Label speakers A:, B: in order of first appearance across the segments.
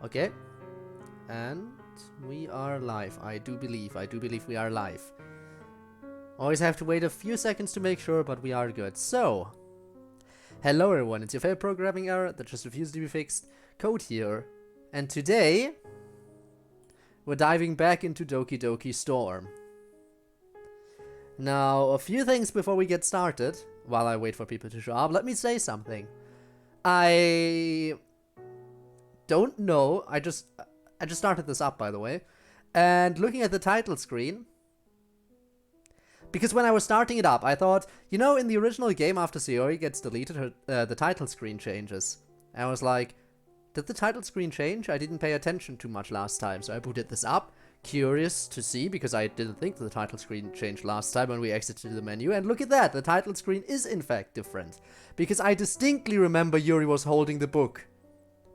A: Okay. And we are live. I do believe we are live. Always have to wait a few seconds to make sure, but we are good. So, hello everyone, it's your favorite programming error that just refused to be fixed, CodeErr. And today, we're diving back into Doki Doki Storm. Now, a few things before we get started, while I wait for people to show up, let me say something. I don't know, I just started this up, by the way, and looking at the title screen, because when I was starting it up, I thought, you know, in the original game after Yuri gets deleted, the title screen changes. And I was like, did the title screen change? I didn't pay attention too much last time, so I booted this up, curious to see, because I didn't think the title screen changed last time when we exited the menu, and look at that, the title screen is in fact different. Because I distinctly remember Yuri was holding the book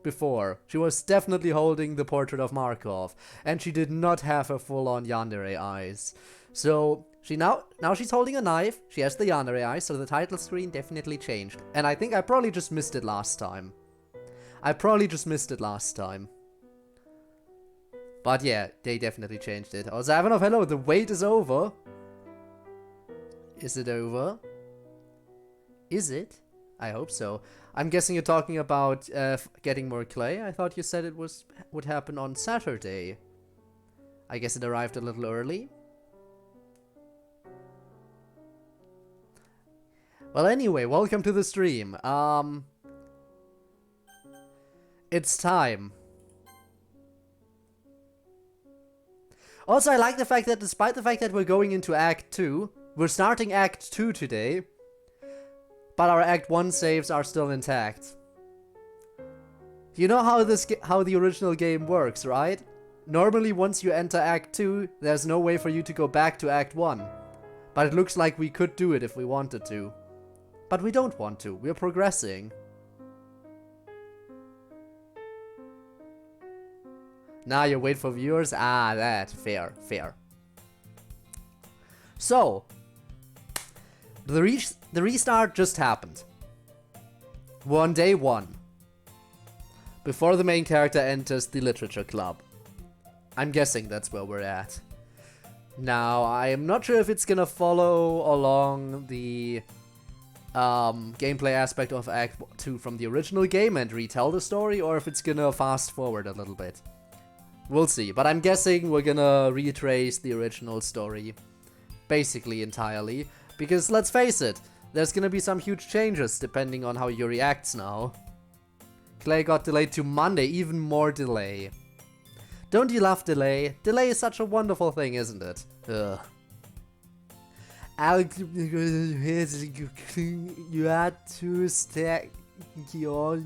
A: before. She was definitely holding the portrait of Markov, and she did not have her full-on yandere eyes. So, now she's holding a knife, she has the yandere eyes, so the title screen definitely changed. And I think I probably just missed it last time. But yeah, they definitely changed it. Oh, Zavanov, hello, the wait is over. Is it over? Is it? I hope so. I'm guessing you're talking about getting more clay. I thought you said it would happen on Saturday. I guess it arrived a little early. Well, anyway, welcome to the stream. It's time. Also, I like the fact that despite the fact that we're going into Act 2, we're starting Act 2 today, but our Act 1 saves are still intact. You know how the original game works, right? Normally, once you enter Act 2, there's no way for you to go back to Act 1. But it looks like we could do it if we wanted to. But we don't want to, we're progressing. Now you wait for viewers? Ah, that, fair. So, the restart just happened. On day 1. Before the main character enters the literature club. I'm guessing that's where we're at. Now, I am not sure if it's gonna follow along the gameplay aspect of Act 2 from the original game and retell the story, or if it's gonna fast forward a little bit. We'll see, but I'm guessing we're gonna retrace the original story basically entirely, because let's face it, there's gonna be some huge changes depending on how Yuri acts now. Clay got delayed to Monday, even more delay. Don't you love delay? Delay is such a wonderful thing, isn't it? Ugh. You had to stack your...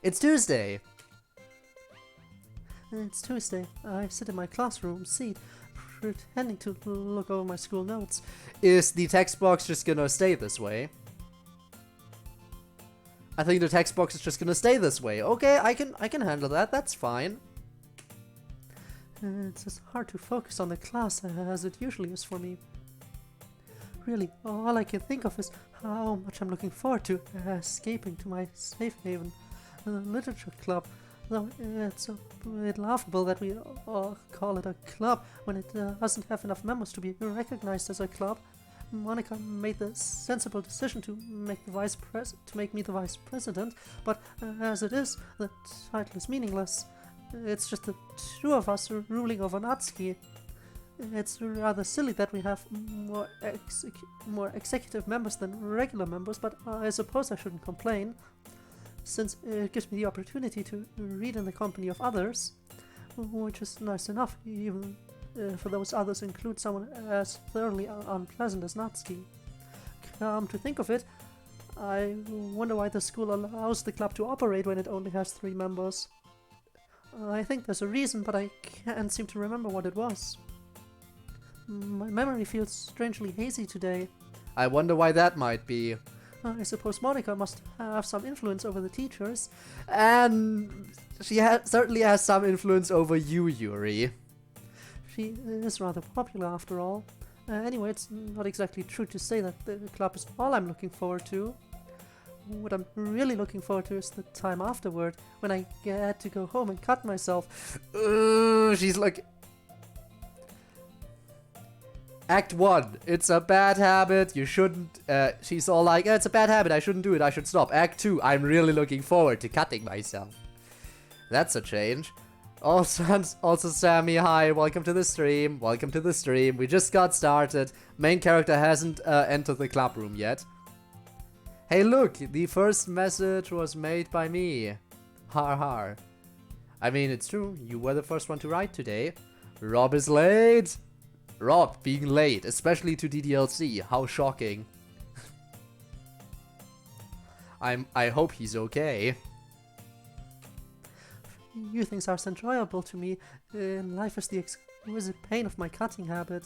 A: It's Tuesday! It's Tuesday. I sit in my classroom seat, pretending to look over my school notes. Is the text box just gonna stay this way? I think the text box is just gonna stay this way. Okay, I can handle that, that's fine. It's as hard to focus on the class as it usually is for me. Really, all I can think of is how much I'm looking forward to escaping to my safe haven. The literature club, though it's a bit laughable that we all call it a club when it doesn't have enough members to be recognized as a club. Monica made the sensible decision to make me the vice president, but as it is, the title is meaningless. It's just the two of us ruling over Natsuki. It's rather silly that we have more executive members than regular members, but I suppose I shouldn't complain, since it gives me the opportunity to read in the company of others, which is nice enough, even for those others include someone as thoroughly unpleasant as Natsuki. Come to think of it, I wonder why the school allows the club to operate when it only has 3 members. I think there's a reason, but I can't seem to remember what it was. My memory feels strangely hazy today. I wonder why that might be. I suppose Monica must have some influence over the teachers. And she certainly has some influence over you, Yuri. She is rather popular after all. Anyway, it's not exactly true to say that the club is all I'm looking forward to. what I'm really looking forward to is the time afterward, when I get to go home and cut myself.
B: She's like... Act 1. It's a bad habit. You shouldn't... she's all like, it's a bad habit. I shouldn't do it. I should stop. Act 2. I'm really looking forward to cutting myself. That's a change. Also, Sammy, hi. Welcome to the stream. Welcome to the stream. We just got started. Main character hasn't entered the club room yet. Hey, look. The first message was made by me. Har har. I mean, it's true. You were the first one to write today. Rob is late. Rob being late, especially to DDLC. How shocking. I hope he's okay.
A: You things are so enjoyable to me. Life is the exquisite pain of my cutting habit.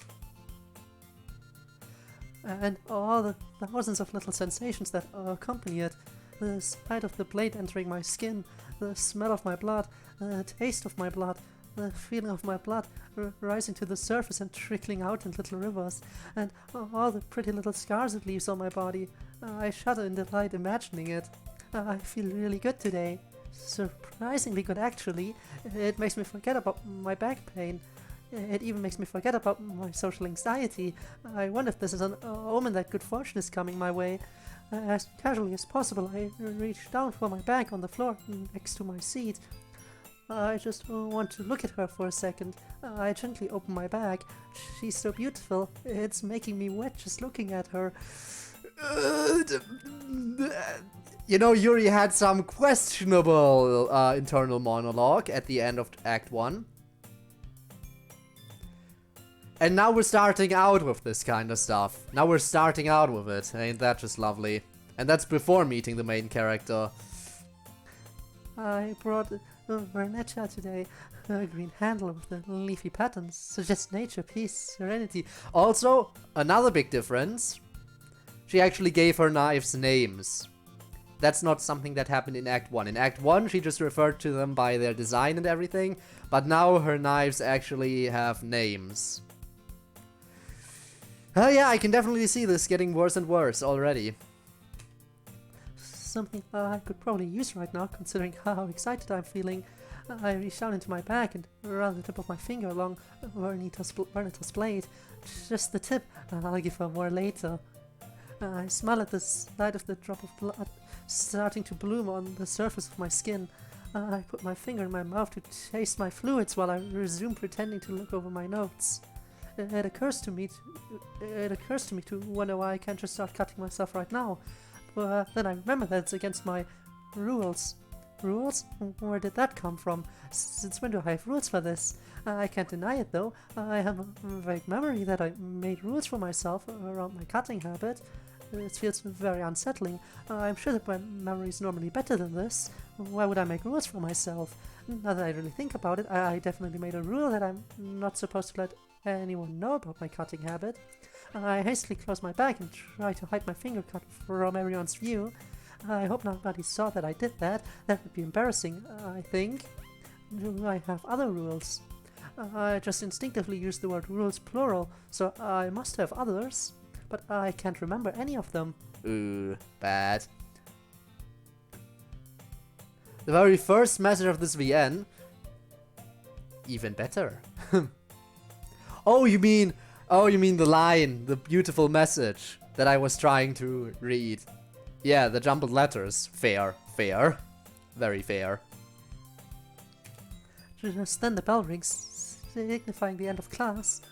A: And all the thousands of little sensations that accompany it. The sight of the blade entering my skin, the smell of my blood, the taste of my blood, the feeling of my blood rising to the surface and trickling out in little rivers, and all the pretty little scars it leaves on my body. I shudder in delight imagining it. I feel really good today. Surprisingly good, actually. It makes me forget about my back pain. It even makes me forget about my social anxiety. I wonder if this is an omen that good fortune is coming my way. As casually as possible, I reach down for my bag on the floor next to my seat. I just want to look at her for a second. I gently open my bag. She's so beautiful. It's making me wet just looking at her.
B: You know, Yuri had some questionable internal monologue at the end of Act 1. And now we're starting out with this kind of stuff. Now we're starting out with it. Ain't that just lovely? And that's before meeting the main character.
A: I brought Vernetta today. A green handle with the leafy patterns suggests nature, peace, serenity.
B: Also, another big difference. She actually gave her knives names. That's not something that happened in Act 1. In Act 1, she just referred to them by their design and everything. But now her knives actually have names. Yeah, I can definitely see this getting worse and worse already.
A: Something I could probably use right now, considering how excited I'm feeling. I reach down into my bag and run the tip of my finger along Vernita's blade. Just the tip, I'll give her more later. I smell at the sight of the drop of blood starting to bloom on the surface of my skin. I put my finger in my mouth to taste my fluids while I resume pretending to look over my notes. It occurs to me to wonder why I can't just start cutting myself right now. But then I remember that it's against my rules. Rules? Where did that come from? Since when do I have rules for this? I can't deny it though. I have a vague memory that I made rules for myself around my cutting habit. It feels very unsettling. I'm sure that my memory is normally better than this. Why would I make rules for myself? Now that I really think about it, I definitely made a rule that I'm not supposed to let anyone know about my cutting habit. I hastily close my bag and try to hide my finger cut from everyone's view. I hope nobody saw that I did that. That would be embarrassing, I think. Do I have other rules? I just instinctively use the word rules plural, so I must have others. But I can't remember any of them.
B: Ooh, bad. The very first message of this VN. Even better. Oh, you mean the line, the beautiful message that I was trying to read. Yeah, the jumbled letters. Fair, fair. Very fair.
A: Just then the bell rings, signifying the end of class.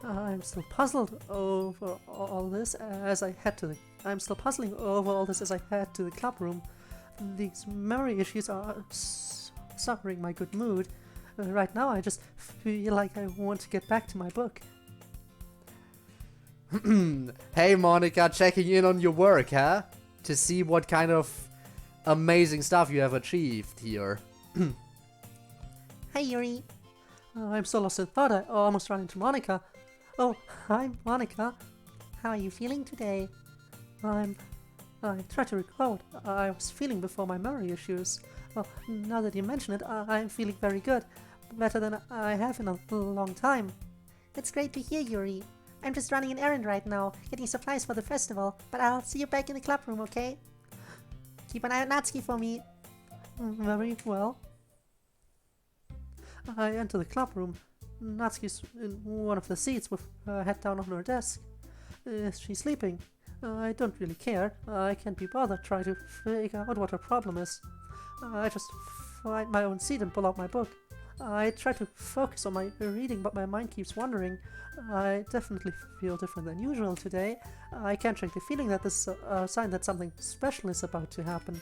A: I'm still puzzled over all this as I head to the... I'm still puzzling over all this as I head to the club room. These memory issues are suffering my good mood. Right now I just feel like I want to get back to my book.
B: Hey Monica, checking in on your work, huh? To see what kind of amazing stuff you have achieved here.
A: Hey Yuri. I'm so lost in thought I almost ran into Monica. Oh, hi Monica. How are you feeling today? I try to recall what I was feeling before my memory issues. Well, now that you mention it, I'm feeling very good. Better than I have in a long time.
C: It's great to hear, Yuri.
A: I'm just running an errand right now, getting supplies for the festival, but I'll see you back in the club room, okay? Keep an eye on Natsuki for me. Very well. I enter the club room. Natsuki's in one of the seats with her head down on her desk. Is she sleeping? I don't really care. I can't be bothered trying to figure out what her problem is. I just find my own seat and pull out my book. I try to focus on my reading, but my mind keeps wandering. I definitely feel different than usual today. I can't shake the feeling that this is a sign that something special is about to happen.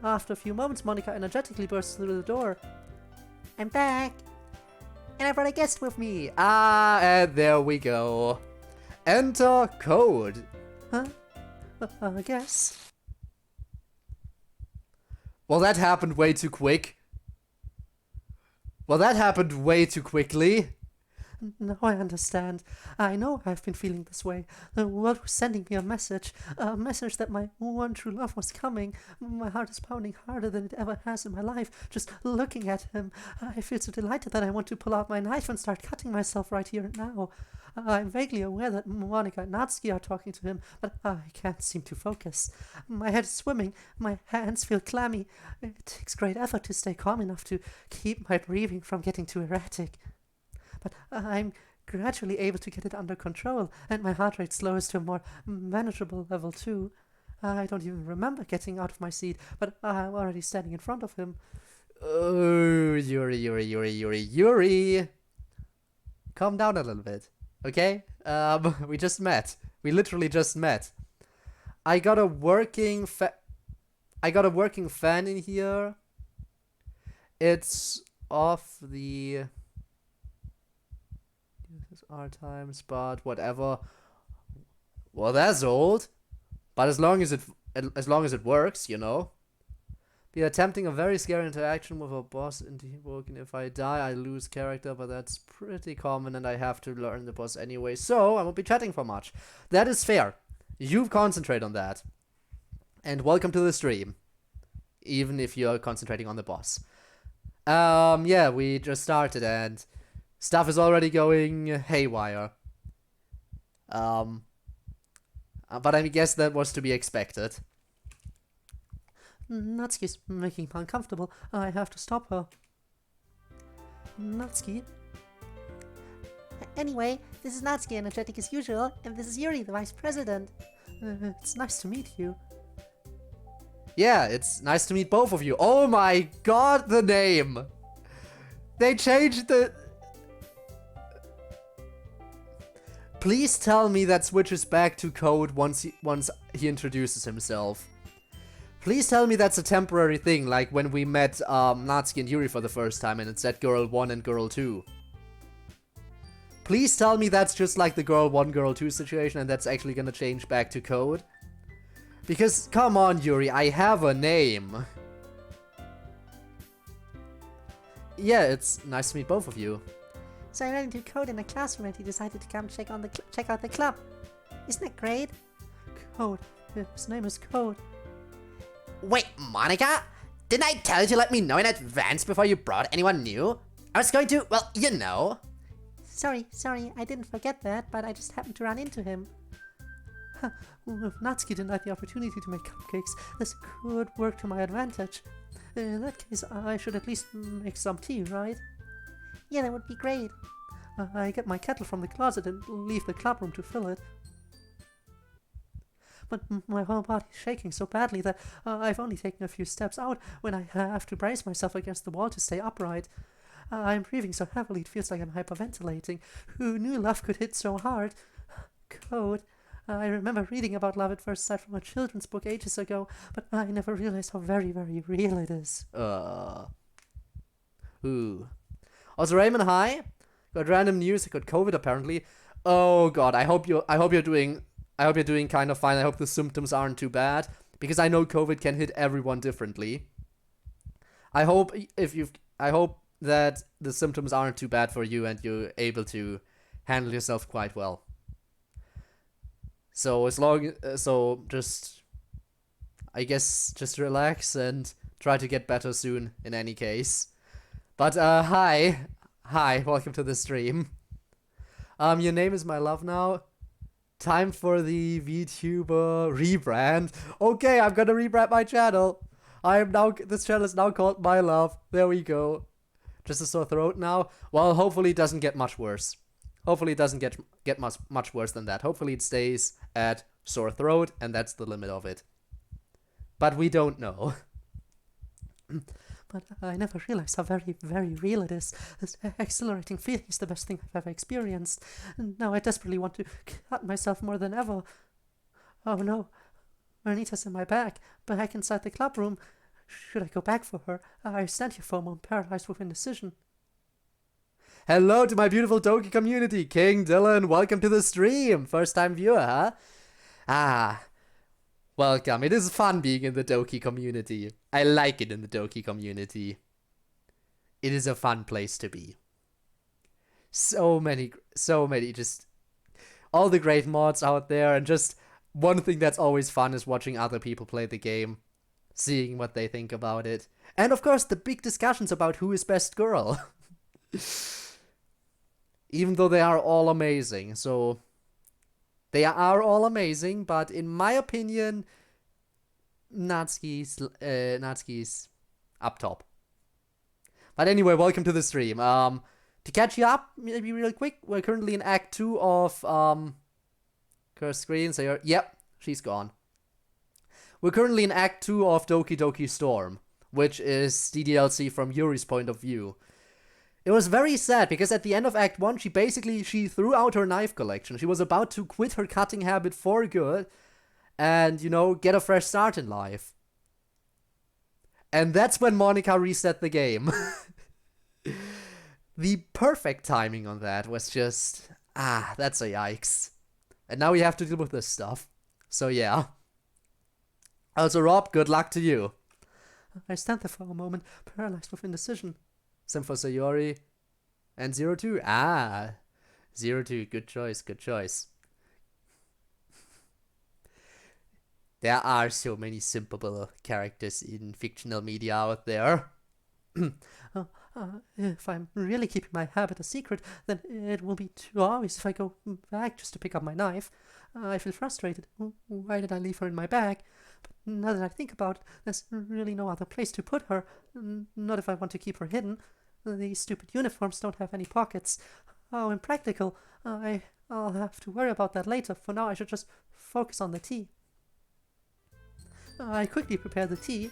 A: After a few moments, Monika energetically bursts through the door. I'm back! And I brought a guest with me!
B: And there we go. Enter Code.
A: Huh? I guess.
B: Well, that happened way too quick. Well, that happened way too quickly.
A: Now I understand. I know I've been feeling this way. The world was sending me a message that my one true love was coming. My heart is pounding harder than it ever has in my life, just looking at him. I feel so delighted that I want to pull out my knife and start cutting myself right here and now. I'm vaguely aware that Monika and Natsuki are talking to him, but I can't seem to focus. My head is swimming, my hands feel clammy. It takes great effort to stay calm enough to keep my breathing from getting too erratic. But I'm gradually able to get it under control, and my heart rate slows to a more manageable level too. I don't even remember getting out of my seat, but I'm already standing in front of him.
B: Oh, Yuri. Calm down a little bit, okay? We just met. We literally just met. I got a working fan in here. It's off the... our time spot, whatever. Well, that's old, but as long as it works, you know. Be attempting a very scary interaction with a boss in the book, and if I die, I lose character, but that's pretty common, and I have to learn the boss anyway, so I won't be chatting for much. That is fair. You concentrate on that. And welcome to the stream, even if you're concentrating on the boss. Yeah, we just started, and stuff is already going haywire. But I guess that was to be expected.
A: Natsuki's making me uncomfortable. I have to stop her. Natsuki? Anyway, this is Natsuki, energetic as usual, and this is Yuri, the vice president. It's nice to meet you.
B: Yeah, it's nice to meet both of you. Oh my god, the name! They changed the... Please tell me that switches back to Code once he introduces himself. Please tell me that's a temporary thing, like when we met Natsuki and Yuri for the first time and it said Girl 1 and Girl 2. Please tell me that's just like the Girl 1, Girl 2 situation and that's actually gonna change back to Code. Because, come on Yuri, I have a name. Yeah, it's nice to meet both of you.
A: So I ran into Code in the classroom and he decided to come check out the club. Isn't that great? Code. His name is Code.
C: Wait, Monika? Didn't I tell you to let me know in advance before you brought anyone new? I was going to, well, you know.
A: Sorry, I didn't forget that, but I just happened to run into him. Well, if Natsuki denied the opportunity to make cupcakes, this could work to my advantage. In that case, I should at least make some tea, right? Yeah, that would be great. I get my kettle from the closet and leave the club room to fill it. But my whole body's shaking so badly that I've only taken a few steps out when I have to brace myself against the wall to stay upright. I'm breathing so heavily it feels like I'm hyperventilating. Who knew love could hit so hard? Code. I remember reading about love at first sight from a children's book ages ago, but I never realized how very, very real it is.
B: Ooh. Also, Raymond, hi. Got random news. I got COVID apparently. Oh god, I hope you're doing kind of fine. I hope the symptoms aren't too bad because I know COVID can hit everyone differently. I hope that the symptoms aren't too bad for you and you're able to handle yourself quite well. So just relax and try to get better soon in any case. But hi, welcome to the stream. Your name is my love now. Time for the VTuber rebrand. Okay, I'm gonna rebrand my channel. This channel is now called My Love. There we go. Just a sore throat now. Well, hopefully it doesn't get much worse. Hopefully it doesn't get much worse than that. Hopefully it stays at sore throat, and that's the limit of it. But we don't know.
A: But I never realized how very, very real it is. This exhilarating feeling is the best thing I've ever experienced. And now I desperately want to cut myself more than ever. Oh no. Anita's in my back inside the club room. Should I go back for her? I stand here for a moment, paralyzed with indecision.
B: Hello to my beautiful Doki community. King Dylan, welcome to the stream. First time viewer, huh? Ah, welcome. It is fun being in the Doki community. I like it in the Doki community. It is a fun place to be. So many, just all the great mods out there, and just one thing that's always fun is watching other people play the game, seeing what they think about it. And of course, the big discussions about who is best girl. Even though they are all amazing, so they are all amazing, but in my opinion, Natsuki's up top. But anyway, welcome to the stream. To catch you up, maybe real quick, we're currently in Act 2 of Cursed Screen. So yep, she's gone. We're currently in Act 2 of Doki Doki Storm, which is the DLC from Yuri's point of view. It was very sad, because at the end of Act 1, she threw out her knife collection. She was about to quit her cutting habit for good and, get a fresh start in life. And that's when Monika reset the game. The perfect timing on that was just, that's a yikes. And now we have to deal with this stuff. So yeah. Also, Rob, good luck to you.
A: I stand there for a moment, paralyzed with indecision.
B: Same for Sayori. And 02. 02. Good choice, good choice. There are so many simpable characters in fictional media out there.
A: If I'm really keeping my habit a secret, then it will be too obvious if I go back just to pick up my knife. I feel frustrated. Why did I leave her in my bag? But now that I think about it, there's really no other place to put her. Not if I want to keep her hidden. These stupid uniforms don't have any pockets. How impractical. I'll have to worry about that later. For now, I should just focus on the tea. I quickly prepare the tea.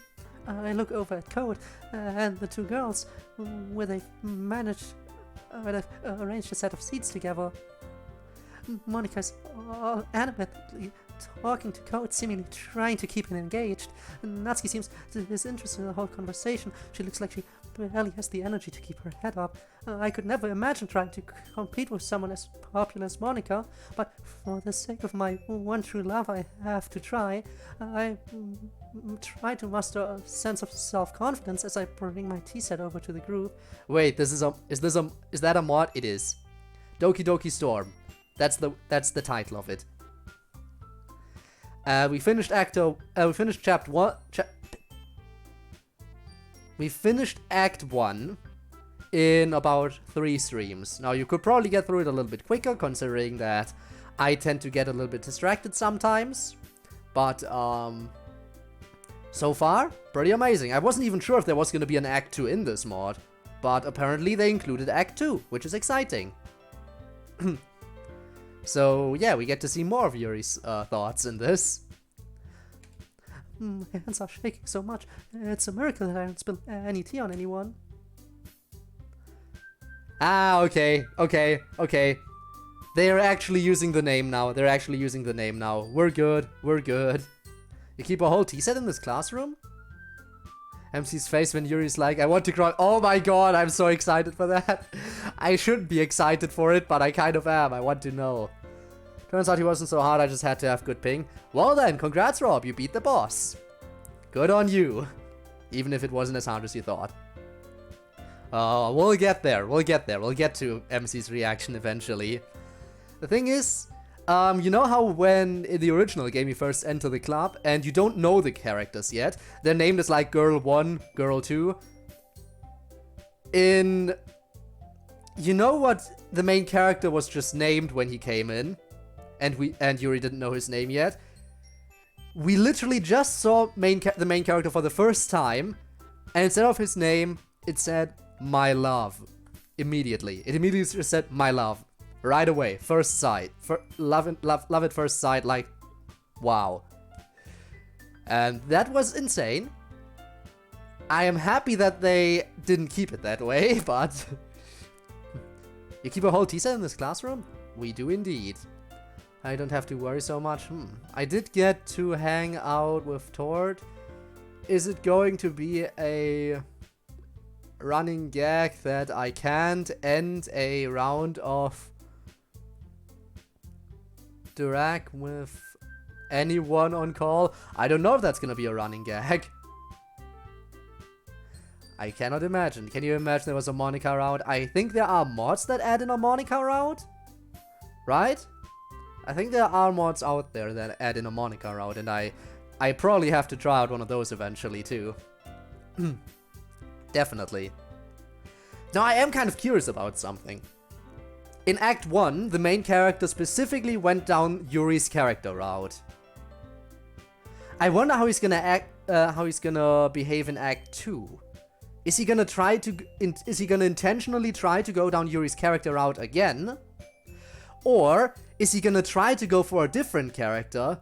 A: I look over at Code and the two girls, where they've managed to arrange a set of seats together. Monika's animatedly talking to Code, seemingly trying to keep him engaged. Natsuki seems disinterested in the whole conversation. She looks like she barely has the energy to keep her head up. I could never imagine trying to compete with someone as popular as Monika, but for the sake of my one true love, I have to try. I try to muster a sense of self-confidence as I bring my tea set over to the group.
B: Wait, is that a mod? It is. Doki Doki Storm. That's the title of it. We finished chapter 1. We finished Act 1 in about 3 streams. Now, you could probably get through it a little bit quicker, considering that I tend to get a little bit distracted sometimes. But, so far, pretty amazing. I wasn't even sure if there was going to be an Act 2 in this mod, but apparently they included Act 2, which is exciting. So, yeah, we get to see more of Yuri's thoughts in this.
A: My hands are shaking so much. It's a miracle that I don't spill any tea on anyone.
B: Okay. They're actually using the name now. We're good. You keep a whole tea set in this classroom? MC's face when Yuri's like, I want to cry. Oh my god, I'm so excited for that. I shouldn't be excited for it, but I kind of am. I want to know. Turns out he wasn't so hard, I just had to have good ping. Well then, congrats Rob, you beat the boss. Good on you. Even if it wasn't as hard as you thought. We'll get there. We'll get to MC's reaction eventually. The thing is, you know how when in the original game you first enter the club and you don't know the characters yet? They're named as like Girl 1, Girl 2. In you know what the main character was just named when he came in? And Yuri didn't know his name yet. We literally just saw the main character for the first time, and instead of his name, it said my love. Immediately. It immediately just said my love. Right away. First sight. Love at first sight, like, wow. And that was insane. I am happy that they didn't keep it that way, but... You keep a whole tea set in this classroom? We do indeed. I don't have to worry so much. I did get to hang out with Tord. Is it going to be a running gag that I can't end a round of drag with anyone on call? I don't know if that's gonna be a running gag. I cannot imagine. Can you imagine there was a Monica round? I think there are mods that add in a Monica round. Right? I think there are mods out there that add in a Monica round, and I probably have to try out one of those eventually too. Definitely. Now I am kind of curious about something. In Act 1, the main character specifically went down Yuri's character route. I wonder how he's gonna behave in Act 2. Is he gonna intentionally try to go down Yuri's character route again? Or is he gonna try to go for a different character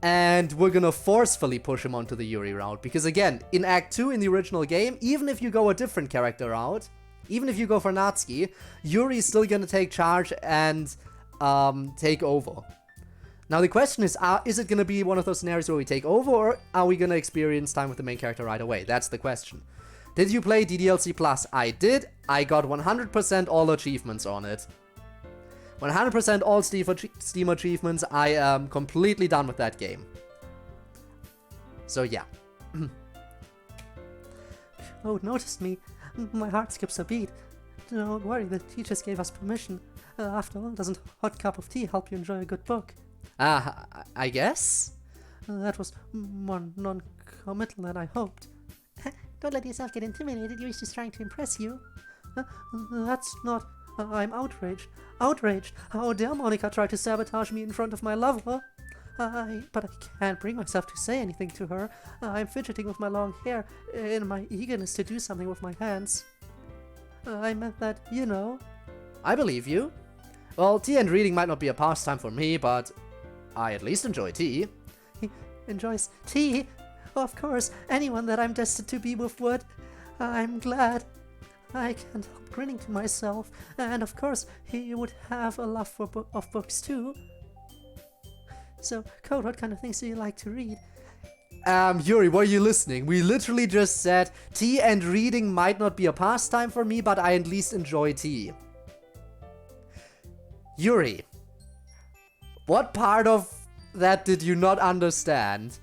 B: and we're gonna forcefully push him onto the Yuri route? Because again, in Act 2 in the original game, even if you go a different character route, even if you go for Natsuki, Yuri is still gonna take charge and take over. Now the question is it gonna be one of those scenarios where we take over, or are we gonna experience time with the main character right away? That's the question. Did you play DDLC Plus? I did. I got 100% all achievements on it. 100% all Steam achievements. I am completely done with that game. So yeah.
A: Oh, noticed me. My heart skips a beat. Don't worry, the teachers gave us permission. After all, doesn't a hot cup of tea help you enjoy a good book?
B: I guess?
A: That was more non-committal than I hoped.
D: Don't let yourself get intimidated. Yuri's just trying to impress you.
A: That's not... I'm outraged. Outraged! How dare Monica try to sabotage me in front of my lover? But I can't bring myself to say anything to her. I'm fidgeting with my long hair in my eagerness to do something with my hands. I meant that, you know.
B: I believe you. Well, tea and reading might not be a pastime for me, but I at least enjoy tea.
A: He enjoys tea? Of course, anyone that I'm destined to be with would. I'm glad. I can't help grinning to myself, and of course, he would have a love for books too. So, Code, what kind of things do you like to read?
B: Yuri, were you listening? We literally just said, tea and reading might not be a pastime for me, but I at least enjoy tea. Yuri, what part of that did you not understand?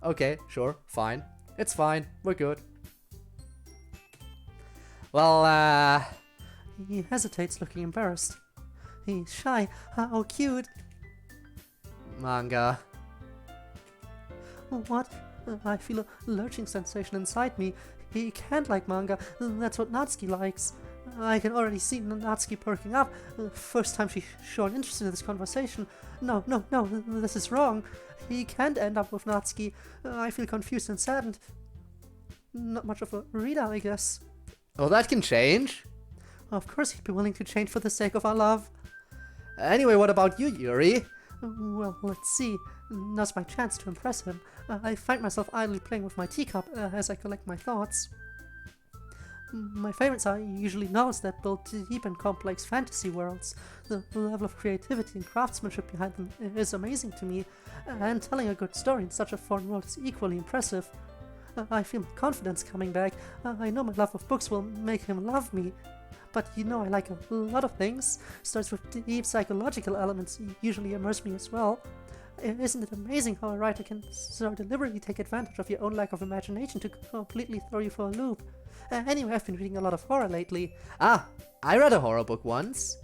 B: Okay, sure, fine. It's fine, we're good. Well,
A: He hesitates, looking embarrassed. He's shy. How cute.
B: Manga.
A: What? I feel a lurching sensation inside me. He can't like manga. That's what Natsuki likes. I can already see Natsuki perking up. First time she's shown interest in this conversation. No, this is wrong. He can't end up with Natsuki. I feel confused and saddened. Not much of a reader, I guess.
B: Oh, that can change.
A: Of course he'd be willing to change for the sake of our love.
B: Anyway, what about you, Yuri?
A: Well, let's see. Now's my chance to impress him. I find myself idly playing with my teacup as I collect my thoughts. My favorites are usually novels that build deep and complex fantasy worlds. The level of creativity and craftsmanship behind them is amazing to me, and telling a good story in such a foreign world is equally impressive. I feel my confidence coming back. I know my love of books will make him love me. But you know I like a lot of things. Starts with deep psychological elements usually immerse me as well. Isn't it amazing how a writer can so deliberately take advantage of your own lack of imagination to completely throw you for a loop? Anyway, I've been reading a lot of horror lately.
B: Ah, I read a horror book once.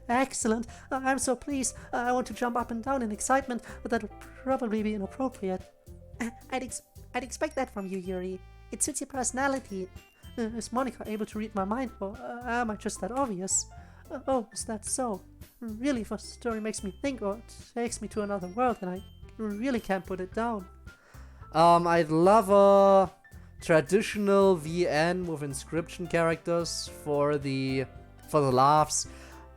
A: Excellent. I'm so pleased. I want to jump up and down in excitement, but that'll probably be inappropriate.
D: I'd expect that from you, Yuri. It suits your personality.
A: Is Monica able to read my mind, or am I just that obvious? Oh, is that so? Really, if a story makes me think or takes me to another world, then I really can't put it down.
B: I'd love a traditional VN with inscription characters for the laughs.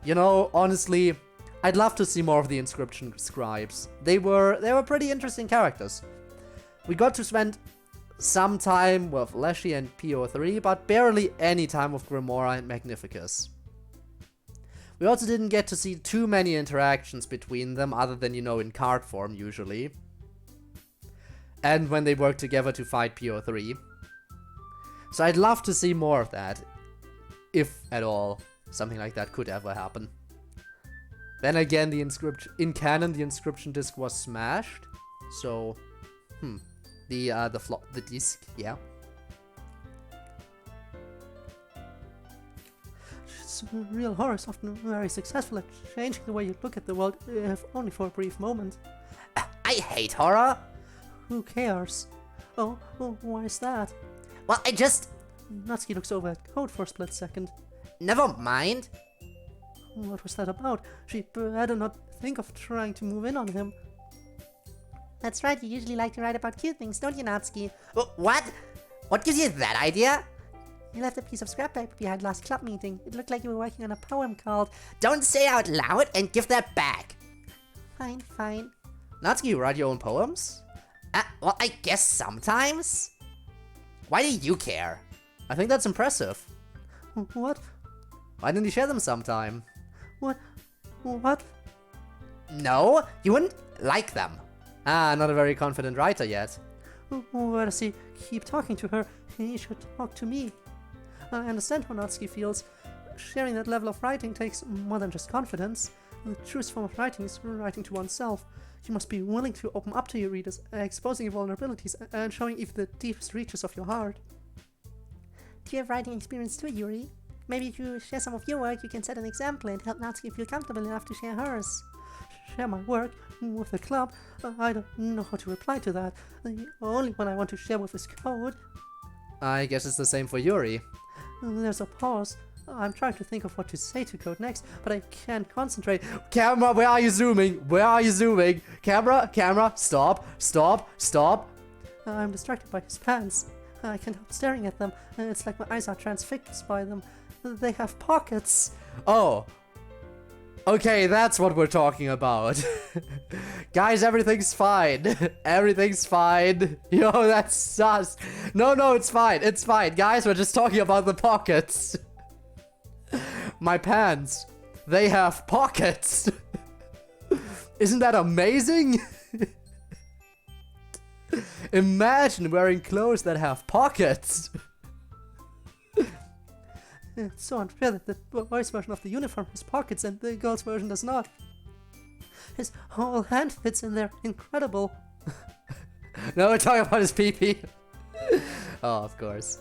B: You know, honestly, I'd love to see more of the inscription scribes. They were pretty interesting characters. We got to spend some time with Leshy and PO3, but barely any time with Grimora and Magnificus. We also didn't get to see too many interactions between them, other than, you know, in card form usually. And when they work together to fight PO3. So I'd love to see more of that, if at all something like that could ever happen. Then again, in canon, the inscription disc was smashed, so the disc, yeah.
A: Real horror is often very successful at changing the way you look at the world, if only for a brief moment.
C: I hate horror.
A: Who cares? Oh, why is that?
C: Well, I just...
A: Natsuki looks over at Code for a split second.
C: Never mind.
A: What was that about? She better not think of trying to move in on him.
D: That's right, you usually like to write about cute things, don't you, Natsuki?
C: What? What gives you that idea?
D: You left a piece of scrap paper behind last club meeting. It looked like you were working on a poem called...
C: Don't say out loud and give that back.
D: Fine, fine.
B: Natsuki, you write your own poems?
C: Well, I guess sometimes. Why do you care?
B: I think that's impressive.
A: What?
B: Why didn't you share them sometime?
A: What?
C: No, you wouldn't like them.
B: Ah, not a very confident writer yet.
A: Why does he keep talking to her? He should talk to me. I understand how Natsuki feels. Sharing that level of writing takes more than just confidence. The truest form of writing is writing to oneself. You must be willing to open up to your readers, exposing your vulnerabilities and showing even the deepest reaches of your heart.
D: Do you have writing experience too, Yuri? Maybe if you share some of your work, you can set an example and help Natsuki feel comfortable enough to share hers.
A: Share my work with the club? I don't know how to reply to that. The only one I want to share with is Code.
B: I guess it's the same for Yuri.
A: There's a pause. I'm trying to think of what to say to Code next, but I can't concentrate.
B: Camera, where are you zooming? Where are you zooming? Camera, stop.
A: I'm distracted by his pants. I can't help staring at them. It's like my eyes are transfixed by them. They have pockets.
B: Oh. Okay, that's what we're talking about. Guys, everything's fine. Everything's fine. Yo, that's sus. No, it's fine. It's fine. Guys, we're just talking about the pockets. My pants. They have pockets. Isn't that amazing? Imagine wearing clothes that have pockets.
A: It's so unfair that the boy's version of the uniform has pockets and the girl's version does not. His whole hand fits in there. Incredible.
B: No, we're talking about his pee-pee. Oh, of course.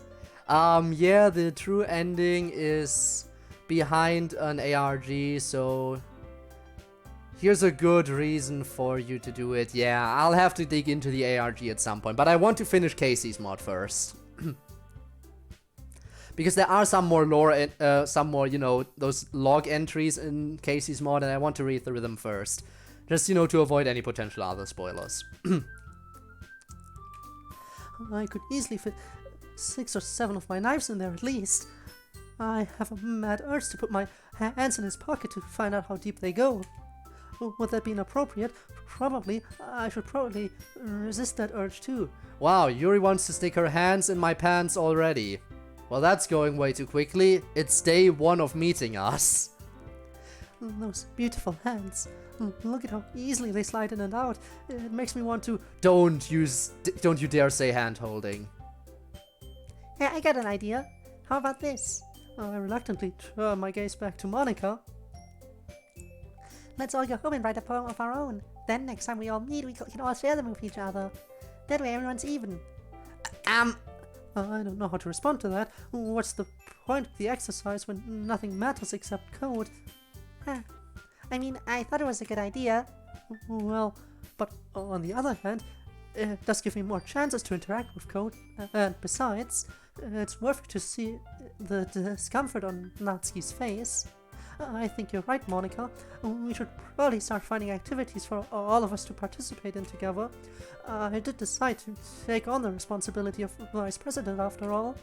B: Yeah, the true ending is behind an ARG, so here's a good reason for you to do it. Yeah, I'll have to dig into the ARG at some point, but I want to finish Casey's mod first. Because there are some more lore, some more, you know, those log entries in Casey's mod, and I want to read through them first. Just, you know, to avoid any potential other spoilers.
A: I could easily fit 6 or 7 of my knives in there at least. I have a mad urge to put my hands in his pocket to find out how deep they go. Would that be inappropriate? Probably. I should probably resist that urge too.
B: Wow, Yuri wants to stick her hands in my pants already. Well, that's going way too quickly. It's day 1 of meeting us.
A: Those beautiful hands. Look at how easily they slide in and out. It makes me want to...
B: Don't you dare say hand holding.
D: Hey, I got an idea. How about this?
A: I reluctantly turn my gaze back to Monica.
D: Let's all go home and write a poem of our own. Then next time we all meet, we can all share them with each other. That way everyone's even.
A: I don't know how to respond to that. What's the point of the exercise when nothing matters except code?
D: Huh. I mean, I thought it was a good idea.
A: Well, but on the other hand, it does give me more chances to interact with Code, and besides, it's worth it to see the discomfort on Natsuki's face. I think you're right, Monica. We should probably start finding activities for all of us to participate in together. I did decide to take on the responsibility of vice president after all.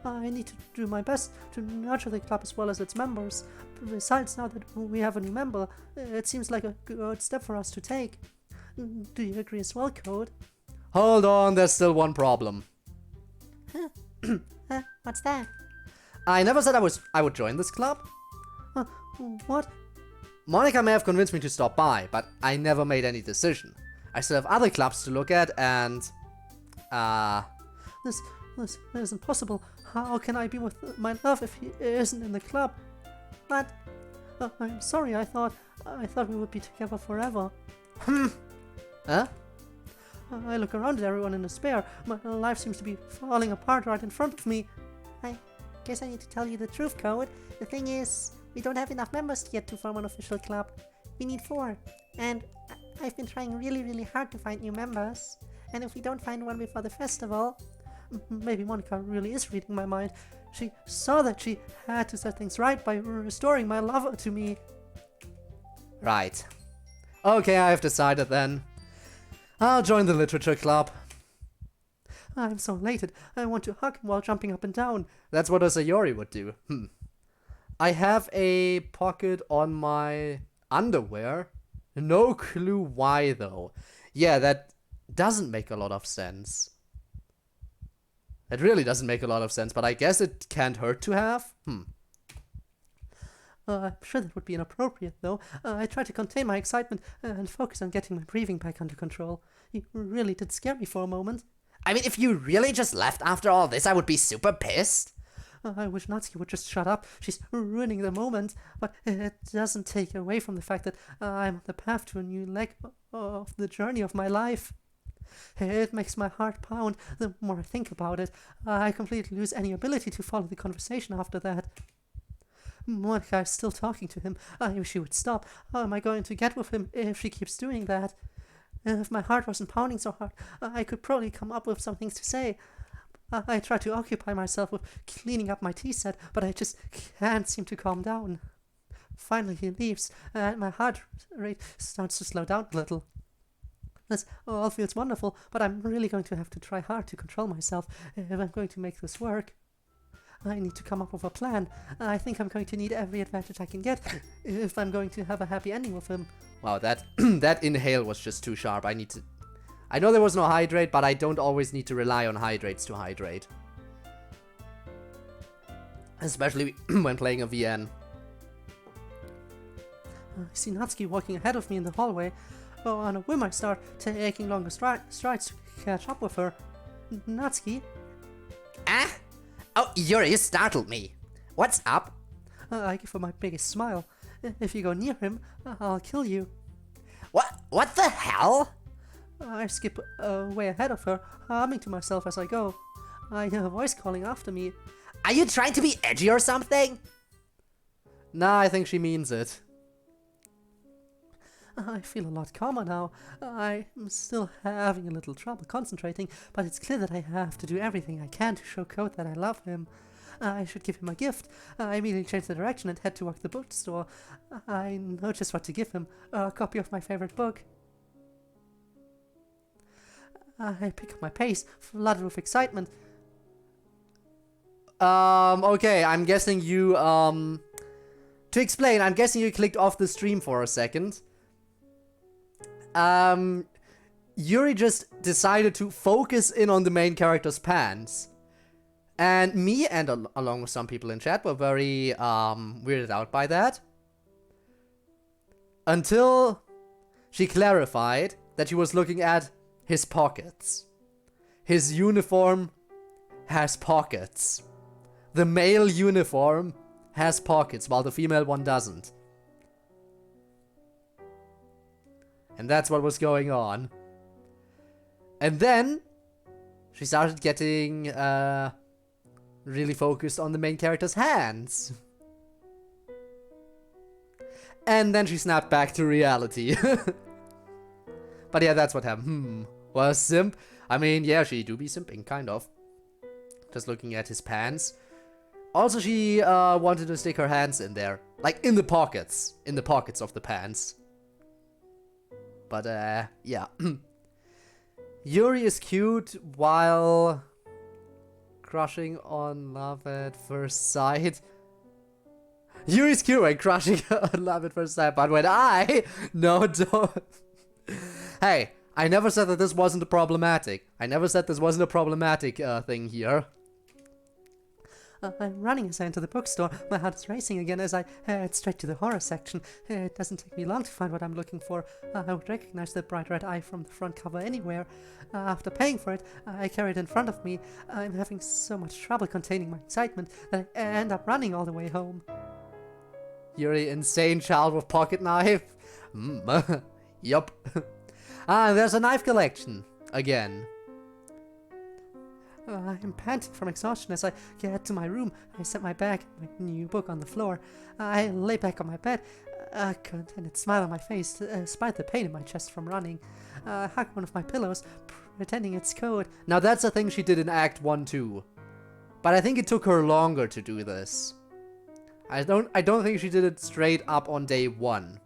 A: I need to do my best to nurture the club as well as its members. Besides, now that we have a new member, it seems like a good step for us to take. Do you agree as well, Code?
B: Hold on, there's still one problem.
D: What's that?
B: I never said I would join this club.
A: What?
B: Monica may have convinced me to stop by, but I never made any decision. I still have other clubs to look at, and
A: This isn't possible. How can I be with my love if he isn't in the club?
D: What?
A: I'm sorry. I thought we would be together forever.
B: huh?
A: I look around at everyone in despair. My life seems to be falling apart right in front of me.
D: I guess I need to tell you the truth, Code. The thing is, we don't have enough members yet to form an official club. We need 4. And I've been trying really, really hard to find new members. And if we don't find one before the festival...
A: Maybe Monica really is reading my mind. She saw that she had to set things right by restoring my lover to me.
B: Right. Okay, I have decided then. I'll join the literature club.
A: I'm so elated. I want to hug him while jumping up and down.
B: That's what a Yuri would do. I have a pocket on my underwear. No clue why though. Yeah, that doesn't make a lot of sense. It really doesn't make a lot of sense, but I guess it can't hurt to have.
A: I'm sure that would be inappropriate, though. I tried to contain my excitement and focus on getting my breathing back under control. You really did scare me for a moment.
C: I mean, if you really just left after all this, I would be super pissed.
A: I wish Natsuki would just shut up. She's ruining the moment, but it doesn't take away from the fact that I'm on the path to a new leg of the journey of my life. It makes my heart pound the more I think about it. I completely lose any ability to follow the conversation after that. Monica is still talking to him. I wish she would stop. How am I going to get with him if she keeps doing that? If my heart wasn't pounding so hard, I could probably come up with some things to say. I try to occupy myself with cleaning up my tea set, but I just can't seem to calm down. Finally he leaves, and my heart rate starts to slow down a little. This all feels wonderful, but I'm really going to have to try hard to control myself if I'm going to make this work. I need to come up with a plan. I think I'm going to need every advantage I can get if I'm going to have a happy ending with him.
B: Wow, that that inhale was just too sharp. I know there was no hydrate, but I don't always need to rely on hydrates to hydrate. Especially when playing a VN.
A: I see Natsuki walking ahead of me in the hallway. On a whim I start taking longer strides to catch up with her. Natsuki?
C: Ah? Oh, Yuri, you startled me. What's up?
A: I give her my biggest smile. If you go near him, I'll kill you.
C: What the hell?
A: I skip way ahead of her, humming to myself as I go. I hear a voice calling after me.
C: Are you trying to be edgy or something?
B: Nah, I think she means it.
A: I feel a lot calmer now. I'm still having a little trouble concentrating, but it's clear that I have to do everything I can to show Code that I love him. I should give him a gift. I immediately change the direction and head toward the bookstore. I know just what to give him, a copy of my favorite book. I pick up my pace, flooded with excitement.
B: Okay, I'm guessing you, to explain, I'm guessing you clicked off the stream for a second. Yuri just decided to focus in on the main character's pants. And me, and along with some people in chat, were very, weirded out by that. Until she clarified that she was looking at his pockets. His uniform has pockets. The male uniform has pockets, while the female one doesn't. And that's what was going on. And then she started getting really focused on the main character's hands. And then she snapped back to reality. But yeah, that's what happened. Well, simp. I mean, yeah, she do be simping, kind of. Just looking at his pants. Also, she wanted to stick her hands in there. Like, in the pockets. In the pockets of the pants. But, yeah. Yuri is cute while crushing on love at first sight. Yuri's cute when crushing on love at first sight, but when no, don't. Hey, I never said that this wasn't a problematic. I never said this wasn't a problematic thing here.
A: I'm running as I enter the bookstore. My heart is racing again as I head straight to the horror section. It doesn't take me long to find what I'm looking for. I would recognize the bright red eye from the front cover anywhere. After paying for it, I carry it in front of me. I'm having so much trouble containing my excitement that I end up running all the way home.
B: Yuri, insane child with pocket knife. Yup. There's a knife collection. Again.
A: I'm panting from exhaustion as I get to my room. I set my bag and my new book on the floor. I lay back on my bed, a contented smile on my face, despite the pain in my chest from running. I hug one of my pillows, pretending it's Code.
B: Now that's a thing she did in Act 1 too. But I think it took her longer to do this. I don't think she did it straight up on day 1.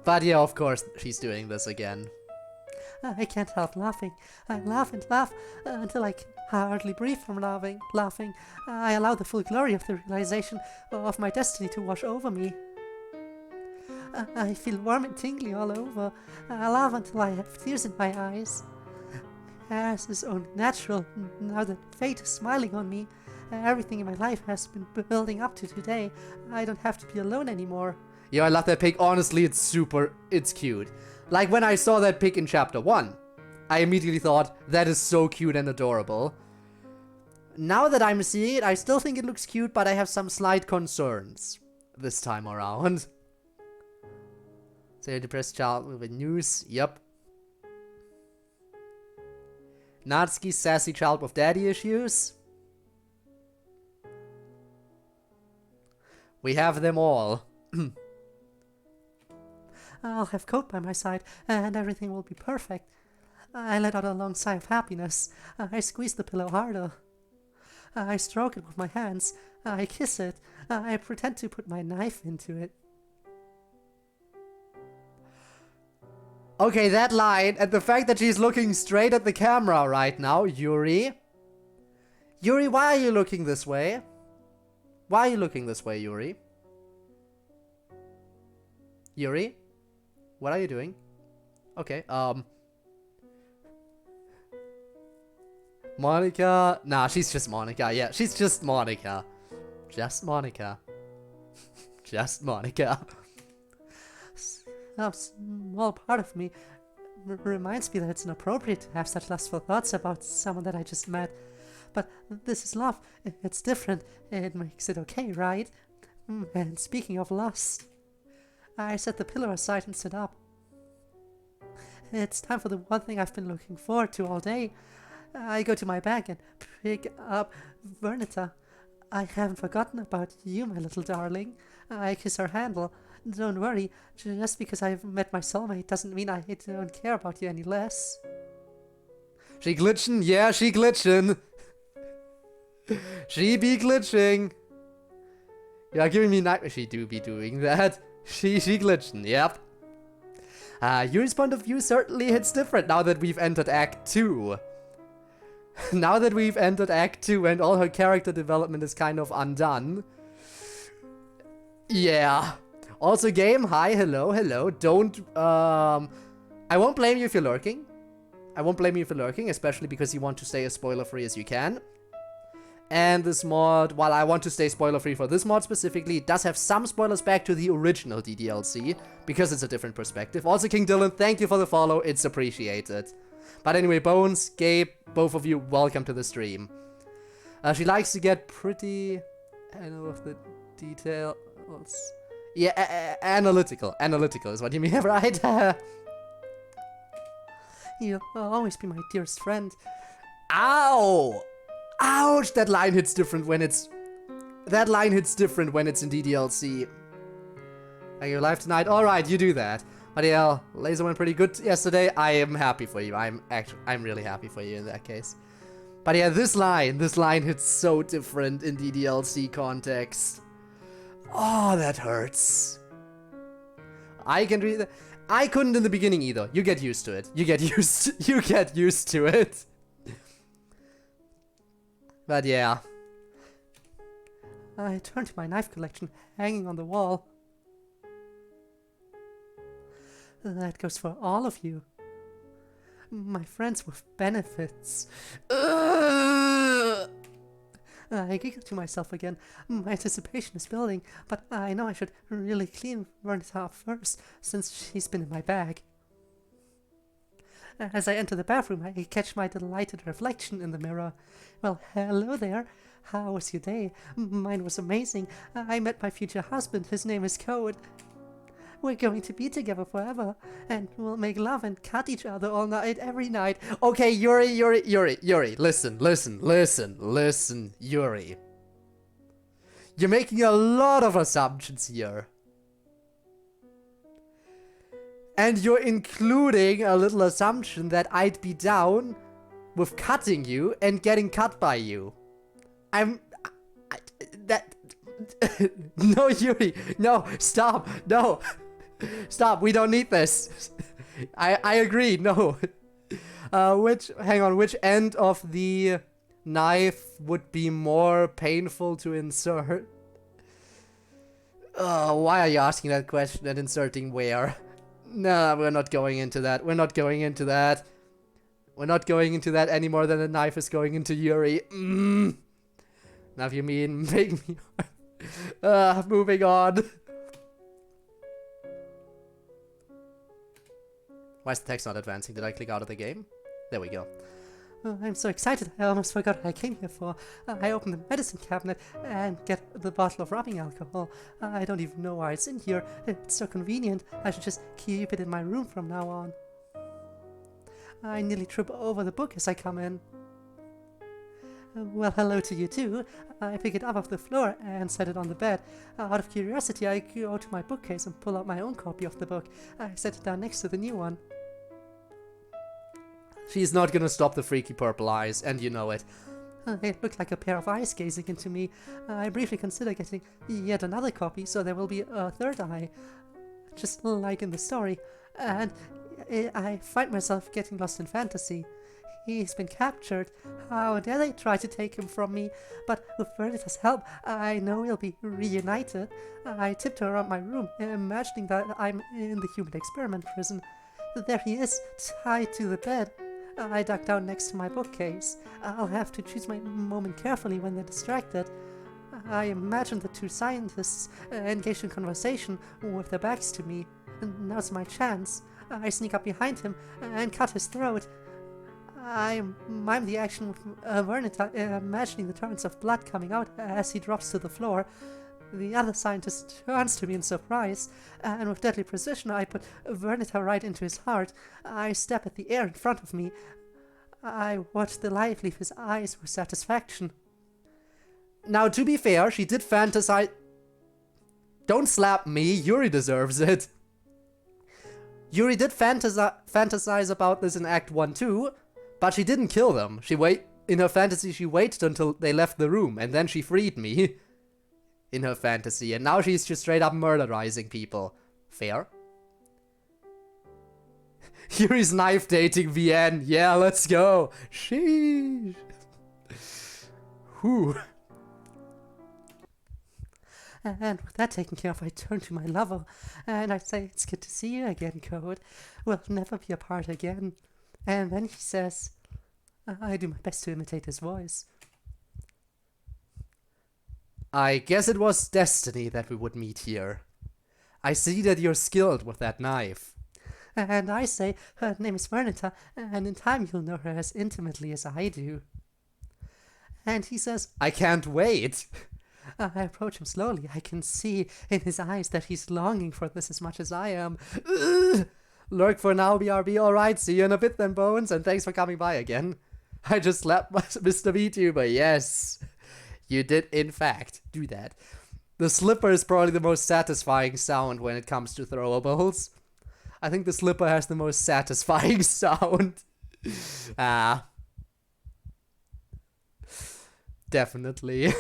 B: But yeah, of course, she's doing this again.
A: I can't help laughing. I laugh and laugh until I can hardly breathe from laughing. I allow the full glory of the realization of my destiny to wash over me. I feel warm and tingly all over. I laugh until I have tears in my eyes. As is only natural, now that fate is smiling on me. Everything in my life has been building up to today. I don't have to be alone anymore.
B: Yeah, I love that pic. Honestly, it's cute. Like when I saw that pic in chapter 1, I immediately thought, that is so cute and adorable. Now that I'm seeing it, I still think it looks cute, but I have some slight concerns this time around. So, a depressed child with a noose, yep. Natsuki, sassy child with daddy issues. We have them all.
A: I'll have Code by my side, and everything will be perfect. I let out a long sigh of happiness. I squeeze the pillow harder. I stroke it with my hands. I kiss it. I pretend to put my knife into it.
B: Okay, that line, and the fact that she's looking straight at the camera right now, Yuri. Yuri, why are you looking this way? Why are you looking this way, Yuri? Yuri? What are you doing? Okay, Monica. Nah, she's just Monica. Yeah, she's just Monica. Just Monica. Just Monica.
A: A small part of me reminds me that it's inappropriate to have such lustful thoughts about someone that I just met. But this is love. It's different. It makes it okay, right? And speaking of lust, I set the pillow aside and stood up. It's time for the one thing I've been looking forward to all day. I go to my bag and pick up Vernita. I haven't forgotten about you, my little darling. I kiss her handle. Don't worry, just because I've met my soulmate doesn't mean I don't care about you any less.
B: She glitching? Yeah, she glitching. She be glitching. Yeah, giving me nightmare. She do be doing that. She glitching, yep. Yuri's point of view certainly hits different now that we've entered Act 2. Now that we've entered Act 2 and all her character development is kind of undone. Yeah. Also, game, hi, hello. Don't, I won't blame you if you're lurking. I won't blame you if you're lurking, especially because you want to stay as spoiler-free as you can. And this mod, while I want to stay spoiler-free for this mod specifically, it does have some spoilers back to the original DDLC, because it's a different perspective. Also, King Dylan, thank you for the follow, it's appreciated. But anyway, Bones, Gabe, both of you, welcome to the stream. She likes to get pretty, I know of the details. Yeah, analytical is what you mean, right?
A: You'll always be my dearest friend.
B: Ow! Ouch! That line hits different when it's... That line hits different when it's in DDLC. Are you alive tonight? Alright, you do that. But But yeah, laser went pretty good yesterday. I am happy for you. I'm really happy for you in that case. But yeah, this line hits so different in the DLC context. Oh, that hurts. I can read that. I couldn't in the beginning either. You get used to it. You get used to it. But yeah.
A: I turned to my knife collection hanging on the wall. That goes for all of you. My friends with benefits. I giggle to myself again. My anticipation is building, but I know I should really clean Vernita up first, since she's been in my bag. As I enter the bathroom, I catch my delighted reflection in the mirror. Well, hello there. How was your day? Mine was amazing. I met my future husband. His name is Code. We're going to be together forever, and we'll make love and cut each other all night, every night.
B: Okay, Yuri, listen, Yuri. You're making a lot of assumptions here. And you're including a little assumption that I'd be down with cutting you and getting cut by you. No, Yuri, no, stop, no. Stop, we don't need this. I agree, no. Which end of the knife would be more painful to insert? Why are you asking that question and inserting where? Nah, we're not going into that. We're not going into that any more than a knife is going into Yuri. Now if you mean make me... moving on. Why is the text not advancing? Did I click out of the game? There we go.
A: Oh, I'm so excited, I almost forgot what I came here for. I opened the medicine cabinet and get the bottle of rubbing alcohol. I don't even know why it's in here. It's so convenient. I should just keep it in my room from now on. I nearly trip over the book as I come in. Well, hello to you too. I pick it up off the floor and set it on the bed. Out of curiosity, I go to my bookcase and pull out my own copy of the book. I set it down next to the new one.
B: She's not gonna stop the freaky purple eyes, and you know it.
A: They look like a pair of eyes gazing into me. I briefly consider getting yet another copy, so there will be a third eye. Just like in the story. And I find myself getting lost in fantasy. He's been captured. How dare they try to take him from me? But with Vernita's help, I know we'll be reunited. I tiptoe around my room, imagining that I'm in the human experiment prison. There he is, tied to the bed. I duck down next to my bookcase. I'll have to choose my moment carefully when they're distracted. I imagine the two scientists engaged in conversation with their backs to me. Now's my chance. I sneak up behind him and cut his throat. I mime the action with Vernita, imagining the torrents of blood coming out as he drops to the floor. The other scientist turns to me in surprise, and with deadly precision I put Vernita right into his heart. I step at the air in front of me. I watch the light leave his eyes with satisfaction.
B: Now, to be fair, she did fantasize... Don't slap me, Yuri deserves it. Yuri did fantasize about this in Act 1 too, but she didn't kill them. In her fantasy, she waited until they left the room, and then she freed me. In her fantasy, and now she's just straight up murderizing people. Fair? Yuri's knife dating VN. Yeah, let's go. Sheesh. Whew.
A: And with that taken care of, I turn to my lover, and I say, "It's good to see you again, Code. We'll never be apart again." And then he says, I do my best to imitate his voice.
B: I guess it was destiny that we would meet here. I see that you're skilled with that knife.
A: And I say, her name is Vernita, and in time you'll know her as intimately as I do. And he says,
B: I can't wait.
A: I approach him slowly. I can see in his eyes that he's longing for this as much as I am.
B: Lurk for now, BRB. Alright, see you in a bit then, Bones, and thanks for coming by again. I just slapped Mr. VTuber, yes. You did, in fact, do that. The slipper is probably the most satisfying sound when it comes to throwables. I think the slipper has the most satisfying sound. Ah. Definitely.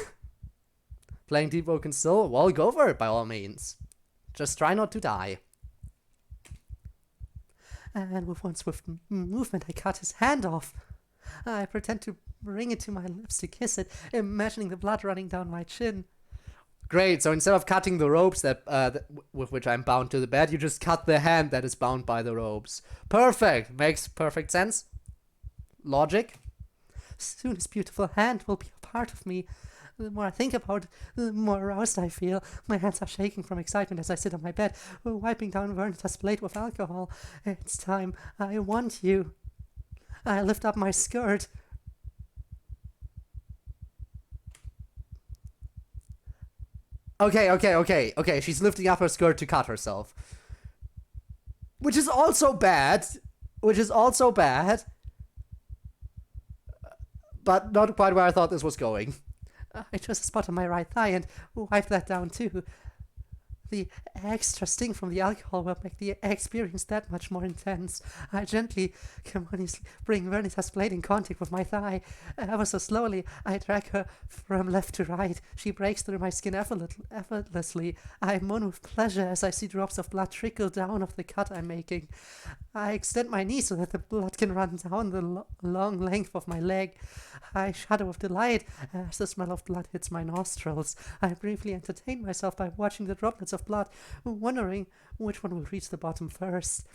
B: Playing Deep Oaken still? Well, go for it by all means. Just try not to die.
A: And with one swift movement, I cut his hand off. I pretend to bring it to my lips to kiss it, imagining the blood running down my chin.
B: Great, so instead of cutting the ropes with which I'm bound to the bed, you just cut the hand that is bound by the ropes. Perfect! Makes perfect sense. Logic.
A: Soon his beautiful hand will be a part of me. The more I think about it, the more aroused I feel. My hands are shaking from excitement as I sit on my bed, wiping down Vernita's plate with alcohol. It's time. I want you. I lift up my skirt.
B: Okay. She's lifting up her skirt to cut herself. Which is also bad. But not quite where I thought this was going.
A: I chose a spot on my right thigh and wiped that down too. The extra sting from the alcohol will make the experience that much more intense. I gently, ceremoniously bring Vernita's blade in contact with my thigh. Ever so slowly, I drag her from left to right. She breaks through my skin effortlessly. I moan with pleasure as I see drops of blood trickle down off the cut I'm making. I extend my knee so that the blood can run down the long length of my leg. I shudder with delight as the smell of blood hits my nostrils. I briefly entertain myself by watching the droplets of blood, wondering which one will reach the bottom first.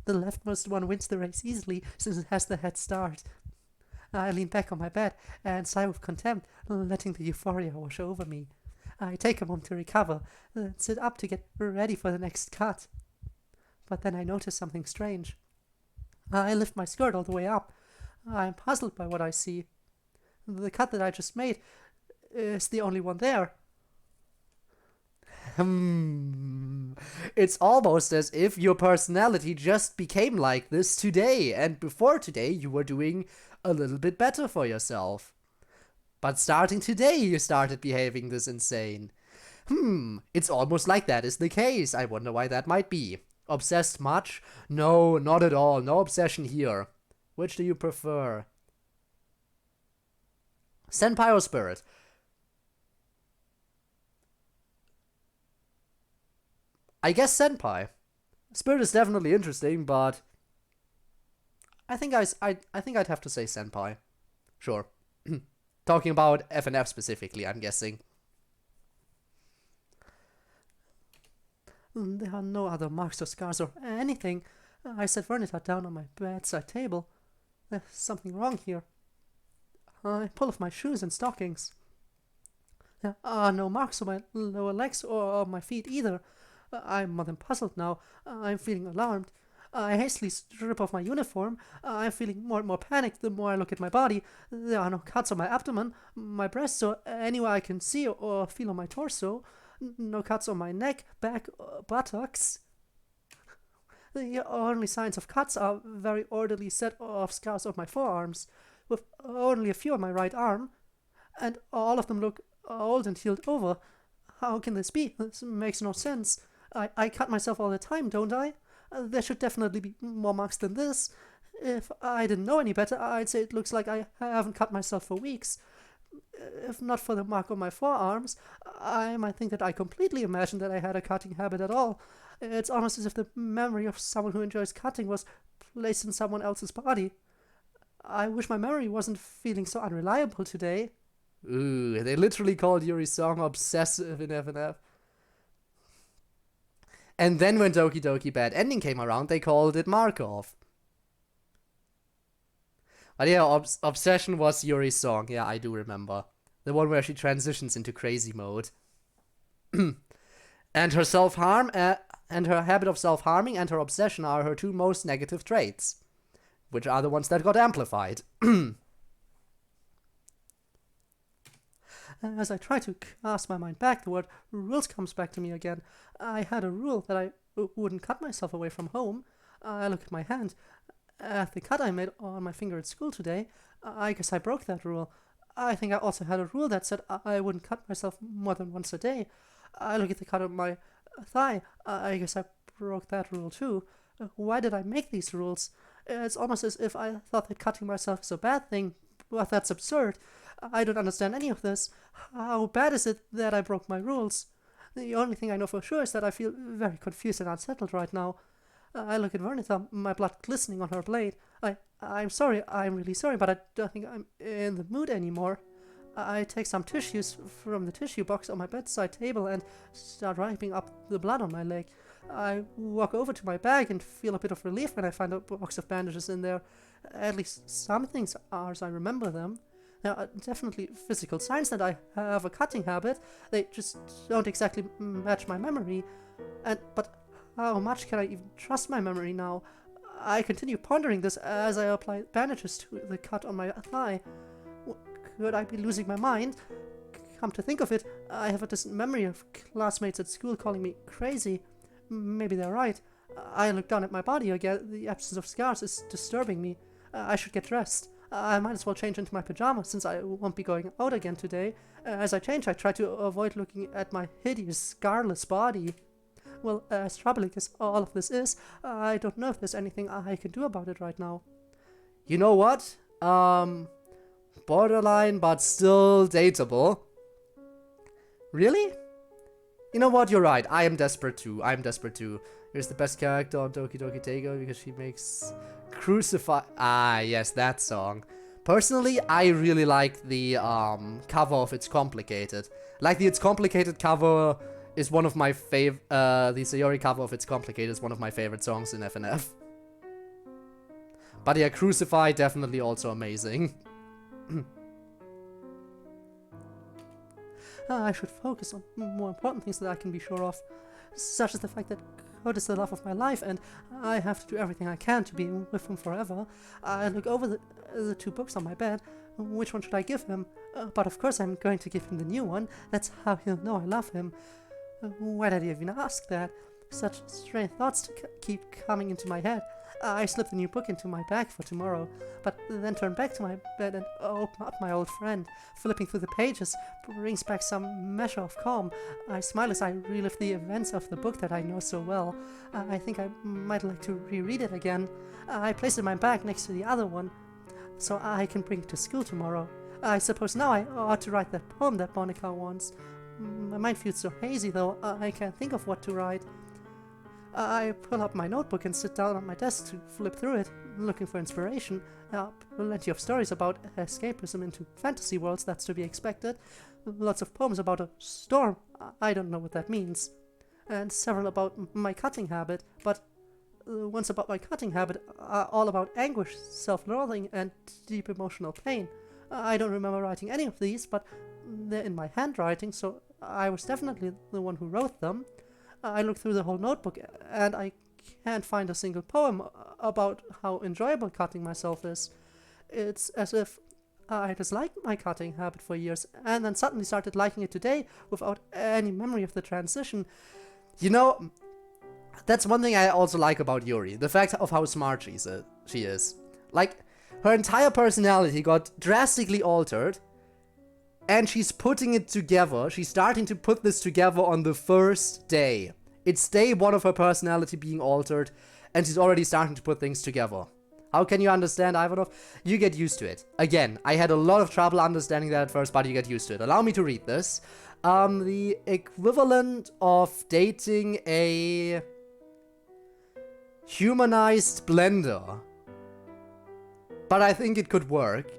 A: The leftmost one wins the race easily, since it has the head start. I lean back on my bed and sigh with contempt, letting the euphoria wash over me. I take a moment to recover, then sit up to get ready for the next cut. But then I notice something strange. I lift my skirt all the way up. I'm puzzled by what I see. The cut that I just made is the only one there.
B: It's almost as if your personality just became like this today, and before today you were doing a little bit better for yourself. But starting today you started behaving this insane. It's almost like that is the case. I wonder why that might be. Obsessed much? No, not at all. No obsession here. Which do you prefer? Senpai or spirit? I guess senpai. Spirit is definitely interesting, but I think I'd have to say senpai. Sure. Talking about FNF specifically, I'm guessing.
A: There are no other marks or scars or anything. I set Vernita down on my bedside table. There's something wrong here. I pull off my shoes and stockings. There are no marks on my lower legs or my feet either. I'm more than puzzled now. I'm feeling alarmed. I hastily strip off my uniform. I'm feeling more and more panicked the more I look at my body. There are no cuts on my abdomen, my breasts, or anywhere I can see or feel on my torso. No cuts on my neck, back, or buttocks. The only signs of cuts are very orderly set of scars on my forearms, with only a few on my right arm, and all of them look old and healed over. How can this be? This makes no sense. I cut myself all the time, don't I? There should definitely be more marks than this. If I didn't know any better, I'd say it looks like I haven't cut myself for weeks. If not for the mark on my forearms, I might think that I completely imagined that I had a cutting habit at all. It's almost as if the memory of someone who enjoys cutting was placed in someone else's body. I wish my memory wasn't feeling so unreliable today.
B: Ooh, they literally called Yuri's song obsessive in FNF. And then when Doki Doki Bad Ending came around, they called it Markov. But yeah, Obsession was Yuri's song. Yeah, I do remember. The one where she transitions into crazy mode. And her self-harm, and her habit of self-harming and her obsession are her two most negative traits. Which are the ones that got amplified.
A: As I try to cast my mind back, the word rules comes back to me again. I had a rule that I wouldn't cut myself away from home. I look at my hand. At the cut I made on my finger at school today, I guess I broke that rule. I think I also had a rule that said I wouldn't cut myself more than once a day. I look at the cut on my thigh. I guess I broke that rule too. Why did I make these rules? It's almost as if I thought that cutting myself is a bad thing, but that's absurd. I don't understand any of this. How bad is it that I broke my rules? The only thing I know for sure is that I feel very confused and unsettled right now. I look at Vernita, my blood glistening on her blade. I'm sorry, I'm really sorry, but I don't think I'm in the mood anymore. I take some tissues from the tissue box on my bedside table and start wiping up the blood on my leg. I walk over to my bag and feel a bit of relief when I find a box of bandages in there. At least some things are as I remember them. There are definitely physical signs that I have a cutting habit. They just don't exactly match my memory. But how much can I even trust my memory now? I continue pondering this as I apply bandages to the cut on my thigh. Could I be losing my mind? Come to think of it, I have a distant memory of classmates at school calling me crazy. Maybe they're right. I look down at my body again. The absence of scars is disturbing me. I should get dressed. I might as well change into my pajamas since I won't be going out again today. As I change, I try to avoid looking at my hideous, scarless body. Well, as troubling as all of this is, I don't know if there's anything I can do about it right now.
B: You know what? Borderline, but still dateable. Really? You know what? You're right. I am desperate too. Here's the best character on Doki Doki Tego because she makes Crucify. Ah, yes, that song. Personally, I really like the cover of It's Complicated. Like the It's Complicated cover is one of my favorite. The Sayori cover of It's Complicated is one of my favorite songs in FNF. But yeah, Crucify definitely also amazing.
A: I should focus on more important things that I can be sure of, such as the fact that Code is the love of my life and I have to do everything I can to be with him forever. I look over the two books on my bed. Which one should I give him? But of course I'm going to give him the new one. That's how he'll know I love him. Why did I even ask that? Such strange thoughts keep coming into my head. I slip the new book into my bag for tomorrow, but then turn back to my bed and open up my old friend. Flipping through the pages brings back some measure of calm. I smile as I relive the events of the book that I know so well. I think I might like to reread it again. I place it in my bag next to the other one, so I can bring it to school tomorrow. I suppose now I ought to write that poem that Monica wants. My mind feels so hazy, though I can't think of what to write. I pull up my notebook and sit down at my desk to flip through it, looking for inspiration. Plenty of stories about escapism into fantasy worlds, that's to be expected. Lots of poems about a storm, I don't know what that means. And several about my cutting habit, but the ones about my cutting habit are all about anguish, self-loathing, and deep emotional pain. I don't remember writing any of these, but they're in my handwriting, so I was definitely the one who wrote them. I look through the whole notebook and I can't find a single poem about how enjoyable cutting myself is. It's as if I disliked my cutting habit for years and then suddenly started liking it today without any memory of the transition.
B: You know, that's one thing I also like about Yuri. The fact of how smart she is. Like, her entire personality got drastically altered. And she's putting it together. She's starting to put this together on the first day. It's day one of her personality being altered, and she's already starting to put things together. How can you understand, Ivanov? You get used to it. Again, I had a lot of trouble understanding that at first, but you get used to it. Allow me to read this. The equivalent of dating a humanized blender. But I think it could work.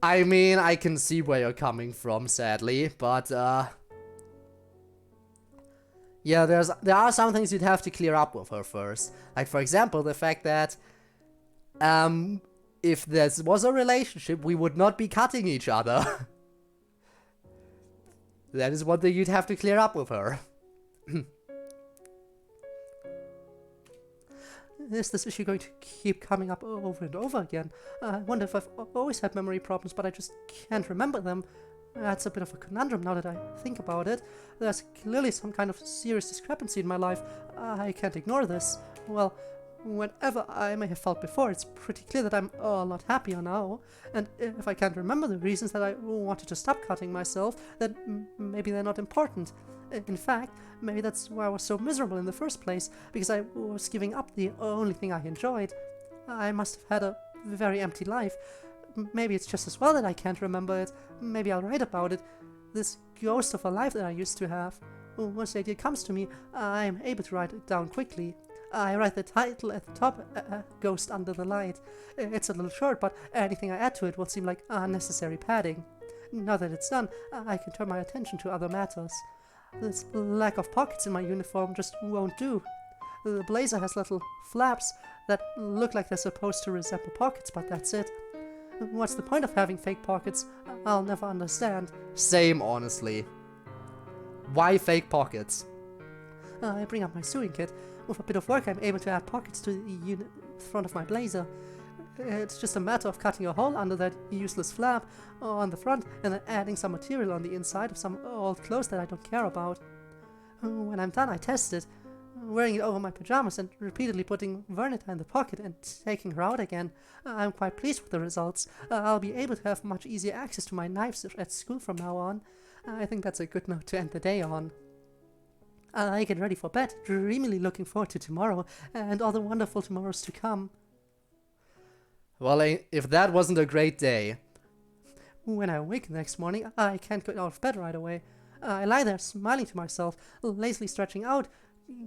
B: I mean, I can see where you're coming from, sadly, but, yeah, there are some things you'd have to clear up with her first. Like, for example, the fact that, if this was a relationship, we would not be cutting each other. That is one thing you'd have to clear up with her.
A: Is this issue going to keep coming up over and over again? I wonder if I've always had memory problems, but I just can't remember them. That's a bit of a conundrum now that I think about it. There's clearly some kind of serious discrepancy in my life. I can't ignore this. Well, whenever I may have felt before, it's pretty clear that I'm a lot happier now. And if I can't remember the reasons that I wanted to stop cutting myself, then maybe they're not important. In fact, maybe that's why I was so miserable in the first place, because I was giving up the only thing I enjoyed. I must have had a very empty life. Maybe it's just as well that I can't remember it. Maybe I'll write about it. This ghost of a life that I used to have. Once the idea comes to me, I am able to write it down quickly. I write the title at the top, Ghost Under the Light. It's a little short, but anything I add to it will seem like unnecessary padding. Now that it's done, I can turn my attention to other matters. This lack of pockets in my uniform just won't do. The blazer has little flaps that look like they're supposed to resemble pockets, but that's it. What's the point of having fake pockets? I'll never understand.
B: Same, honestly. Why fake pockets?
A: I bring up my sewing kit. With a bit of work, I'm able to add pockets to the front of my blazer. It's just a matter of cutting a hole under that useless flap on the front and then adding some material on the inside of some old clothes that I don't care about. When I'm done, I test it, wearing it over my pajamas and repeatedly putting Vernita in the pocket and taking her out again. I'm quite pleased with the results. I'll be able to have much easier access to my knives at school from now on. I think that's a good note to end the day on. I get ready for bed, dreamily looking forward to tomorrow and all the wonderful tomorrows to come.
B: Well, if that wasn't a great day.
A: When I wake the next morning, I can't get out of bed right away. I lie there smiling to myself, lazily stretching out,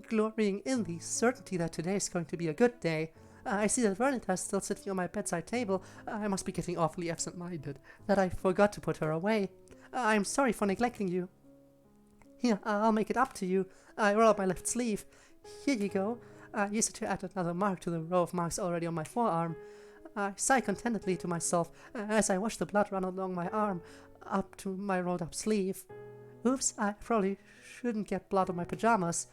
A: glorying in the certainty that today is going to be a good day. I see that Vernita is still sitting on my bedside table. I must be getting awfully absent-minded, that I forgot to put her away. I'm sorry for neglecting you. Here, I'll make it up to you. I roll up my left sleeve. Here you go. I use it to add another mark to the row of marks already on my forearm. I sigh contentedly to myself as I watch the blood run along my arm up to my rolled up sleeve. Oops, I probably shouldn't get blood on my pajamas.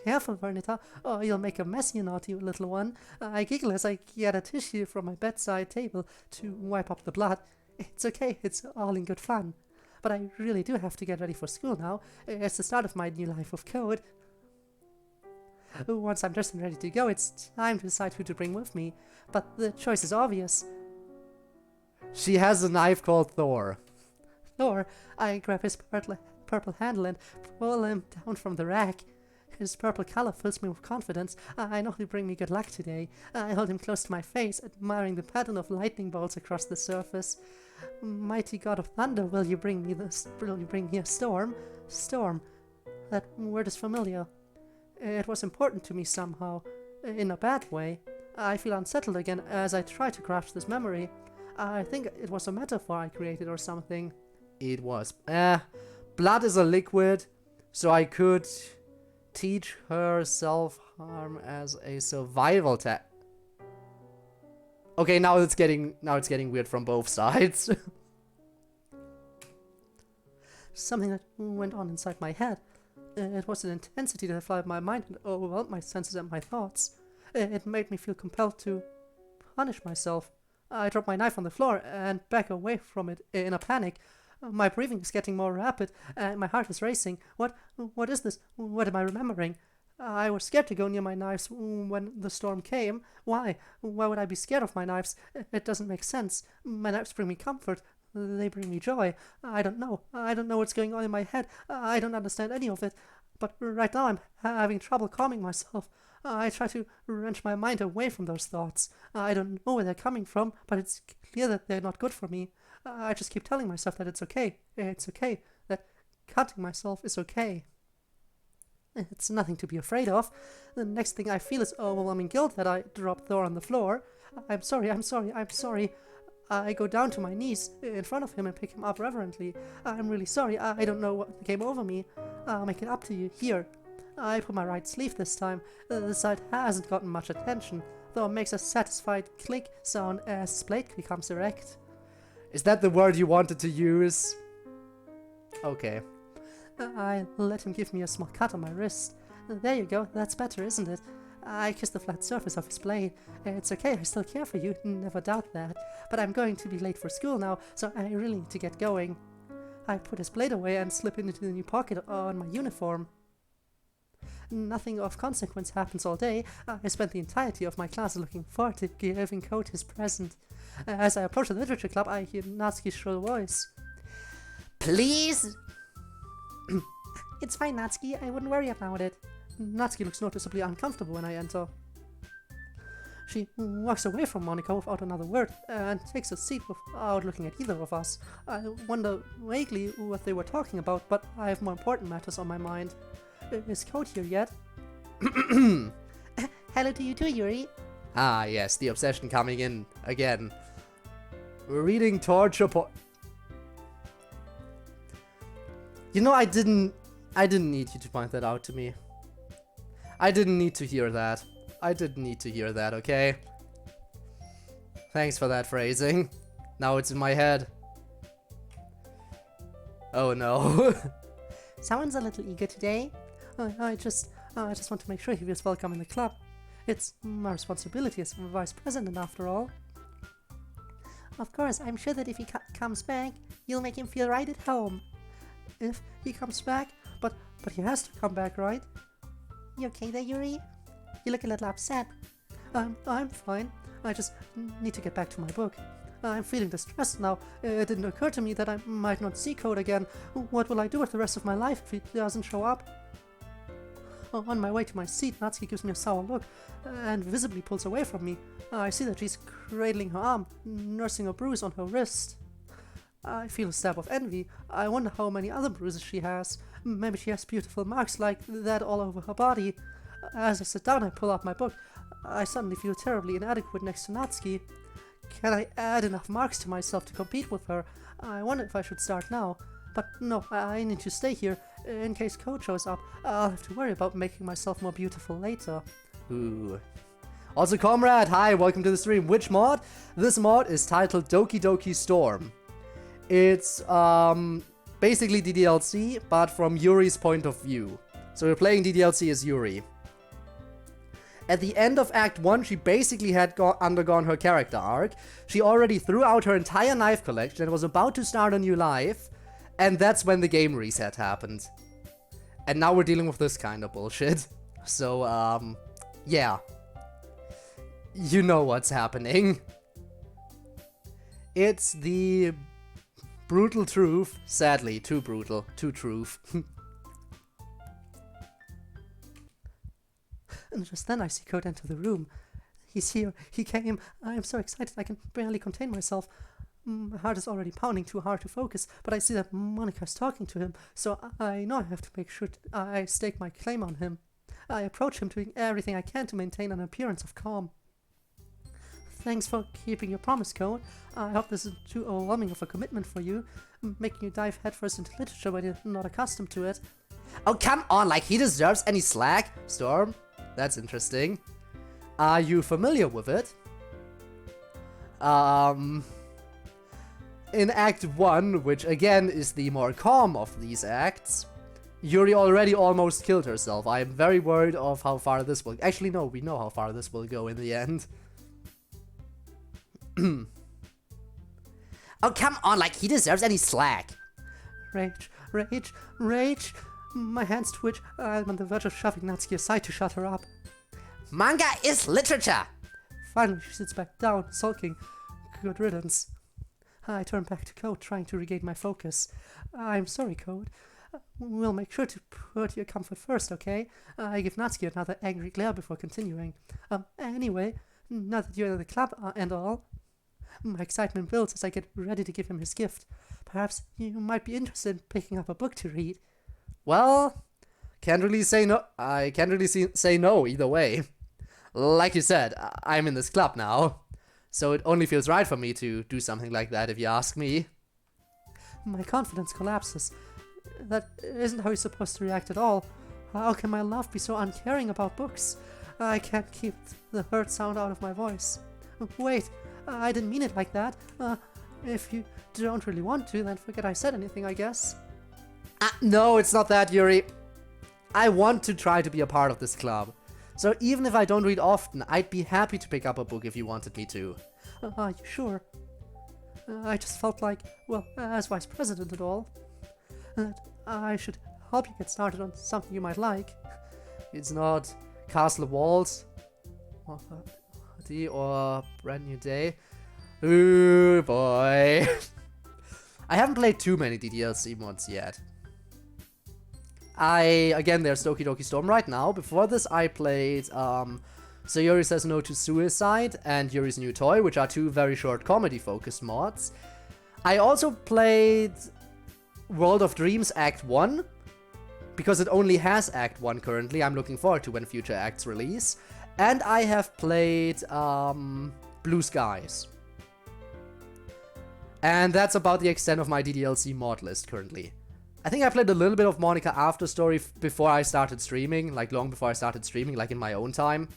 A: Careful, Vernita, or you'll make a mess, you naughty little one. I giggle as I get a tissue from my bedside table to wipe up the blood. It's okay, it's all in good fun. But I really do have to get ready for school now. It's the start of my new life of code. Once I'm dressed and ready to go, it's time to decide who to bring with me. But the choice is obvious.
B: She has a knife called Thor.
A: Thor, I grab his purple handle and pull him down from the rack. His purple color fills me with confidence. I know he'll bring me good luck today. I hold him close to my face, admiring the pattern of lightning bolts across the surface. Mighty God of Thunder, will you bring me a storm? Storm. That word is familiar. It was important to me somehow, in a bad way. I feel unsettled again as I try to grasp this memory. I think it was a metaphor I created or something.
B: It was. Blood is a liquid, so I could teach her self-harm as a survival tactic. Okay, now it's getting weird from both sides.
A: Something that went on inside my head. It was an intensity that flooded my mind and overwhelmed my senses and my thoughts. It made me feel compelled to punish myself. I drop my knife on the floor and back away from it in a panic. My breathing is getting more rapid and my heart is racing. What is this? What am I remembering? I was scared to go near my knives when the storm came. Why? Why would I be scared of my knives? It doesn't make sense. My knives bring me comfort. They bring me joy. I don't know. I don't know what's going on in my head. I don't understand any of it. But right now I'm having trouble calming myself. I try to wrench my mind away from those thoughts. I don't know where they're coming from, but it's clear that they're not good for me. I just keep telling myself that it's okay. It's okay. That cutting myself is okay. It's nothing to be afraid of. The next thing I feel is overwhelming guilt that I dropped Thor on the floor. I'm sorry. I go down to my knees in front of him and pick him up reverently. I'm really sorry. I don't know what came over me. I'll make it up to you. Here. I put my right sleeve this time. The side hasn't gotten much attention, though it makes a satisfied click sound as his blade becomes erect.
B: Is that the word you wanted to use? Okay.
A: I let him give me a small cut on my wrist. There you go, that's better, isn't it? I kiss the flat surface of his blade. It's okay, I still care for you, never doubt that. But I'm going to be late for school now, so I really need to get going. I put his blade away and slip it into the new pocket on my uniform. Nothing of consequence happens all day. I spent the entirety of my class looking forward to giving Code his present. As I approach the literature club, I hear Natsuki's shrill voice.
C: Please?
D: It's fine, Natsuki. I wouldn't worry about it.
A: Natsuki looks noticeably uncomfortable when I enter. She walks away from Monika without another word and takes a seat without looking at either of us. I wonder vaguely what they were talking about, but I have more important matters on my mind. Is Code here yet?
D: Hello to you too, Yuri.
B: Ah, yes, the obsession coming in again. We're reading torture You know, I didn't need you to point that out to me. I didn't need to hear that. I didn't need to hear that, okay? Thanks for that phrasing. Now it's in my head. Oh no.
D: Someone's a little eager today.
A: I just want to make sure he feels welcome in the club. It's my responsibility as vice president after all.
D: Of course, I'm sure that if he comes back, you'll make him feel right at home.
A: If he comes back, but he has to come back, right?
D: You okay there, Yuri? You look a little upset.
A: I'm fine. I just need to get back to my book. I'm feeling distressed now. It didn't occur to me that I might not see Code again. What will I do with the rest of my life if he doesn't show up? On my way to my seat, Natsuki gives me a sour look and visibly pulls away from me. I see that she's cradling her arm, nursing a bruise on her wrist. I feel a stab of envy. I wonder how many other bruises she has. Maybe she has beautiful marks like that all over her body. As I sit down, I pull out my book. I suddenly feel terribly inadequate next to Natsuki. Can I add enough marks to myself to compete with her? I wonder if I should start now. But no, I need to stay here. In case Code shows up, I'll have to worry about making myself more beautiful later.
B: Ooh. Also, comrade, hi, welcome to the stream. Which mod? This mod is titled Doki Doki Storm. It's basically DDLC, but from Yuri's point of view. So we're playing DDLC as Yuri. At the end of Act 1, she basically had undergone her character arc. She already threw out her entire knife collection and was about to start a new life. And that's when the game reset happened. And now we're dealing with this kind of bullshit. So, yeah. You know what's happening. It's the brutal truth. Sadly, too brutal. Too truth.
A: And just then I see Code enter the room. He's here. He came. I'm so excited I can barely contain myself. My heart is already pounding too hard to focus, but I see that Monika's talking to him, so I know I have to make sure I stake my claim on him. I approach him doing everything I can to maintain an appearance of calm. Thanks for keeping your promise, Code. I hope this isn't too overwhelming of a commitment for you, making you dive headfirst into literature when you're not accustomed to it.
B: Oh, come on, like he deserves any slack? Storm? That's interesting. Are you familiar with it? In Act 1, which again is the more calm of these acts, Yuri already almost killed herself. I am very worried of how far this will... Actually, no, we know how far this will go in the end.
C: Oh, come on, like he deserves any slack.
A: Rage, rage, rage! My hands twitch. I'm on the verge of shoving Natsuki aside to shut her up.
C: Manga is literature.
A: Finally, she sits back down, sulking. Good riddance. I turn back to Code, trying to regain my focus. I'm sorry, Code. We'll make sure to put your comfort first, okay? I give Natsuki another angry glare before continuing. Anyway, now that you're in the club and all, my excitement builds as I get ready to give him his gift. Perhaps you might be interested in picking up a book to read.
B: Well, can't really say no. I can't really say no either way. Like you said, I'm in this club now. So it only feels right for me to do something like that if you ask me.
A: My confidence collapses. That isn't how you're supposed to react at all. How can my love be so uncaring about books? I can't keep the hurt sound out of my voice. Wait, I didn't mean it like that. If you don't really want to, then forget I said anything, I guess.
B: No, it's not that, Yuri. I want to try to be a part of this club. So even if I don't read often, I'd be happy to pick up a book if you wanted me to.
A: Are you sure? I just felt like, well, as vice president and all, that I should help you get started on something you might like.
B: It's not Castle Walls or Brand New Day. Ooh, boy. I haven't played too many DDLC mods yet. Again, there's Doki Doki Storm right now. Before this, I played, So Yuri Says No to Suicide and Yuri's New Toy, which are two very short comedy-focused mods. I also played World of Dreams Act 1, because it only has Act 1 currently. I'm looking forward to when future acts release. And I have played Blue Skies. And that's about the extent of my DDLC mod list currently. I think I played a little bit of Monica After Story before I started streaming, like long before I started streaming, like in my own time.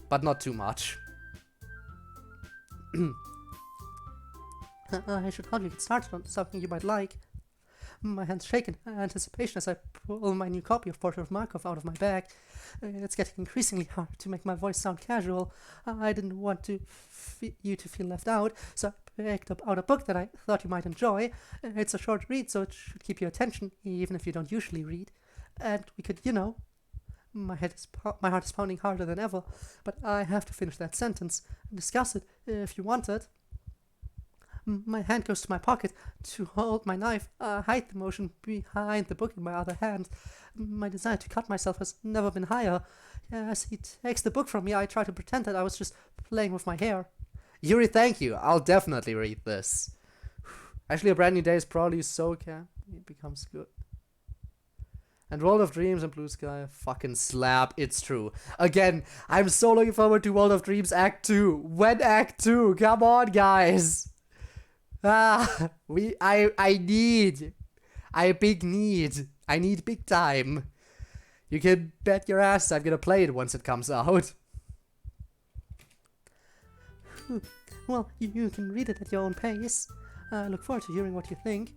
B: But not too much.
A: I should help you get started on something you might like. My hands shake in anticipation as I pull my new copy of Portrait of Markov out of my bag. It's getting increasingly hard to make my voice sound casual. I didn't want you to feel left out, so I picked out a book that I thought you might enjoy. It's a short read, so it should keep your attention, even if you don't usually read. And we could, my heart is pounding harder than ever, but I have to finish that sentence and discuss it if you want it. My hand goes to my pocket to hold my knife. I hide the motion behind the book in my other hand. My desire to cut myself has never been higher. As he takes the book from me, I try to pretend that I was just playing with my hair.
B: Yuri, thank you. I'll definitely read this. Actually, A Brand New Day is probably so it becomes good. And World of Dreams and Blue Sky fucking slap. It's true. Again, I'm so looking forward to World of Dreams Act 2. When Act 2? Come on, guys. I need big time. You can bet your ass I'm gonna play it once it comes out.
A: Well, you can read it at your own pace. I look forward to hearing what you think.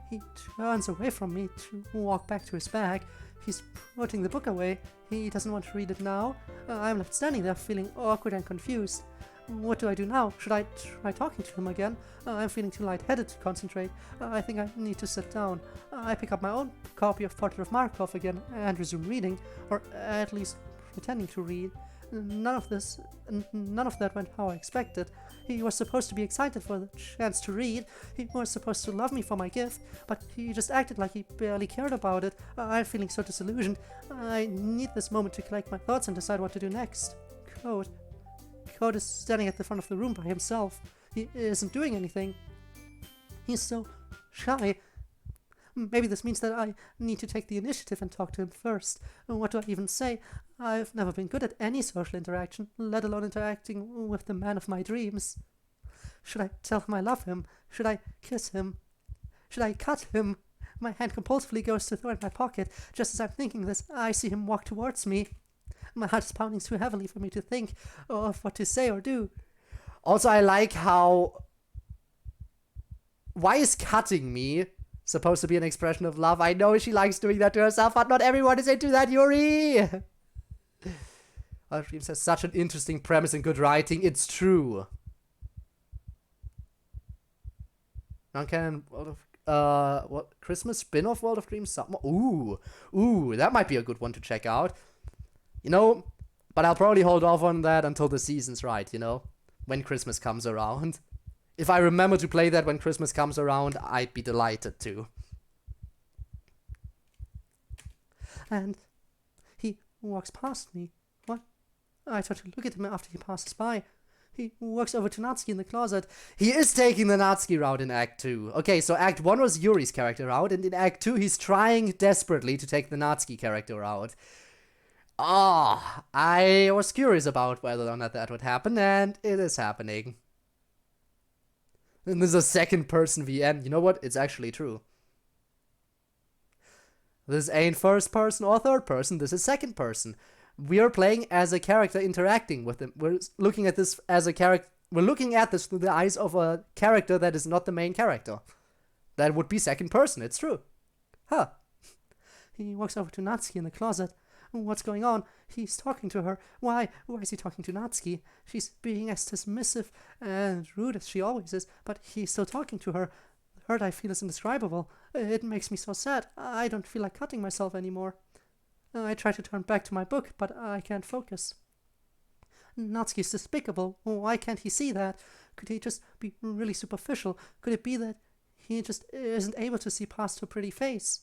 A: He turns away from me to walk back to his bag. He's putting the book away. He doesn't want to read it now. I'm left standing there feeling awkward and confused. What do I do now? Should I try talking to him again? I'm feeling too lightheaded to concentrate. I think I need to sit down. I pick up my own copy of Portrait of Markov again and resume reading, or at least pretending to read. None of that went how I expected. He was supposed to be excited for the chance to read. He was supposed to love me for my gift, but he just acted like he barely cared about it. I'm feeling so disillusioned. I need this moment to collect my thoughts and decide what to do next. Code is standing at the front of the room by himself. He isn't doing anything. He's so shy. Maybe this means that I need to take the initiative and talk to him first. What do I even say? I've never been good at any social interaction, let alone interacting with the man of my dreams. Should I tell him I love him? Should I kiss him? Should I cut him? My hand compulsively goes to throw in my pocket. Just as I'm thinking this, I see him walk towards me. My heart is pounding too heavily for me to think of what to say or do.
B: Also, I like how... Why is cutting me supposed to be an expression of love? I know she likes doing that to herself, but not everyone is into that, Yuri! Our Dreams has such an interesting premise and good writing. It's true. Non-canon World of... what? Christmas spin-off World of Dreams? Ooh, that might be a good one to check out. But I'll probably hold off on that until the season's right, when Christmas comes around. If I remember to play that when Christmas comes around, I'd be delighted to.
A: And he walks past me. What? I try to look at him after he passes by. He walks over to Natsuki in the closet.
B: He is taking the Natsuki route in Act 2. Okay, so Act 1 was Yuri's character route, and in Act 2 he's trying desperately to take the Natsuki character route. I was curious about whether or not that would happen, and it is happening. And this is a second-person VN. You know what? It's actually true. This ain't first person or third person, this is second person. We are playing as a character interacting with him. We're looking at this as a character. We're looking at this through the eyes of a character that is not the main character. That would be second person, it's true. Huh.
A: He walks over to Natsuki in the closet. What's going on? He's talking to her. Why is he talking to Natsuki? She's being as dismissive and rude as she always is, but he's still talking to her. The hurt I feel is indescribable. It makes me so sad. I don't feel like cutting myself anymore. I try to turn back to my book, but I can't focus. Natsuki's despicable. Why can't he see that? Could he just be really superficial? Could it be that he just isn't able to see past her pretty face?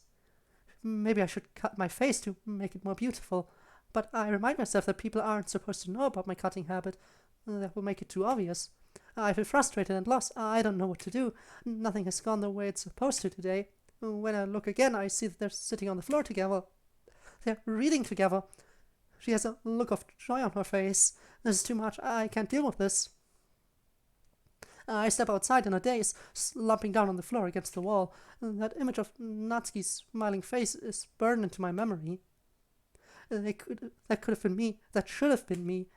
A: maybe I should cut my face to make it more beautiful. But I remind myself that people aren't supposed to know about my cutting habit. That will make it too obvious. I feel frustrated and lost. I don't know what to do. Nothing has gone the way it's supposed to today. When I look again, I see that they're sitting on the floor together. They're reading together. She has a look of joy on her face. This is too much. I can't deal with this. I step outside in a daze, slumping down on the floor against the wall. That image of Natsuki's smiling face is burned into my memory. That could have been me. That should have been me.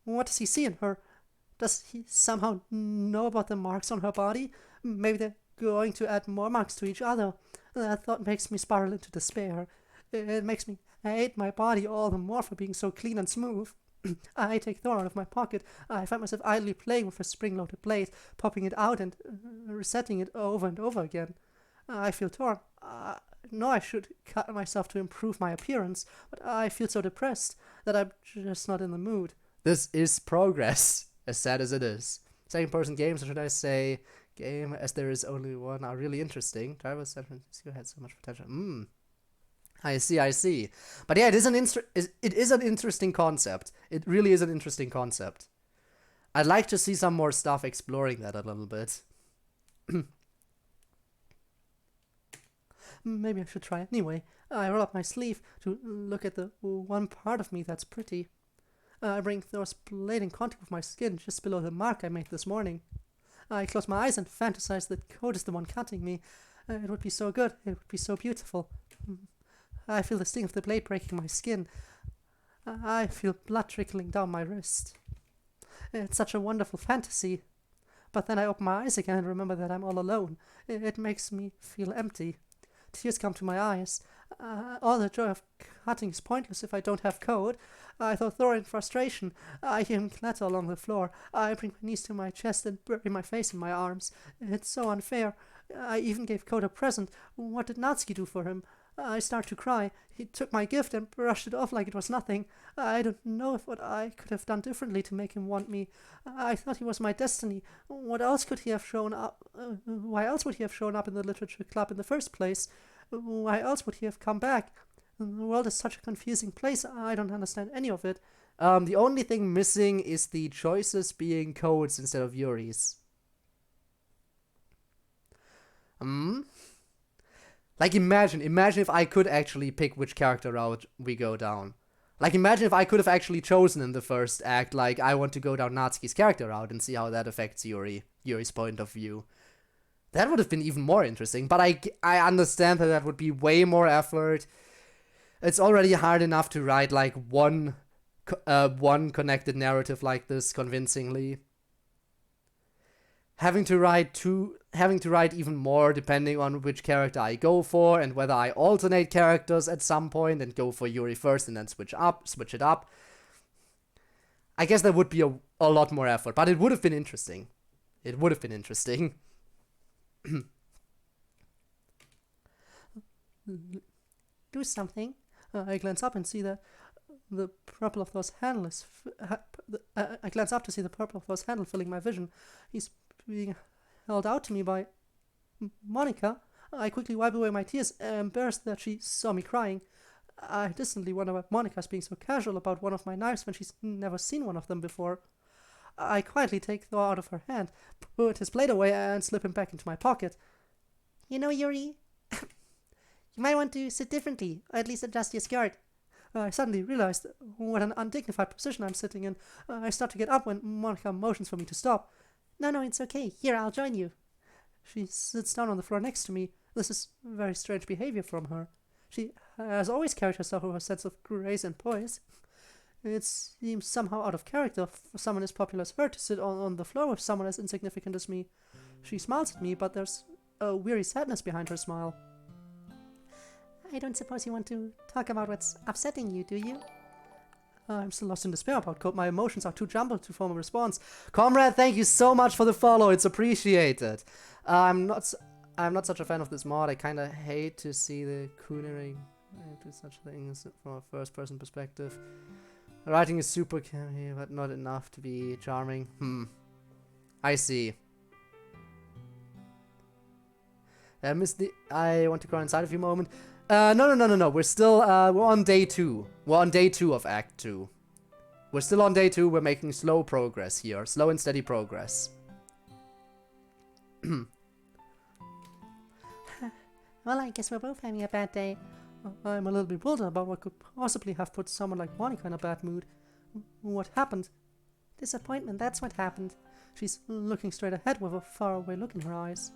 A: What does he see in her? Does he somehow know about the marks on her body? Maybe they're going to add more marks to each other. That thought makes me spiral into despair. It makes me hate my body all the more for being so clean and smooth. I take Thor out of my pocket. I find myself idly playing with a spring-loaded blade, popping it out and resetting it over and over again. I feel torn. I know I should cut myself to improve my appearance, but I feel so depressed that I'm just not in the mood.
B: This is progress, as sad as it is. Second-person games, or should I say game, as there is only one, are really interesting. Drivers San Francisco had so much potential. I see. But yeah, it is an interesting concept. It really is an interesting concept. I'd like to see some more stuff exploring that a little bit.
A: Maybe I should try anyway. I roll up my sleeve to look at the one part of me that's pretty. I bring Thor's blade in contact with my skin just below the mark I made this morning. I close my eyes and fantasize that Code is the one cutting me. It would be so good. It would be so beautiful. I feel the sting of the blade breaking my skin. I feel blood trickling down my wrist. It's such a wonderful fantasy. But then I open my eyes again and remember that I'm all alone. It makes me feel empty. Tears come to my eyes. All the joy of cutting is pointless if I don't have Code. I throw Thor in frustration. I hear him clatter along the floor. I bring my knees to my chest and bury my face in my arms. It's so unfair. I even gave Code a present. What did Natsuki do for him? I start to cry. He took my gift and brushed it off like it was nothing. I don't know what I could have done differently to make him want me. I thought he was my destiny. What else could he have shown up? Why else would he have shown up in the literature club in the first place? Why else would he have come back? The world is such a confusing place. I don't understand any of it.
B: The only thing missing is the choices being Code's instead of Yuri's. Like, imagine if I could actually pick which character route we go down. Like, imagine if I could have actually chosen in the first act, like, I want to go down Natsuki's character route and see how that affects Yuri's point of view. That would have been even more interesting, but I understand that would be way more effort. It's already hard enough to write, like, one connected narrative like this convincingly. Having to write even more depending on which character I go for and whether I alternate characters at some point and go for Yuri first and then switch it up. I guess there would be a lot more effort, but it would have been interesting.
A: Do something. I glance up and see that the purple of Thor's handle is. I glance up to see the purple of Thor's handle filling my vision. He's being held out to me by Monica. I quickly wipe away my tears, embarrassed that she saw me crying. I distantly wonder why Monica's being so casual about one of my knives when she's never seen one of them before. I quietly take Thor out of her hand, put his blade away, and slip him back into my pocket.
D: You know, Yuri, you might want to sit differently, or at least adjust your skirt.
A: I suddenly realized what an undignified position I'm sitting in. I start to get up when Monica motions for me to stop.
D: No, it's okay. Here, I'll join you.
A: She sits down on the floor next to me. This is very strange behavior from her. She has always carried herself with a sense of grace and poise. It seems somehow out of character for someone as popular as her to sit on the floor with someone as insignificant as me. She smiles at me, but there's a weary sadness behind her smile.
D: I don't suppose you want to talk about what's upsetting you, do you?
A: I'm still lost in despair about Code. My emotions are too jumbled to form a response.
B: Comrade, thank you so much for the follow. It's appreciated. I'm not such a fan of this mod. I kind of hate to see the coonering do such things from a first-person perspective. The writing is super cammy, but not enough to be charming. I see. I want to go inside a few moments. No. We're still, we're on day 2. We're on day 2 of Act 2. We're still on day 2. We're making slow progress here. Slow and steady progress.
D: Well, I guess we're both having a bad day.
A: I'm a little bewildered about what could possibly have put someone like Monica in a bad mood. What happened?
D: Disappointment, that's what happened.
A: She's looking straight ahead with a faraway look in her eyes.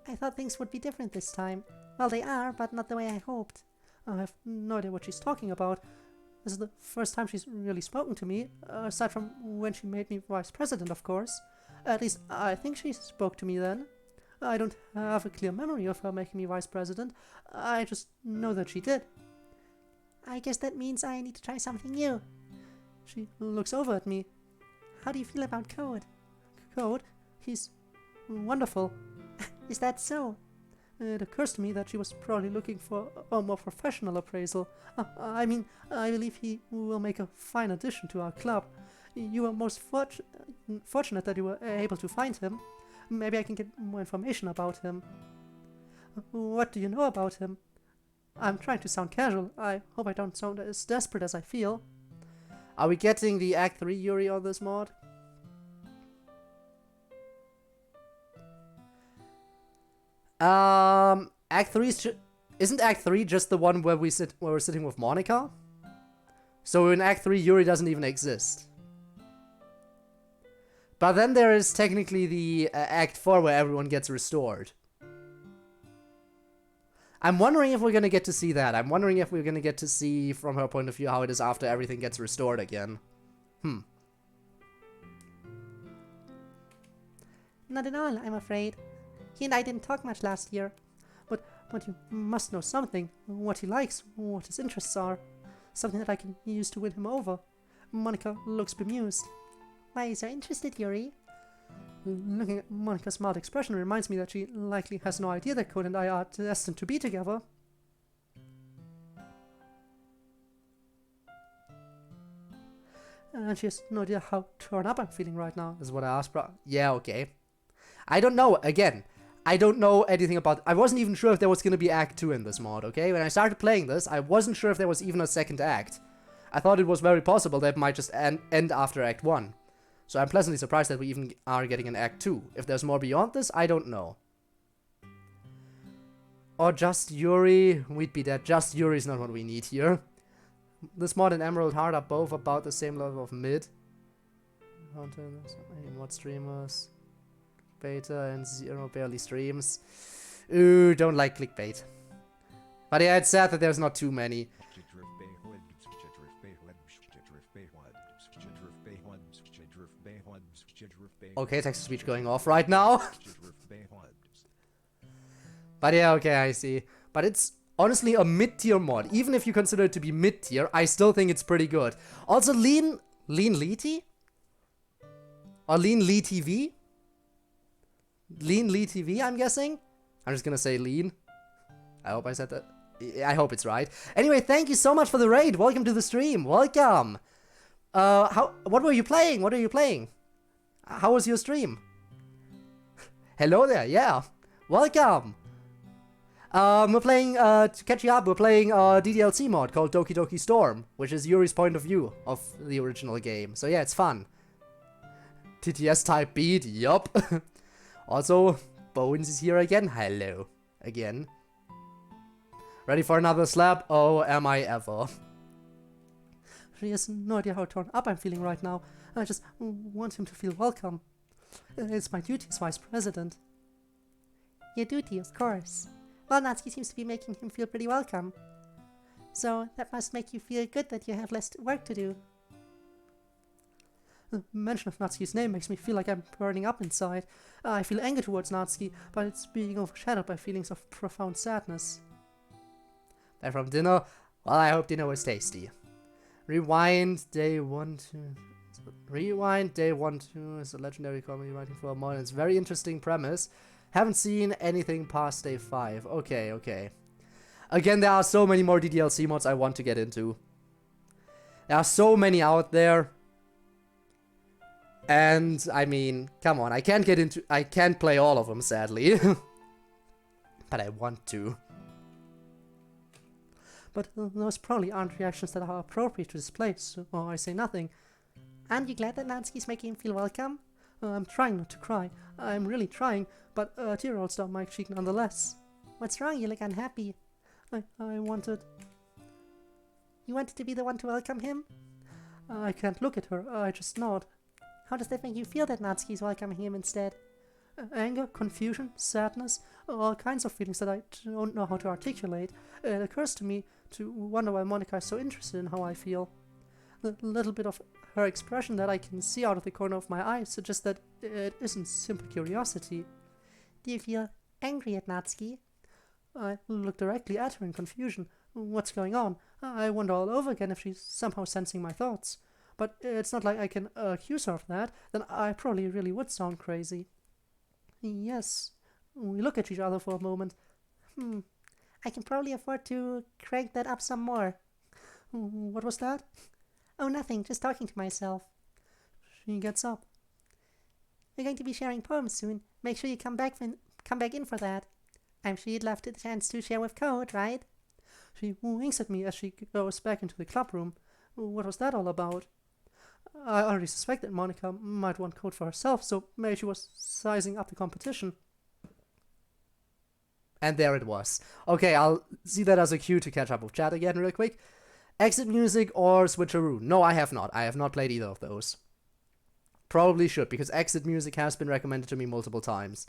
D: I thought things would be different this time. Well, they are, but not the way I hoped.
A: I have no idea what she's talking about. This is the first time she's really spoken to me, aside from when she made me vice president, of course. At least, I think she spoke to me then. I don't have a clear memory of her making me vice president. I just know that she did.
D: I guess that means I need to try something new.
A: She looks over at me.
D: How do you feel about Code?
A: Code? He's wonderful.
D: Is that so?
A: It occurs to me that she was probably looking for a more professional appraisal. I mean, I believe he will make a fine addition to our club. You were most fortunate that you were able to find him. Maybe I can get more information about him. What do you know about him? I'm trying to sound casual. I hope I don't sound as desperate as I feel.
B: Are we getting the Act 3 Yuri on this mod? Act 3 isn't Act 3 just the one where we're sitting with Monica? So in Act 3 Yuri doesn't even exist. But then there is technically the Act 4 where everyone gets restored. I'm wondering if we're gonna get to see that. I'm wondering if we're gonna get to see from her point of view how it is after everything gets restored again.
D: Not at all, I'm afraid. He and I didn't talk much last year.
A: But you must know something. What he likes, what his interests are. Something that I can use to win him over. Monica looks bemused.
D: Why is you interested, Yuri?
A: Looking at Monica's mild expression reminds me that she likely has no idea that Code and I are destined to be together. And she has no idea how torn up I'm feeling right now.
B: Is what I asked, bro. Yeah, okay. I don't know. Again, I don't know anything about... I wasn't even sure if there was going to be Act 2 in this mod, okay? When I started playing this, I wasn't sure if there was even a second act. I thought it was very possible that it might just end after Act 1. So I'm pleasantly surprised that we even are getting an Act 2. If there's more beyond this, I don't know. Or just Yuri. We'd be dead. Just Yuri is not what we need here. This mod and Emerald Heart are both about the same level of mid. Mod streamers. Beta and Zero barely streams. Ooh, don't like clickbait. But yeah, it's sad that there's not too many. Okay, text-to-speech going off right now. But yeah, okay, I see. But it's honestly a mid-tier mod. Even if you consider it to be mid-tier, I still think it's pretty good. Also, Lean Leety? Or Lean Lee TV? Lean Lee TV, I'm guessing? I'm just gonna say Lean. I hope I said that. I hope it's right. Anyway, thank you so much for the raid. Welcome to the stream. Welcome. What were you playing? What are you playing? How was your stream? Hello there, yeah. Welcome. We're playing, to catch you up, we're playing a DDLC mod called Doki Doki Storm, which is Yuri's point of view of the original game. So yeah, it's fun. TTS type beat, yup. Also, Bones is here again. Hello. Again. Ready for another slap? Oh, am I ever.
A: She has no idea how torn up I'm feeling right now. I just want him to feel welcome. It's my duty as vice president.
D: Your duty, of course. Well, Natsuki seems to be making him feel pretty welcome. So, that must make you feel good that you have less work to do.
A: The mention of Natsuki's name makes me feel like I'm burning up inside. I feel anger towards Natsuki, but it's being overshadowed by feelings of profound sadness.
B: Back from dinner? Well, I hope dinner was tasty. Rewind day 1 2. Rewind day 1 2 is a legendary comedy writing for a mod. It's a very interesting premise. Haven't seen anything past day 5. Okay, okay. Again, there are so many more DDLC mods I want to get into. There are so many out there. And, I mean, come on, I can't play all of them, sadly. But I want to.
A: but those probably aren't reactions that are appropriate to this place, so I say nothing.
D: Aren't you glad that Natsuki's making him feel welcome?
A: I'm trying not to cry. I'm really trying, but a tear rolls down my cheek nonetheless.
D: What's wrong? You look unhappy.
A: I wanted...
D: You wanted to be the one to welcome him?
A: I can't look at her, I just nod.
D: How does that make you feel that Natsuki's welcoming him instead?
A: Anger, confusion, sadness, all kinds of feelings that I don't know how to articulate. It occurs to me to wonder why Monica is so interested in how I feel. The little bit of her expression that I can see out of the corner of my eye suggests that it isn't simple curiosity.
D: Do you feel angry at Natsuki?
A: I look directly at her in confusion. What's going on? I wonder all over again if she's somehow sensing my thoughts. But it's not like I can accuse her of that, then I probably really would sound crazy. Yes. We look at each other for a moment.
D: I can probably afford to crank that up some more.
A: What was that?
D: Oh, nothing, just talking to myself.
A: She gets up.
D: We're going to be sharing poems soon. Make sure you come back in for that. I'm sure you'd love the chance to share with Code, right?
A: She winks at me as she goes back into the club room. What was that all about? I already suspected Monica might want Code for herself, so maybe she was sizing up the competition.
B: And there it was. Okay, I'll see that as a cue to catch up with chat again real quick. Exit music or switcheroo? No, I have not. I have not played either of those. Probably should, because exit music has been recommended to me multiple times.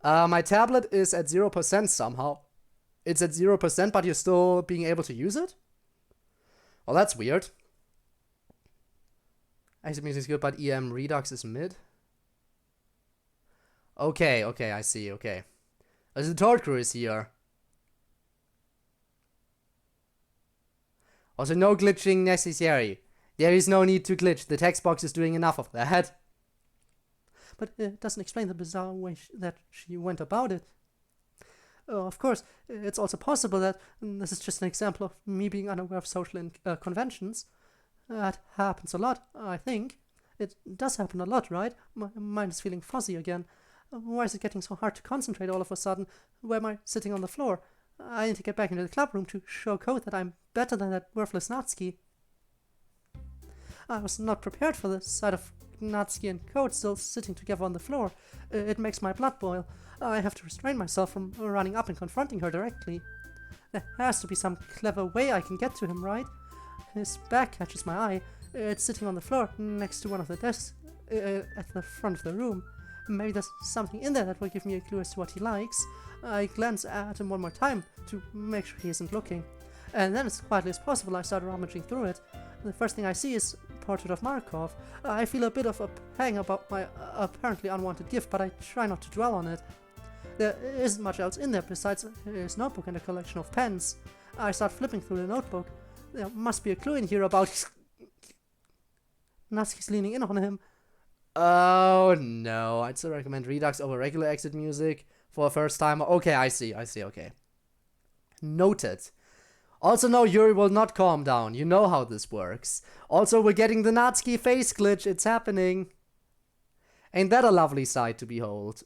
B: My tablet is at 0% somehow. It's at 0%, but you're still being able to use it? Well, that's weird. Exit music is good, but EM Redux is mid. Okay, I see, okay. The Tort Crew is here. Also, no glitching necessary. There is no need to glitch. The text box is doing enough of that.
A: But it doesn't explain the bizarre way that she went about it. Of course, it's also possible that this is just an example of me being unaware of social conventions. That happens a lot, I think. It does happen a lot, right? My mind is feeling fuzzy again. Why is it getting so hard to concentrate all of a sudden? Why am I sitting on the floor? I need to get back into the club room to show Code that I'm better than that worthless Natsuki. I was not prepared for the sight of Natsuki and Code still sitting together on the floor. It makes my blood boil. I have to restrain myself from running up and confronting her directly. There has to be some clever way I can get to him, right? His back catches my eye. It's sitting on the floor next to one of the desks at the front of the room. Maybe there's something in there that will give me a clue as to what he likes. I glance at him one more time to make sure he isn't looking. And then as quietly as possible I start rummaging through it. The first thing I see is Portrait of Markov. I feel a bit of a pang about my apparently unwanted gift, but I try not to dwell on it. There isn't much else in there besides his notebook and a collection of pens. I start flipping through the notebook. There must be a clue in here about... Natsuki's leaning in on him.
B: Oh no, I'd still recommend Redux over regular exit music for a first time. Okay, I see, okay. Noted. Also, no, Yuri will not calm down. You know how this works. Also, we're getting the Natsuki face glitch. It's happening. Ain't that a lovely sight to behold?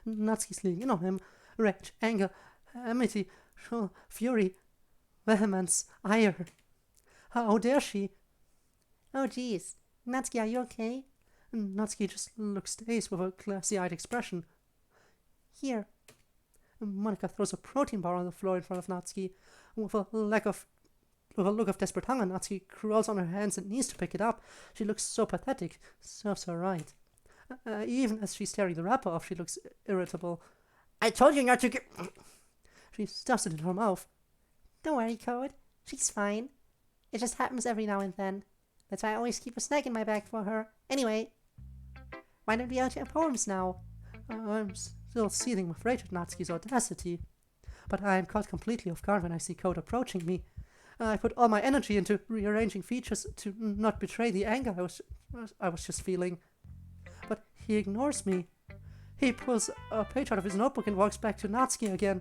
A: Natsuki's leaning in on him. Rage, anger, enmity, fury, vehemence, ire. How dare she?
D: Oh geez. Natsuki, are you okay?
A: Natsuki just looks dazed with a glassy-eyed expression.
D: Here.
A: Monica throws a protein bar on the floor in front of Natsuki. With a look of desperate hunger, Natsuki crawls on her hands and knees to pick it up. She looks so pathetic. Serves her right. Even as she's tearing the wrapper off, she looks irritable.
C: I told you not to get...
A: She stuffs it in her mouth.
D: Don't worry, Code. She's fine. It just happens every now and then. That's why I always keep a snack in my bag for her. Anyway, why don't we out your poems now?
A: I'm still seething with rage at Natsuki's audacity. But I am caught completely off guard when I see Code approaching me. I put all my energy into rearranging features to not betray the anger I was just feeling. But he ignores me. He pulls a page out of his notebook and walks back to Natsuki again.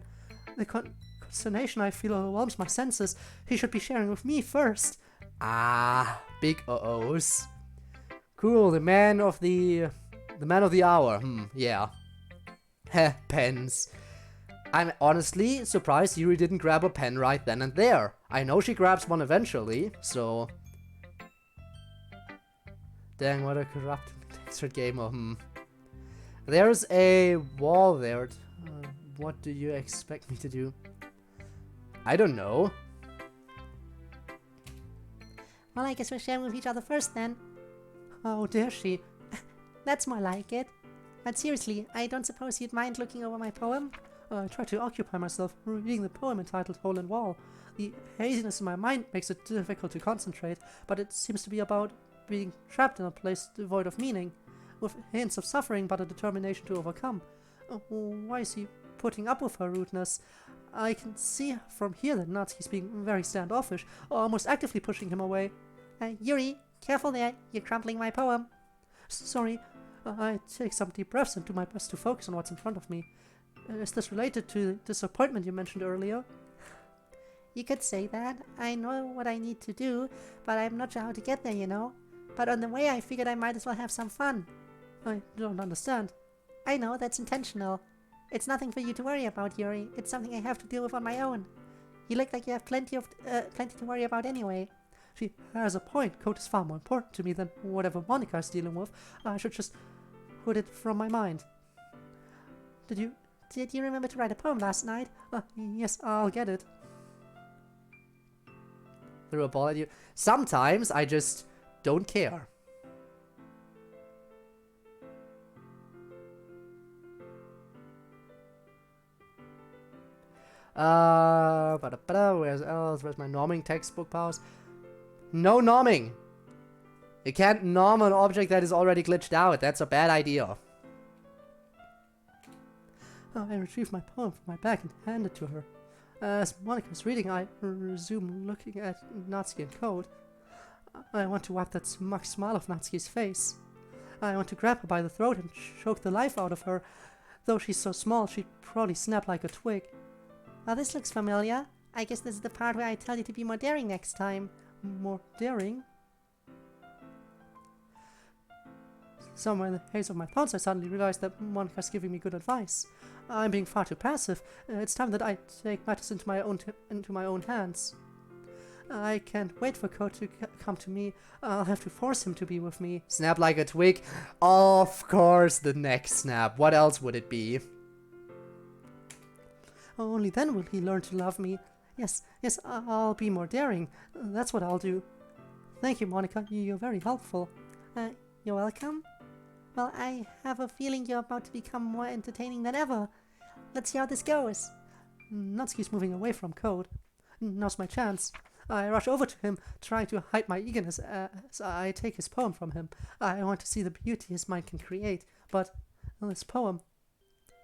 A: The consternation I feel overwhelms my senses. He should be sharing with me first.
B: Ah, big uh-ohs. Cool, the man of the hour. Yeah. Heh, pens. I'm honestly surprised Yuri didn't grab a pen right then and there. I know she grabs one eventually, so... Dang, what a corrupt textured game. There's a wall there. What do you expect me to do? I don't know.
D: Well, I guess we're sharing with each other first then.
A: How dare she?
D: That's more like it. But seriously, I don't suppose you'd mind looking over my poem?
A: I try to occupy myself reading the poem entitled Hole in Wall. The haziness in my mind makes it difficult to concentrate, but it seems to be about being trapped in a place devoid of meaning, with hints of suffering but a determination to overcome. Why is he putting up with her rudeness? I can see from here that Natsuki's being very standoffish, almost actively pushing him away.
D: Yuri, careful there, you're crumpling my poem.
A: Sorry, I take some deep breaths and do my best to focus on what's in front of me. Is this related to the disappointment you mentioned earlier?
D: You could say that. I know what I need to do, but I'm not sure how to get there, you know. But on the way I figured I might as well have some fun.
A: I don't understand.
D: I know, that's intentional. It's nothing for you to worry about, Yuri. It's something I have to deal with on my own. You look like you have plenty to worry about anyway.
A: She has a point. Code is far more important to me than whatever Monica is dealing with. I should just put it from my mind. Did you
D: remember to write a poem last night?
A: Yes, I'll get it.
B: Threw a ball at you. Sometimes I just don't care. Where's else? Where's my norming textbook pause? No norming! You can't norm an object that is already glitched out. That's a bad idea.
A: I retrieved my poem from my bag and handed it to her. As Monica was reading, I resumed looking at Natsuki and Code. I want to wipe that smug smile off Natsuki's face. I want to grab her by the throat and choke the life out of her. Though she's so small, she'd probably snap like a twig.
D: Well, this looks familiar. I guess this is the part where I tell you to be more daring next time.
A: More daring? Somewhere in the haze of my thoughts, I suddenly realized that Monica's giving me good advice. I'm being far too passive. It's time that I take matters into my own hands. I can't wait for Code to come to me. I'll have to force him to be with me.
B: Snap like a twig? Of course, the next snap. What else would it be?
A: Only then will he learn to love me. Yes, I'll be more daring. That's what I'll do. Thank you, Monica. You're very helpful.
D: You're welcome. Well, I have a feeling you're about to become more entertaining than ever. Let's see how this goes.
A: Natsuki's moving away from Code. Now's my chance. I rush over to him, trying to hide my eagerness as I take his poem from him. I want to see the beauty his mind can create, but this poem,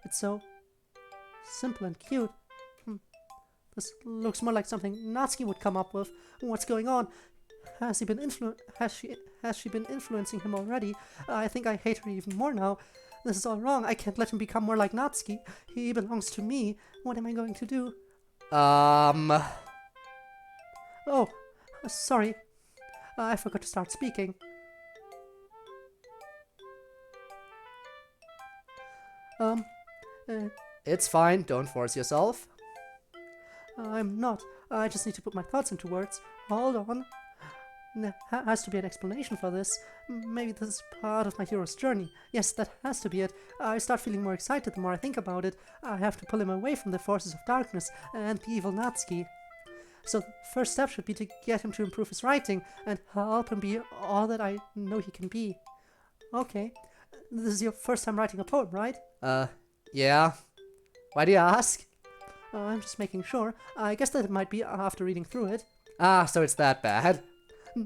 A: it's so simple and cute. This looks more like something Natsuki would come up with. What's going on? Has she been influencing him already? I think I hate her even more now. This is all wrong. I can't let him become more like Natsuki. He belongs to me. What am I going to do? Oh, sorry. I forgot to start speaking.
B: It's fine. Don't force yourself.
A: I'm not. I just need to put my thoughts into words. Hold on. There has to be an explanation for this. Maybe this is part of my hero's journey. Yes, that has to be it. I start feeling more excited the more I think about it. I have to pull him away from the forces of darkness and the evil Natsuki. So the first step should be to get him to improve his writing and help him be all that I know he can be. Okay. This is your first time writing a poem, right?
B: Yeah. Why do you ask?
A: I'm just making sure. I guess that it might be after reading through it.
B: Ah, so it's that bad.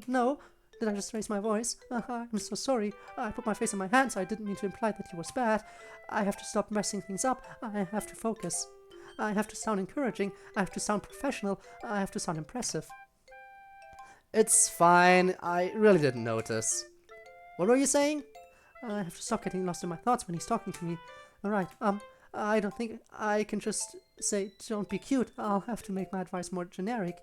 A: No. Did I just raise my voice? I'm so sorry. I put my face in my hands. I didn't mean to imply that he was bad. I have to stop messing things up. I have to focus. I have to sound encouraging. I have to sound professional. I have to sound impressive.
B: It's fine. I really didn't notice. What were you saying?
A: I have to stop getting lost in my thoughts when he's talking to me. Alright, I don't think I can just say, don't be cute. I'll have to make my advice more generic.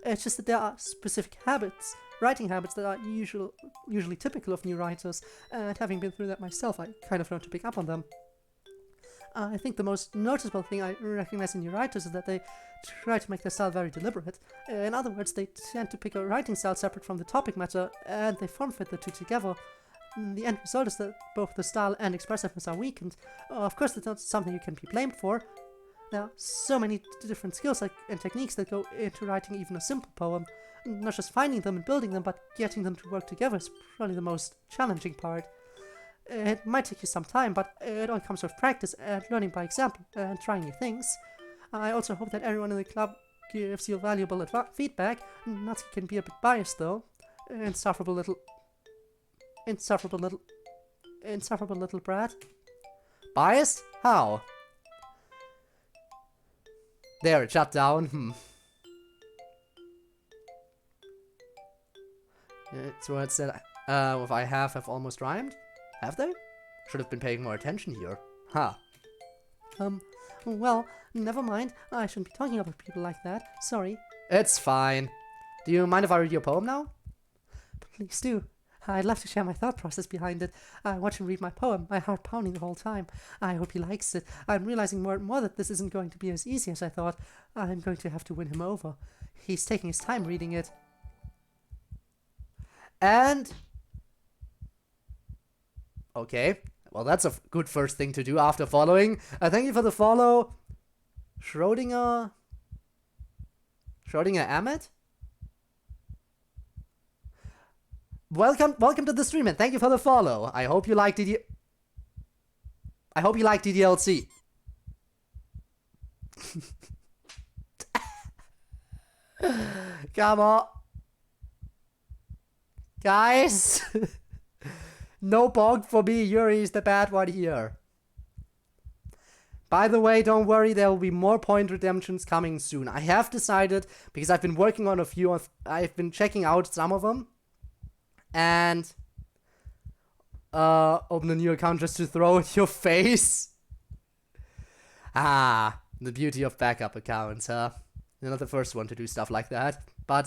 A: It's just that there are specific habits, writing habits, that are usually typical of new writers, and having been through that myself, I kind of learned to pick up on them. I think the most noticeable thing I recognize in your writers is that they try to make their style very deliberate. In other words, they tend to pick a writing style separate from the topic matter, and they form-fit the two together. The end result is that both the style and expressiveness are weakened. Of course, that's not something you can be blamed for. There are so many different skills and techniques that go into writing even a simple poem. Not just finding them and building them, but getting them to work together is probably the most challenging part. It might take you some time, but it all comes with practice and learning by example and trying new things. I also hope that everyone in the club gives you valuable feedback. Natsuki can be a bit biased though. Insufferable little brat.
B: Biased? How? There, it shut down. It's words that if I have almost rhymed. Have they? Should have been paying more attention here. Ha.
A: Well, never mind. I shouldn't be talking about people like that. Sorry.
B: It's fine. Do you mind if I read your poem now?
A: Please do. I'd love to share my thought process behind it. I watch him read my poem, my heart pounding the whole time. I hope he likes it. I'm realizing more and more that this isn't going to be as easy as I thought. I'm going to have to win him over. He's taking his time reading it.
B: And... okay. Well, that's a good first thing to do after following. Thank you for the follow. Schrodinger Ahmed? Welcome to the stream and thank you for the follow. I hope you like DDLC. Come on. Guys. No bog for me. Yuri is the bad one here. By the way, don't worry, there will be more point redemptions coming soon. I have decided, because I've been working on a few, I've been checking out some of them. And open a new account just to throw at your face. Ah, the beauty of backup accounts, huh? You're not the first one to do stuff like that. But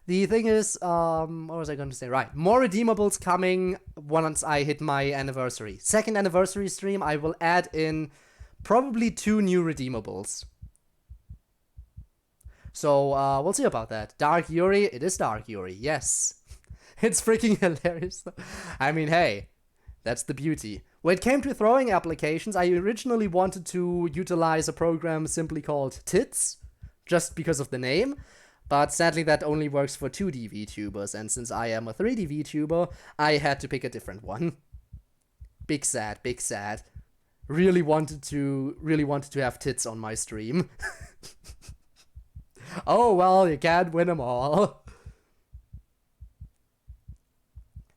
B: the thing is, what was I going to say? Right, more redeemables coming once I hit my anniversary. Second anniversary stream, I will add in probably 2 new redeemables. So, we'll see about that. Dark Yuri, it is Dark Yuri, yes. It's freaking hilarious. I mean, hey, that's the beauty. When it came to throwing applications, I originally wanted to utilize a program simply called Tits, just because of the name. But sadly, that only works for 2D VTubers, and since I am a 3D VTuber, I had to pick a different one. Big sad, big sad. Really wanted to have tits on my stream. Oh, well, you can't win them all.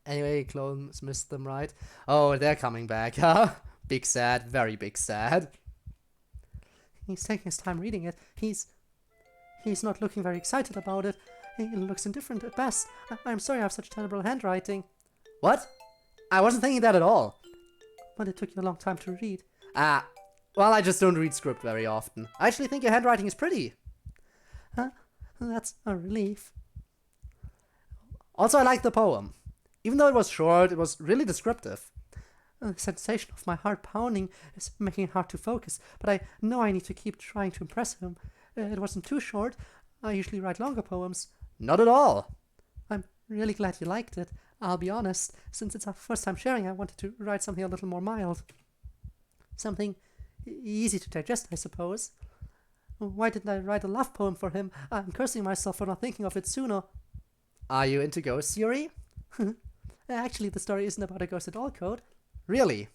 B: Anyway, clones missed them, right? Oh, they're coming back, huh? Big sad, very big sad.
A: He's taking his time reading it. He's not looking very excited about it. He looks indifferent at best. I'm sorry I have such terrible handwriting.
B: What? I wasn't thinking that at all.
A: But it took you a long time to read.
B: Well, I just don't read script very often. I actually think your handwriting is pretty.
A: Huh? That's a relief.
B: Also, I like the poem. Even though it was short, it was really descriptive.
A: The sensation of my heart pounding is making it hard to focus, but I know I need to keep trying to impress him. It wasn't too short. I usually write longer poems.
B: Not at all.
A: I'm really glad you liked it. I'll be honest, since it's our first time sharing, I wanted to write something a little more mild. Something easy to digest, I suppose. Why didn't I write a love poem for him? I'm cursing myself for not thinking of it sooner.
B: Are you into ghosts, Yuri?
A: Actually, the story isn't about a ghost at all, Code.
B: Really?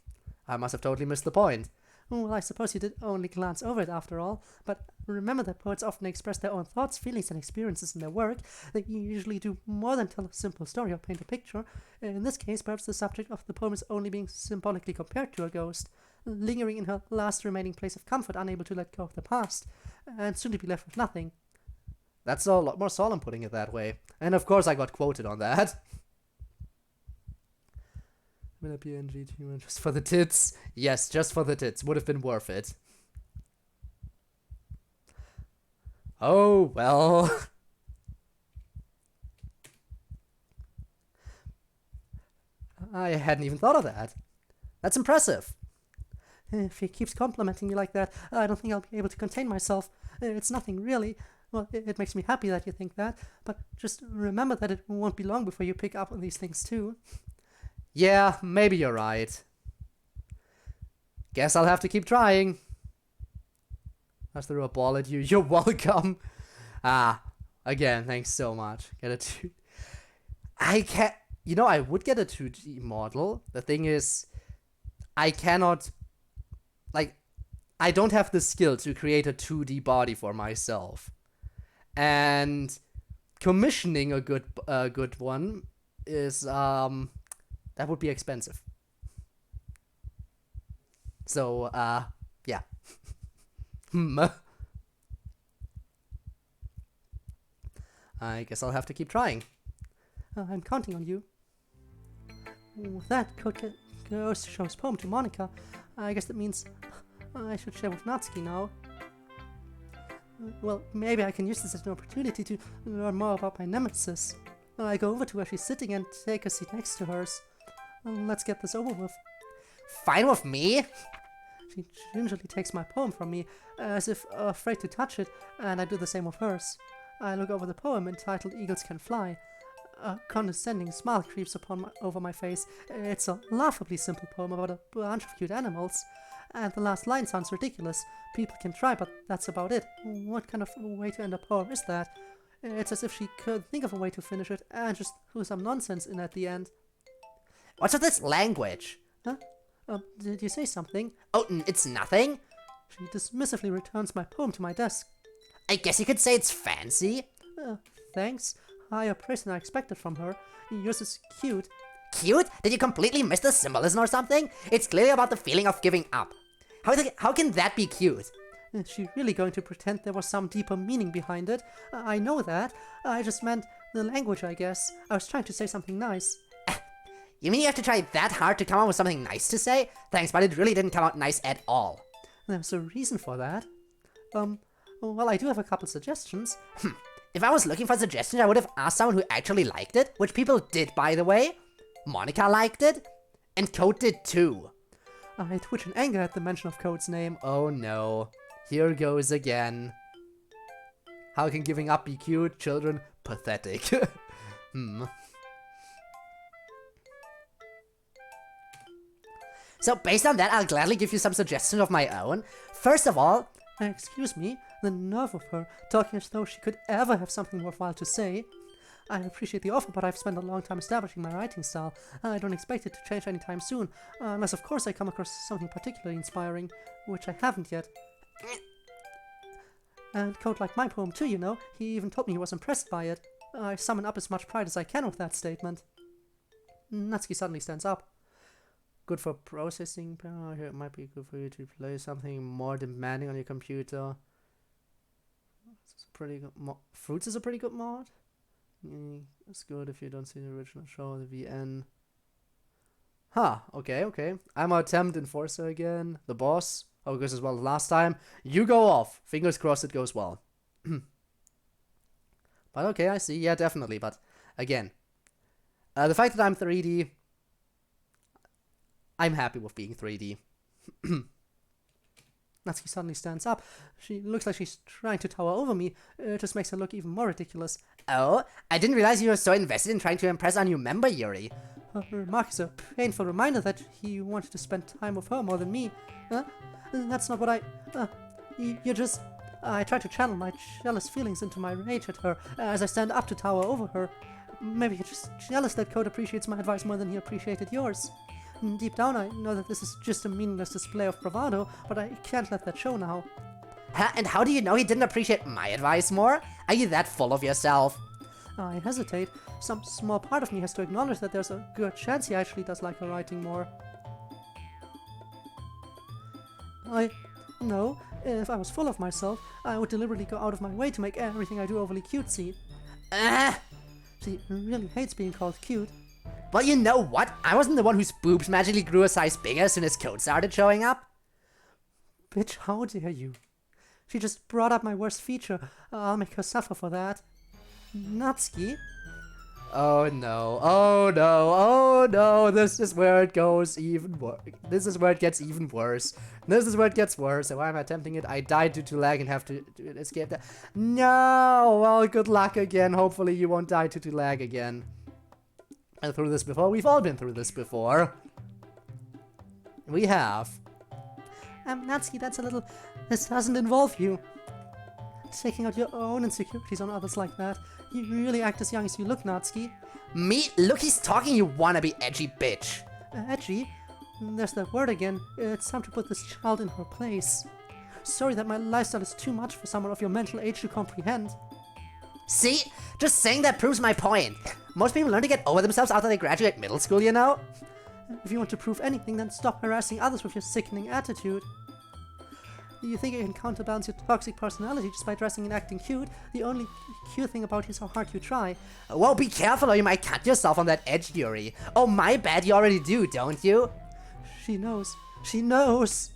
B: I must have totally missed the point.
A: Well, I suppose you did only glance over it after all, but remember that poets often express their own thoughts, feelings, and experiences in their work. They usually do more than tell a simple story or paint a picture. In this case, perhaps the subject of the poem is only being symbolically compared to a ghost, lingering in her last remaining place of comfort, unable to let go of the past, and soon to be left with nothing.
B: That's a lot more solemn putting it that way. And of course I got quoted on that. Will it be NG just for the tits? Yes, just for the tits. Would have been worth it. Oh, well. I hadn't even thought of that. That's impressive.
A: If he keeps complimenting me like that, I don't think I'll be able to contain myself. It's nothing really. Well, it makes me happy that you think that, but just remember that it won't be long before you pick up on these things too.
B: Yeah, maybe you're right. Guess I'll have to keep trying. I threw a ball at you. You're welcome. Again, thanks so much. Get a 2. I can't... You know, I would get a 2D model. The thing is, I cannot... Like, I don't have the skill to create a 2D body for myself. And commissioning a good one is, that would be expensive. So, yeah. I guess I'll have to keep trying.
A: I'm counting on you. With that, Code goes to show his poem to Monica. I guess that means I should share with Natsuki now. Well, maybe I can use this as an opportunity to learn more about my nemesis. I go over to where she's sitting and take a seat next to hers. Let's get this over with.
C: Fine with me.
A: She gingerly takes my poem from me, as if afraid to touch it, and I do the same with hers. I look over the poem entitled Eagles Can Fly. A condescending smile creeps over my face. It's a laughably simple poem about a bunch of cute animals. And the last line sounds ridiculous. People can try, but that's about it. What kind of way to end a poem is that? It's as if she could think of a way to finish it and just threw some nonsense in at the end.
C: What's with this language?
A: Huh? Did you say something?
C: Oh, it's nothing?
A: She dismissively returns my poem to my desk.
C: I guess you could say it's fancy.
A: Thanks. Higher praise than I expected from her. Yours is cute.
C: Cute? Did you completely miss the symbolism or something? It's clearly about the feeling of giving up. How can that be cute?
A: Is she really going to pretend there was some deeper meaning behind it? I know that. I just meant the language, I guess. I was trying to say something nice.
C: You mean you have to try that hard to come up with something nice to say? Thanks, but it really didn't come out nice at all.
A: There's a reason for that. Well, I do have a couple suggestions.
C: If I was looking for suggestions, I would have asked someone who actually liked it, which people did, by the way. Monica liked it, and Code did too.
A: I twitch in anger at the mention of Code's name.
B: Oh no. Here goes again. How can giving up be cute? Children, pathetic.
C: So based on that, I'll gladly give you some suggestions of my own. First of all...
A: Excuse me, the nerve of her, talking as though she could ever have something worthwhile to say. I appreciate the offer, but I've spent a long time establishing my writing style. I don't expect it to change anytime soon, unless of course I come across something particularly inspiring, which I haven't yet. And Code liked my poem too, you know. He even told me he was impressed by it. I summon up as much pride as I can with that statement. Natsuki suddenly stands up.
B: Good for processing power. It might be good for you to play something more demanding on your computer. It's a pretty good Fruits is a pretty good mod. It's good if you don't see the original show, the VN. Okay. I'm our temp enforcer again. The boss. Oh, goes as well as last time. You go off. Fingers crossed it goes well. But okay, I see. Yeah, definitely. But again, the fact that I'm 3D, I'm happy with being 3D.
A: Natsuki suddenly stands up. She looks like she's trying to tower over me. It just makes her look even more ridiculous.
C: Oh, I didn't realize you were so invested in trying to impress our new member, Yuri.
A: Her remark is a painful reminder that he wanted to spend time with her more than me. That's not what I... You're just... I try to channel my jealous feelings into my rage at her as I stand up to tower over her. Maybe you're just jealous that Code appreciates my advice more than he appreciated yours. Deep down, I know that this is just a meaningless display of bravado, but I can't let that show now.
C: And how do you know he didn't appreciate my advice more? Are you that full of yourself?
A: I hesitate. Some small part of me has to acknowledge that there's a good chance he actually does like her writing more. No, if I was full of myself, I would deliberately go out of my way to make everything I do overly cutesy. She really hates being called cute.
C: Well, you know what? I wasn't the one whose boobs magically grew a size bigger as soon as Code started showing up.
A: Bitch, how dare you? She just brought up my worst feature. I'll make her suffer for that. Natsuki?
B: Oh no, oh no, oh no, this is where it goes even worse. This is where it gets even worse. This is where it gets worse. So why am I attempting it? I died due to lag and have to escape that. No! Well, good luck again. Hopefully you won't die due to lag again. Been through this before. We've all been through this before. We have.
A: Natsuki, that's a little... This doesn't involve you. Taking out your own insecurities on others like that. You really act as young as you look, Natsuki.
C: Me? Look, he's talking, you wannabe edgy bitch.
A: Edgy? There's that word again. It's time to put this child in her place. Sorry that my lifestyle is too much for someone of your mental age to comprehend.
C: See? Just saying that proves my point. Most people learn to get over themselves after they graduate middle school, you know?
A: If you want to prove anything, then stop harassing others with your sickening attitude. You think you can counterbalance your toxic personality just by dressing and acting cute? The only cute thing about you is how hard you try.
C: Well, be careful or you might cut yourself on that edge, Yuri. Oh, my bad, you already do, don't you?
A: She knows. She knows!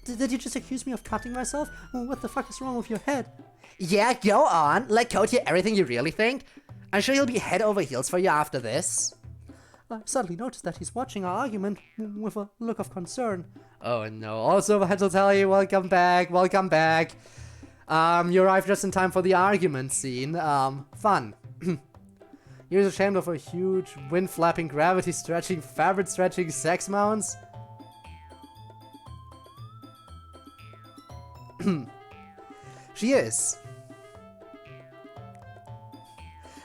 A: Did you just accuse me of cutting myself? What the fuck is wrong with your head?
C: Yeah, go on. Let Code hear everything you really think. I'm sure he'll be head over heels for you after this.
A: I suddenly noticed that he's watching our argument with a look of concern.
B: Oh no. Also, I had to tell you, welcome back, welcome back. You arrived just in time for the argument scene. Fun. You're ashamed of a huge wind flapping, gravity stretching, fabric stretching sex mounts? She is.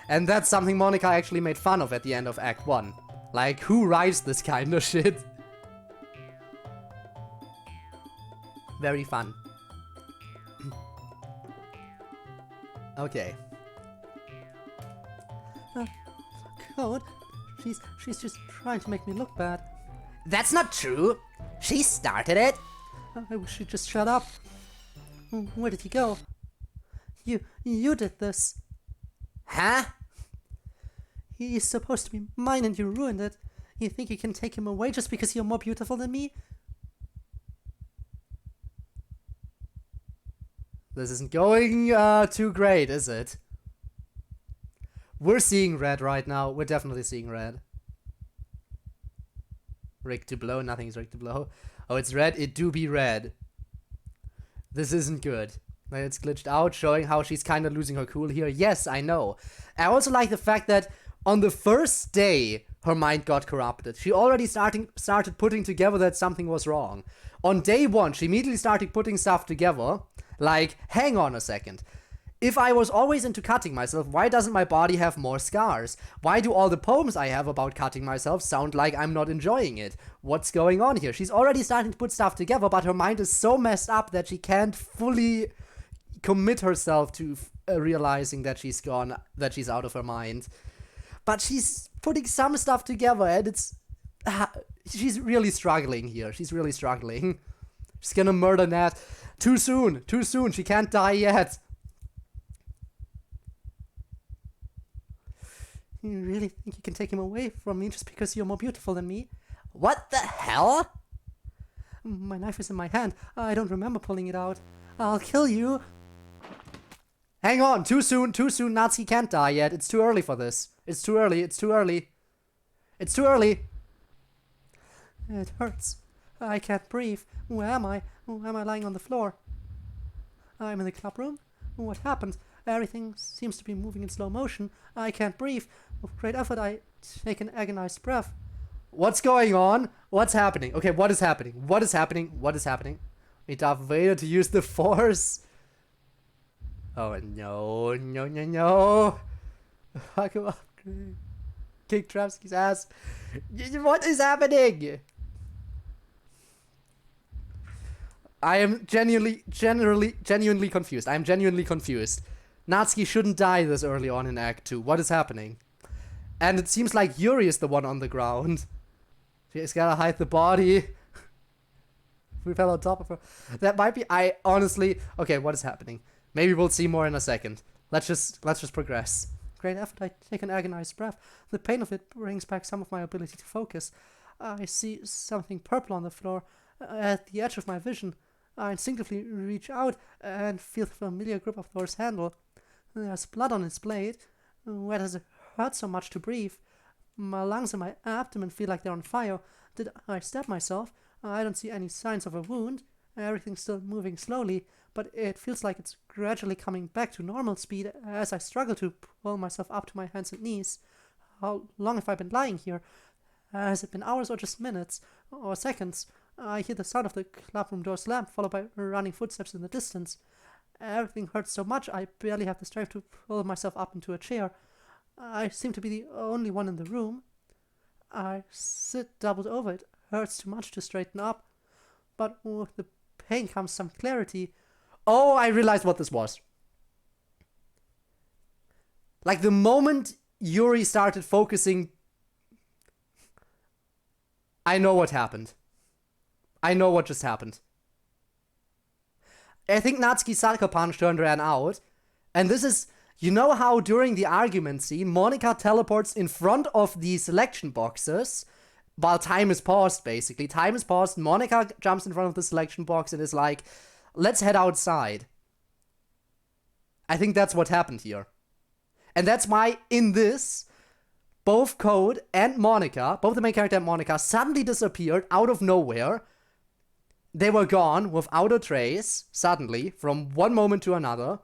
B: And that's something Monica actually made fun of at the end of Act 1. Like, who writes this kind of shit? Very fun. Okay.
A: Code, she's just trying to make me look bad.
C: That's not true. She started it.
A: I wish she'd just shut up. Where did he go? You did this.
C: Huh?
A: He's supposed to be mine and you ruined it. You think you can take him away just because you're more beautiful than me?
B: This isn't going too great, is it? We're seeing red right now. We're definitely seeing red. Rig to blow. Nothing's rig to blow. Oh, it's red. It do be red. This isn't good. It's glitched out, showing how she's kind of losing her cool here. Yes, I know. I also like the fact that on the first day, her mind got corrupted. She already started putting together that something was wrong. On day 1, she immediately started putting stuff together. Like, hang on a second. If I was always into cutting myself, why doesn't my body have more scars? Why do all the poems I have about cutting myself sound like I'm not enjoying it? What's going on here? She's already starting to put stuff together, but her mind is so messed up that she can't fully commit herself to realizing that she's gone, that she's out of her mind. But she's putting some stuff together, and it's... she's really struggling here. She's really struggling. She's gonna murder Nat. Too soon. Too soon. She can't die yet.
A: You really think you can take him away from me just because you're more beautiful than me?
C: What the hell?
A: My knife is in my hand. I don't remember pulling it out. I'll kill you.
B: Hang on. Too soon. Too soon. Natsuki can't die yet. It's too early for this. It's too early. It's too early. It's too early.
A: It hurts. I can't breathe. Where am I? Why am I lying on the floor? I'm in the club room. What happened? Everything seems to be moving in slow motion. I can't breathe. With great effort, I take an agonized breath.
B: What's going on? What's happening? Okay, what is happening? What is happening? What is happening? Need Darth Vader to use the Force. Oh no, no, no, no. Fuck him up. Kick Travsky's ass. What is happening? I am genuinely confused. I am genuinely confused. Natsuki shouldn't die this early on in Act 2. What is happening? And it seems like Yuri is the one on the ground. She's gotta hide the body. We fell on top of her. That might be... I honestly... Okay, what is happening? Maybe we'll see more in a second. Let's just progress.
A: Great effort, I take an agonized breath. The pain of it brings back some of my ability to focus. I see something purple on the floor, at the edge of my vision. I instinctively reach out and feel the familiar grip of Thor's handle. There's blood on its blade. Where does it hurts so much to breathe. My lungs and my abdomen feel like they're on fire. Did I stab myself? I don't see any signs of a wound. Everything's still moving slowly, but it feels like it's gradually coming back to normal speed as I struggle to pull myself up to my hands and knees. How long have I been lying here? Has it been hours or just minutes? Or seconds? I hear the sound of the clubroom door slam, followed by running footsteps in the distance. Everything hurts so much I barely have the strength to pull myself up into a chair. I seem to be the only one in the room. I sit doubled over. It hurts too much to straighten up. But with the pain comes some clarity.
B: Oh, I realized what this was. Like the moment Yuri started focusing, I know what happened. I know what just happened. I think Natsuki sucker punched her and ran out. And this is, you know how during the argument scene, Monika teleports in front of the selection boxes while time is paused, basically. Time is paused, Monika jumps in front of the selection box and is like, let's head outside. I think that's what happened here. And that's why in this, both Code and Monika, both the main character and Monika, suddenly disappeared out of nowhere. They were gone without a trace, suddenly, from one moment to another.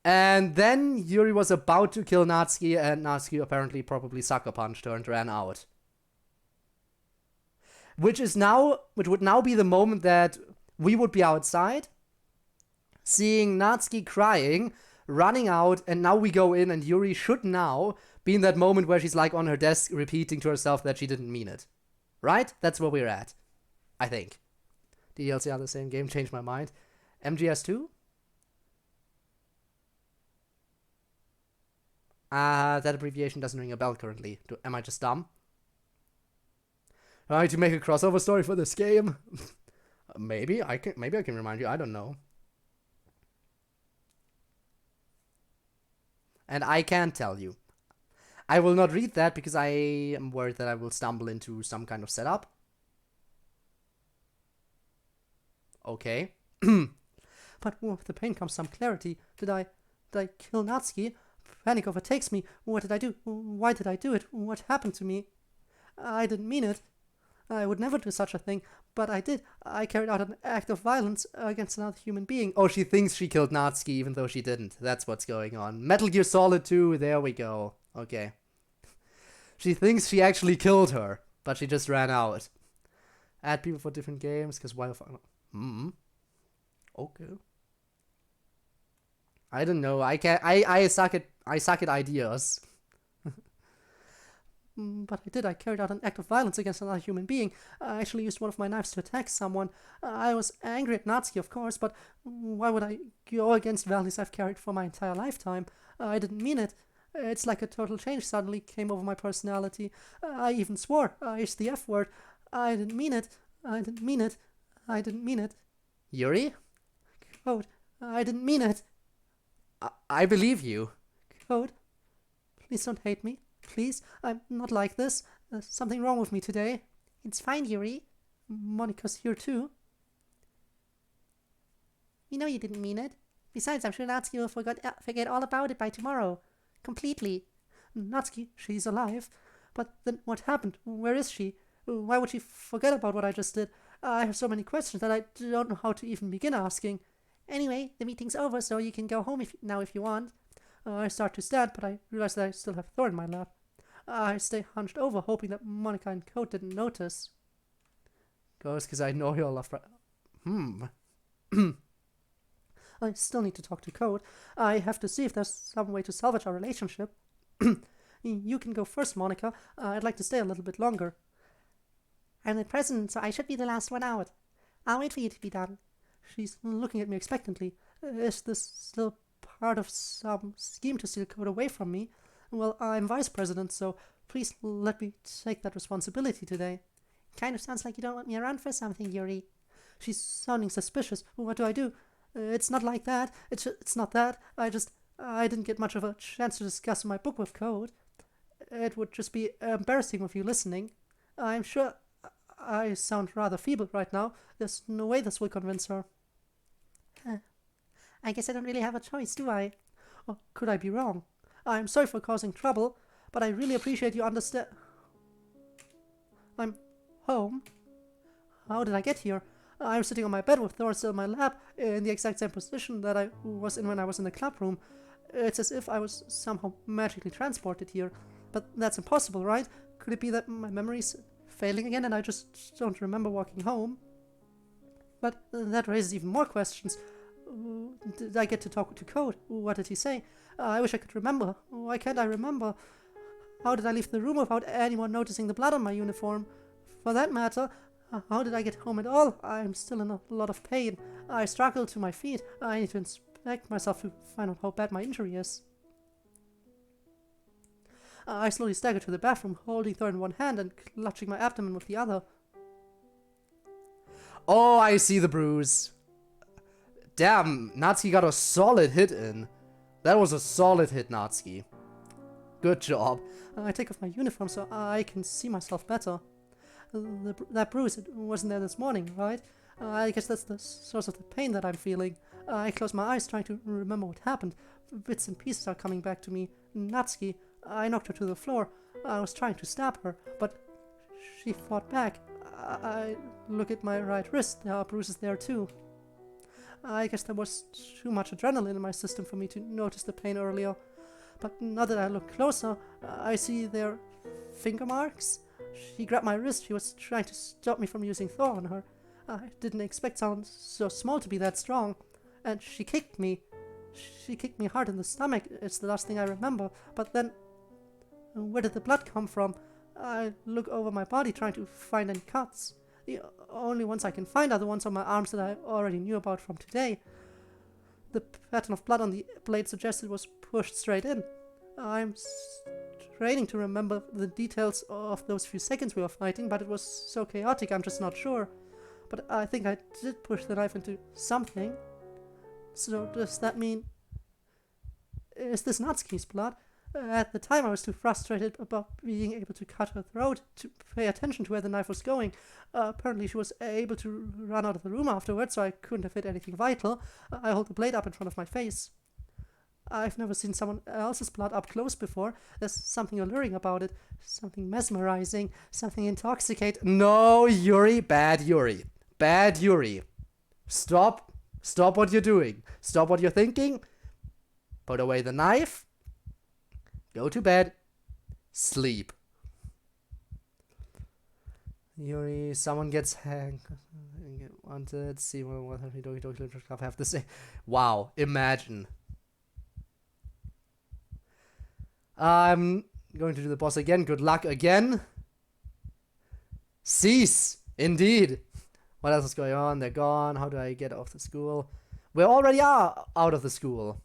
B: And then Yuri was about to kill Natsuki, and Natsuki apparently probably sucker punched her and ran out. Which would now be the moment that we would be outside, seeing Natsuki crying, running out, and now we go in, and Yuri should now be in that moment where she's like on her desk repeating to herself that she didn't mean it. Right? That's where we're at. I think. DLC are the same game, changed my mind. MGS2? That abbreviation doesn't ring a bell currently. Am I just dumb? I need to make a crossover story for this game. Maybe I can remind you, I don't know. And I can't tell you. I will not read that because I am worried that I will stumble into some kind of setup. Okay.
A: But with the pain comes some clarity. Did I kill Natsuki? Panic overtakes me. What did I do? Why did I do it? What happened to me? I didn't mean it. I would never do such a thing, but I did. I carried out an act of violence against another human being.
B: Oh, she thinks she killed Natsuki even though she didn't. That's what's going on. Metal Gear Solid 2, there we go. Okay. She thinks she actually killed her, but she just ran out. Add people for different games, because why the fuck? Okay. I don't know. I suck at ideas.
A: But I did. I carried out an act of violence against another human being. I actually used one of my knives to attack someone. I was angry at Natsuki, of course, but why would I go against values I've carried for my entire lifetime? I didn't mean it. It's like a total change suddenly came over my personality. I even swore. I used the F word. I didn't mean it. I didn't mean it. I didn't mean it.
B: Yuri?
A: Code, I didn't mean it.
B: I believe you.
A: Code, please don't hate me. Please, I'm not like this. There's something wrong with me today.
D: It's fine, Yuri.
A: Monika's here too.
D: We know you didn't mean it. Besides, I'm sure Natsuki will forget all about it by tomorrow. Completely.
A: Natsuki, she's alive. But then what happened? Where is she? Why would she forget about what I just did? I have so many questions that I don't know how to even begin asking.
D: Anyway, the meeting's over, so you can go home if you want.
A: I start to stand, but I realize that I still have Thor in my lap. I stay hunched over, hoping that Monika and Code didn't notice.
B: Goes, because I know you'll love.
A: I still need to talk to Code. I have to see if there's some way to salvage our relationship. You can go first, Monika. I'd like to stay a little bit longer.
D: I'm the president, so I should be the last one out. I'll wait for you to be done.
A: She's looking at me expectantly. Is this still part of some scheme to steal Code away from me? Well, I'm vice president, so please let me take that responsibility today.
D: Kind of sounds like you don't want me around for something, Yuri.
A: She's sounding suspicious. What do? It's not like that. It's not that. I didn't get much of a chance to discuss my book with Code. It would just be embarrassing with you listening. I'm sure I sound rather feeble right now. There's no way this will convince her.
D: I guess I don't really have a choice, do I?
A: Or could I be wrong? I'm sorry for causing trouble, but I really appreciate you understand. I'm home. How did I get here? I'm sitting on my bed with Thor still in my lap, in the exact same position that I was in when I was in the club room. It's as if I was somehow magically transported here. But that's impossible, right? Could it be that my memory's failing again and I just don't remember walking home? But that raises even more questions. Did I get to talk to Code? What did he say? I wish I could remember. Why can't I remember? How did I leave the room without anyone noticing the blood on my uniform? For that matter, how did I get home at all? I'm still in a lot of pain. I struggle to my feet. I need to inspect myself to find out how bad my injury is. I slowly stagger to the bathroom, holding Thor in one hand and clutching my abdomen with the other.
B: Oh, I see the bruise. Damn, Natsuki got a solid hit in. That was a solid hit, Natsuki. Good job.
A: I take off my uniform so I can see myself better. That bruise, it wasn't there this morning, right? I guess that's the source of the pain that I'm feeling. I close my eyes trying to remember what happened. Bits and pieces are coming back to me. Natsuki, I knocked her to the floor. I was trying to stab her, but she fought back. I look at my right wrist. There are bruises there too. I guess there was too much adrenaline in my system for me to notice the pain earlier. But now that I look closer, I see their finger marks. She grabbed my wrist. She was trying to stop me from using Thor on her. I didn't expect someone so small to be that strong. And she kicked me. She kicked me hard in the stomach. It's the last thing I remember. But then, where did the blood come from? I look over my body trying to find any cuts. The only ones I can find are the ones on my arms that I already knew about from today. The pattern of blood on the blade suggested was pushed straight in. I'm straining to remember the details of those few seconds we were fighting, but it was so chaotic I'm just not sure. But I think I did push the knife into something. So does that mean... Is this Natsuki's blood? At the time I was too frustrated about being able to cut her throat to pay attention to where the knife was going. Apparently she was able to run out of the room afterwards, so I couldn't have hit anything vital. I hold the blade up in front of my face. I've never seen someone else's blood up close before. There's something alluring about it. Something mesmerizing. Something intoxicating.
B: No, Yuri. Bad Yuri. Bad Yuri. Stop. Stop what you're doing. Stop what you're thinking. Put away the knife. Go to bed. Sleep. Yuri, someone gets wanted. See what have to say. Wow, imagine. I'm going to do the boss again. Good luck again. Cease. Indeed. What else is going on? They're gone. How do I get off the school? We already are out of the school.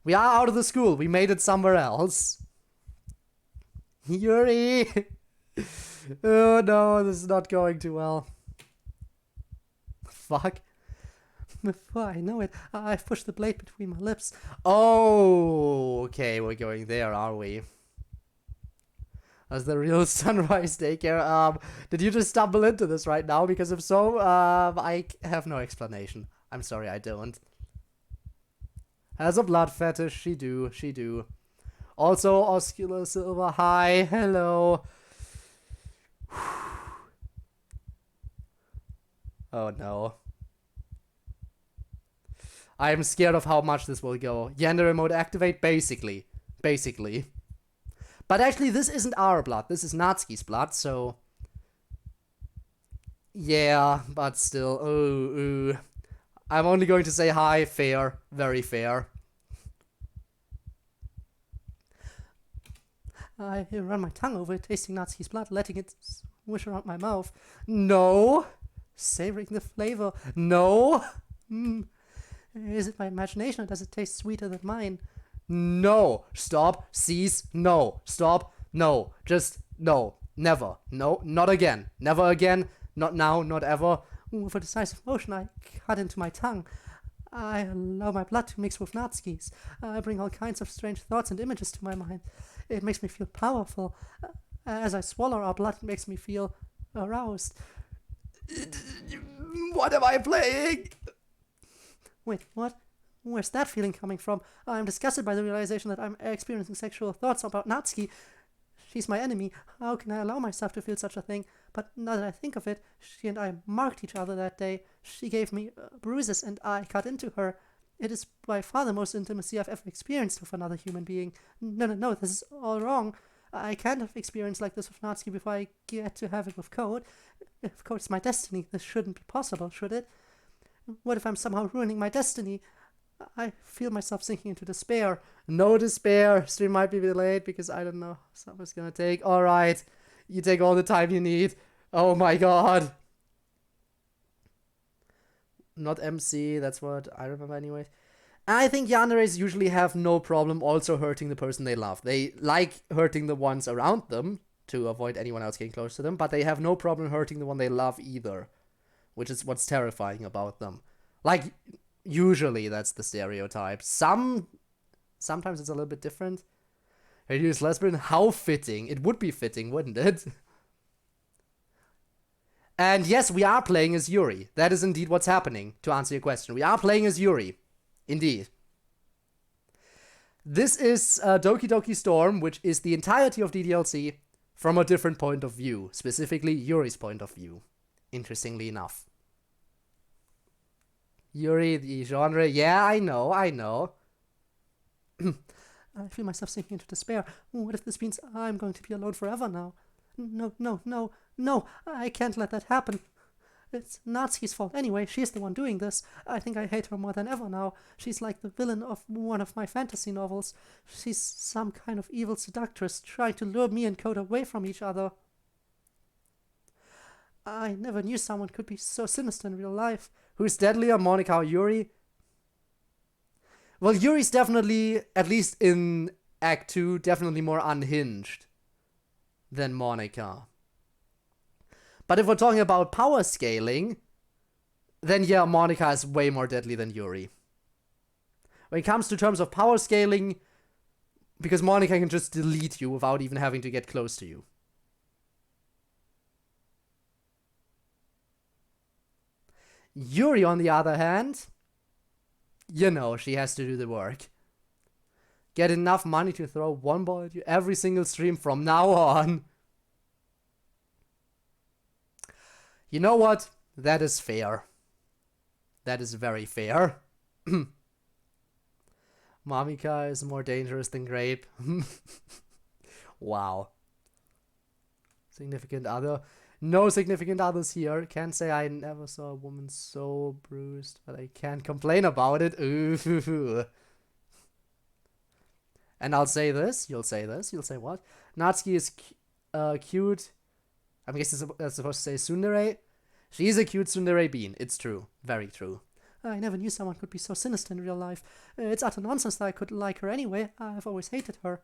B: We are out of the school. We made it somewhere else. Yuri! Oh no, this is not going too well. Fuck.
A: Before I know it, I've pushed the blade between my lips.
B: Oh, okay, we're going there, are we? That's the real sunrise daycare. Did you just stumble into this right now? Because if so, I have no explanation. I'm sorry, I don't. Has a blood fetish, she do. Also, Oscular Silver, hi, hello. Oh no. I am scared of how much this will go. Yender remote activate, basically. But actually, this isn't our blood, this is Natsuki's blood, so... Yeah, but still, ooh. I'm only going to say hi, fair, very fair.
A: I run my tongue over it, tasting Natsuki's blood, letting it swish around my mouth.
B: No.
A: Savoring the flavor.
B: No.
A: Is it my imagination or does it taste sweeter than mine?
B: No. Stop. Cease. No. Stop. No. Just no. Never. No. Not again. Never again. Not now. Not ever.
A: With a decisive motion, I cut into my tongue. I allow my blood to mix with Natsuki's. I bring all kinds of strange thoughts and images to my mind. It makes me feel powerful. As I swallow our blood, it makes me feel aroused.
B: What am I playing?
A: Wait, what? Where's that feeling coming from? I'm disgusted by the realization that I'm experiencing sexual thoughts about Natsuki. She's my enemy. How can I allow myself to feel such a thing? But now that I think of it, she and I marked each other that day. She gave me bruises and I cut into her. It is by far the most intimacy I've ever experienced with another human being. No, this is all wrong. I can't have experience like this with Natsuki before I get to have it with Code. If Code's my destiny, this shouldn't be possible, should it? What if I'm somehow ruining my destiny? I feel myself sinking into despair.
B: No despair. Stream might be delayed because I don't know. Something's gonna take. Alright. You take all the time you need. Oh my god. Not MC, that's what I remember anyways. I think yanderes usually have no problem also hurting the person they love. They like hurting the ones around them to avoid anyone else getting close to them, but they have no problem hurting the one they love either, which is what's terrifying about them. Like, usually that's the stereotype. Sometimes it's a little bit different. Hey, use lesbian. How fitting. It would be fitting, wouldn't it? And yes, we are playing as Yuri. That is indeed what's happening, to answer your question. We are playing as Yuri. Indeed. This is Doki Doki Storm, which is the entirety of DDLC from a different point of view. Specifically, Yuri's point of view. Interestingly enough. Yuri, the genre. Yeah, I know.
A: I feel myself sinking into despair. What if this means I'm going to be alone forever now? No, I can't let that happen. It's Natsuki's fault anyway. She's the one doing this. I think I hate her more than ever now. She's like the villain of one of my fantasy novels. She's some kind of evil seductress trying to lure me and Code away from each other. I never knew someone could be so sinister in real life.
B: Who's deadlier, Monica or Yuri? Well, Yuri's definitely, at least in Act 2, definitely more unhinged than Monica. But if we're talking about power scaling, then yeah, Monica is way more deadly than Yuri. When it comes to terms of power scaling, because Monica can just delete you without even having to get close to you. Yuri, on the other hand, you know, she has to do the work. Get enough money to throw one ball at you every single stream from now on. You know what? That is fair. That is very fair. Mamika is more dangerous than Grape. Wow. Significant other. No significant others here. Can't say I never saw a woman so bruised, but I can't complain about it. Ooh. And I'll say this. You'll say this. You'll say what? Natsuki is cute. I guess that's supposed to say tsundere. She's a cute tsundere bean. It's true. Very true.
A: I never knew someone could be so sinister in real life. It's utter nonsense that I could like her anyway. I've always hated her.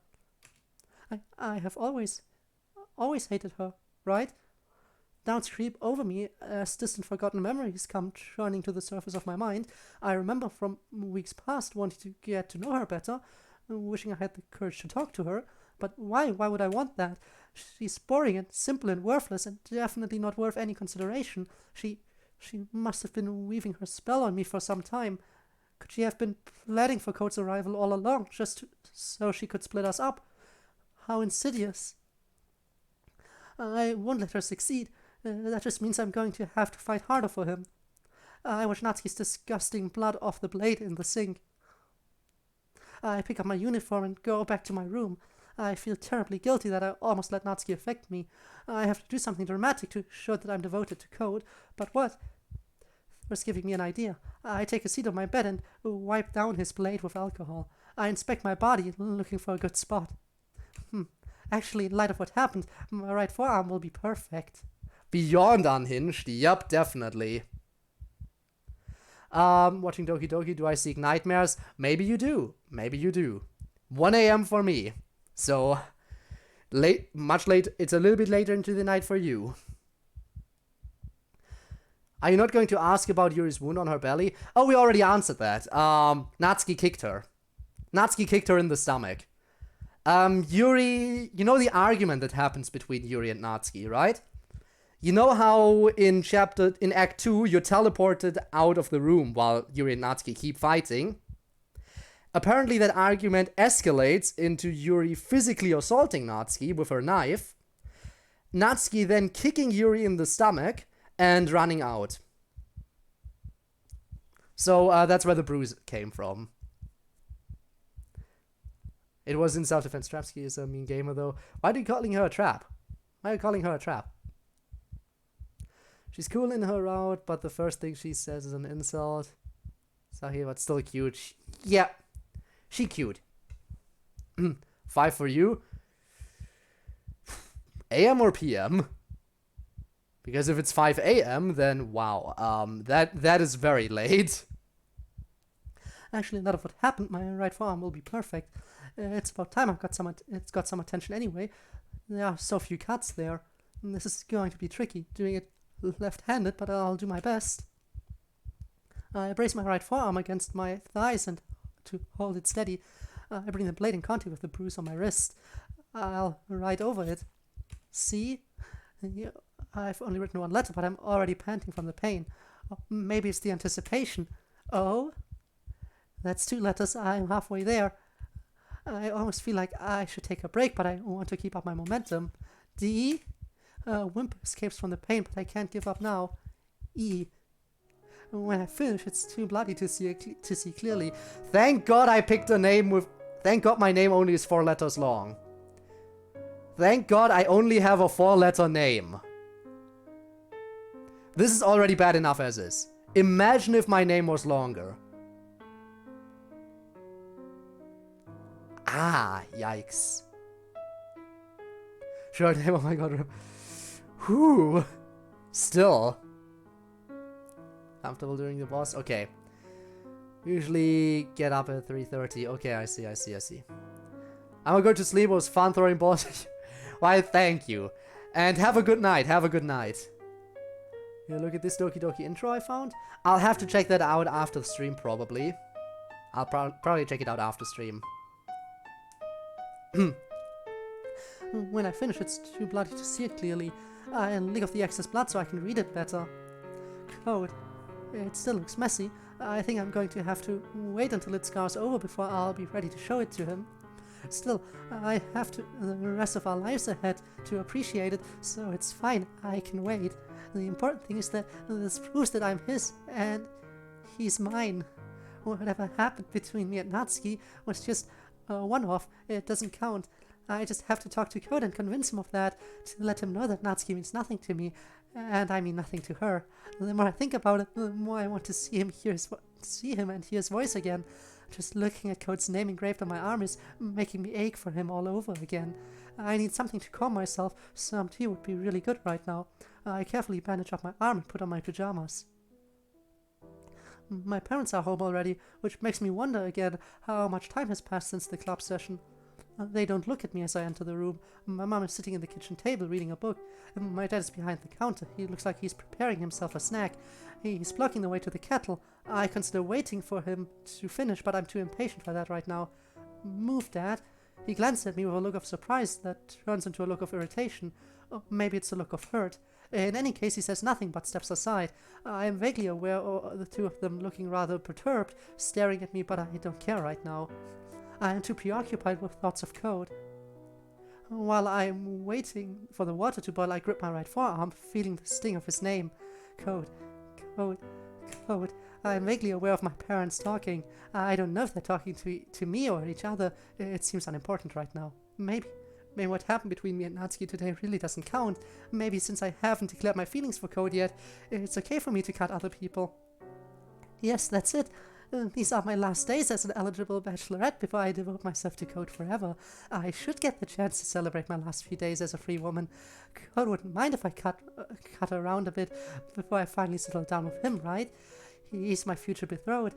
A: I have always hated her, right? Doubts creep over me as distant forgotten memories come churning to the surface of my mind. I remember from weeks past wanting to get to know her better, wishing I had the courage to talk to her. But why? Why would I want that? She's boring and simple and worthless and definitely not worth any consideration. She must have been weaving her spell on me for some time. Could she have been planning for Code's arrival all along, just so she could split us up? How insidious. I won't let her succeed. That just means I'm going to have to fight harder for him. I wash Natsuki's disgusting blood off the blade in the sink. I pick up my uniform and go back to my room. I feel terribly guilty that I almost let Natsuki affect me. I have to do something dramatic to show that I'm devoted to Code. But what? First giving me an idea. I take a seat on my bed and wipe down his blade with alcohol. I inspect my body, looking for a good spot. Actually, in light of what happened, my right forearm will be perfect.
B: Beyond unhinged? Yup, definitely. Watching Doki Doki, do I seek nightmares? Maybe you do. Maybe you do. 1 a.m. for me. So, much late. It's a little bit later into the night for you. Are you not going to ask about Yuri's wound on her belly? Oh, we already answered that. Natsuki kicked her. Natsuki kicked her in the stomach. Yuri, you know the argument that happens between Yuri and Natsuki, right? You know how in Act 2 you're teleported out of the room while Yuri and Natsuki keep fighting? Apparently that argument escalates into Yuri physically assaulting Natsuki with her knife. Natsuki then kicking Yuri in the stomach and running out. So that's where the bruise came from. It was in self-defense. Trapski is a mean gamer though. Why are you calling her a trap? Why are you calling her a trap? She's cool in her route, but the first thing she says is an insult. Sorry, but still cute. Yeah, she cute. 5 for you. AM or PM? Because if it's 5 AM, then wow, that is very late.
A: Actually, none of what happened. My right forearm will be perfect. It's about time it's got some attention anyway. There are so few cuts there. This is going to be tricky, doing it left-handed, but I'll do my best. I brace my right forearm against my thighs and to hold it steady. I bring the blade in contact with the bruise on my wrist. I'll write over it. See? I've only written one letter, but I'm already panting from the pain. Maybe it's the anticipation. O? That's 2 letters. I'm halfway there. I almost feel like I should take a break, but I want to keep up my momentum. D? Whimper escapes from the pain, but I can't give up now. E. When I finish, it's too bloody to see clearly.
B: Thank God I picked a name with... Thank God my name only is 4 letters long. Thank God I only have a 4-letter name. This is already bad enough as is. Imagine if my name was longer. Ah, yikes. Short name, oh my god. Whew. Still. Comfortable during the boss? Okay. Usually get up at 3:30. Okay, I see. I'm gonna go to sleep. It was fun throwing balls. Why, thank you. And have a good night. Here, look at this Doki Doki intro I found. I'll have to check that out after the stream, probably. I'll probably check it out after stream.
A: When I finish, it's too bloody to see it clearly. I'll lick off the excess blood so I can read it better. Code. It still looks messy. I think I'm going to have to wait until it scars over before I'll be ready to show it to him. Still, I have the rest of our lives ahead to appreciate it, so it's fine. I can wait. The important thing is that this proves that I'm his, and he's mine. Whatever happened between me and Natsuki was just a one-off. It doesn't count. I just have to talk to Code and convince him of that, to let him know that Natsuki means nothing to me, and I mean nothing to her. The more I think about it, the more I want to see him and hear his voice again. Just looking at Code's name engraved on my arm is making me ache for him all over again. I need something to calm myself. Some tea would be really good right now. I carefully bandage up my arm and put on my pajamas. My parents are home already, which makes me wonder again how much time has passed since the club session. They don't look at me as I enter the room. My mom is sitting at the kitchen table reading a book. My dad is behind the counter. He looks like he's preparing himself a snack. He's blocking the way to the kettle. I consider waiting for him to finish, but I'm too impatient for that right now. Move, Dad. He glanced at me with a look of surprise that turns into a look of irritation. Or maybe it's a look of hurt. In any case, he says nothing but steps aside. I am vaguely aware of the two of them looking rather perturbed, staring at me, but I don't care right now. I am too preoccupied with thoughts of Code. While I am waiting for the water to boil, I grip my right forearm, feeling the sting of his name. Code. Code. Code. I am vaguely aware of my parents talking. I don't know if they're talking to me or each other. It seems unimportant right now. Maybe what happened between me and Natsuki today really doesn't count. Maybe since I haven't declared my feelings for Code yet, it's okay for me to cut other people. Yes, that's it. These are my last days as an eligible bachelorette before I devote myself to Code forever. I should get the chance to celebrate my last few days as a free woman. Code wouldn't mind if I cut around a bit before I finally settle down with him, right? He's my future betrothed.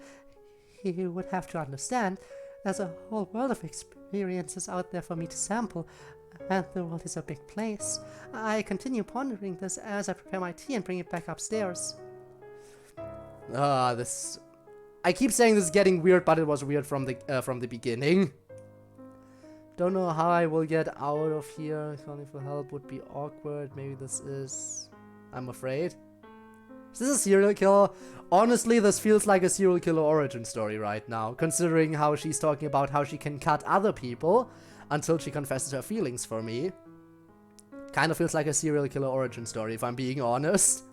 A: He would have to understand. There's a whole world of experiences out there for me to sample, and the world is a big place. I continue pondering this as I prepare my tea and bring it back upstairs.
B: I keep saying this is getting weird, but it was weird from the beginning. Don't know how I will get out of here. Calling for help would be awkward. Maybe this is... I'm afraid. Is this a serial killer? Honestly, this feels like a serial killer origin story right now, considering how she's talking about how she can cut other people until she confesses her feelings for me. Kind of feels like a serial killer origin story, if I'm being honest.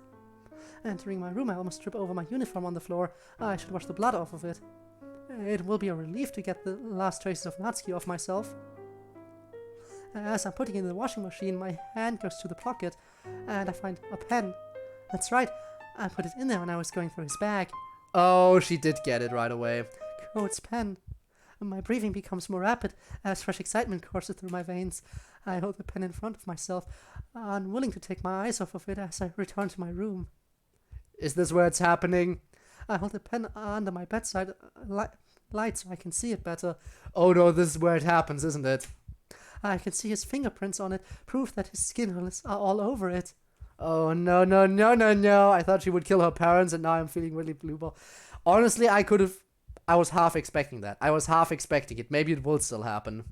A: Entering my room, I almost trip over my uniform on the floor. I should wash the blood off of it. It will be a relief to get the last traces of Natsuki off myself. As I'm putting it in the washing machine, my hand goes to the pocket, and I find a pen. That's right, I put it in there when I was going through his bag.
B: Oh, she did get it right away.
A: Code's pen. My breathing becomes more rapid as fresh excitement courses through my veins. I hold the pen in front of myself, unwilling to take my eyes off of it as I return to my room.
B: Is this where it's happening?
A: I hold the pen under my bedside light so I can see it better.
B: Oh no, this is where it happens, isn't it?
A: I can see his fingerprints on it, proof that his skin are all over it.
B: Oh no, no, no, no, no. I thought she would kill her parents and now I'm feeling really blue ball. Honestly, I was half expecting that. I was half expecting it. Maybe it will still happen.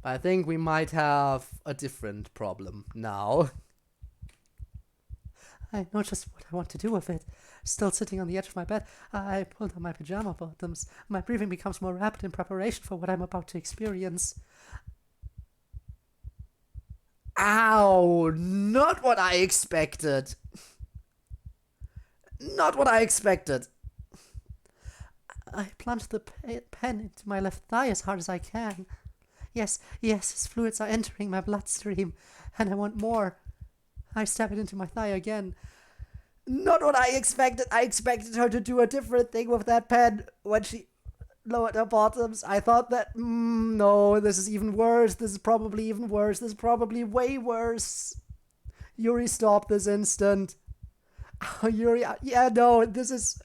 B: But I think we might have a different problem now.
A: I know just what I want to do with it. Still sitting on the edge of my bed, I pull down my pajama bottoms. My breathing becomes more rapid in preparation for what I'm about to experience.
B: Ow! Not what I expected. Not what I expected.
A: I plunge the pen into my left thigh as hard as I can. Yes, his fluids are entering my bloodstream, and I want more. I stab it into my thigh again.
B: Not what I expected. I expected her to do a different thing with that pen when she lowered her bottoms. I thought that, no, this is even worse. This is probably even worse. This is probably way worse. Yuri, stop this instant. Oh, Yuri, yeah, no, this is,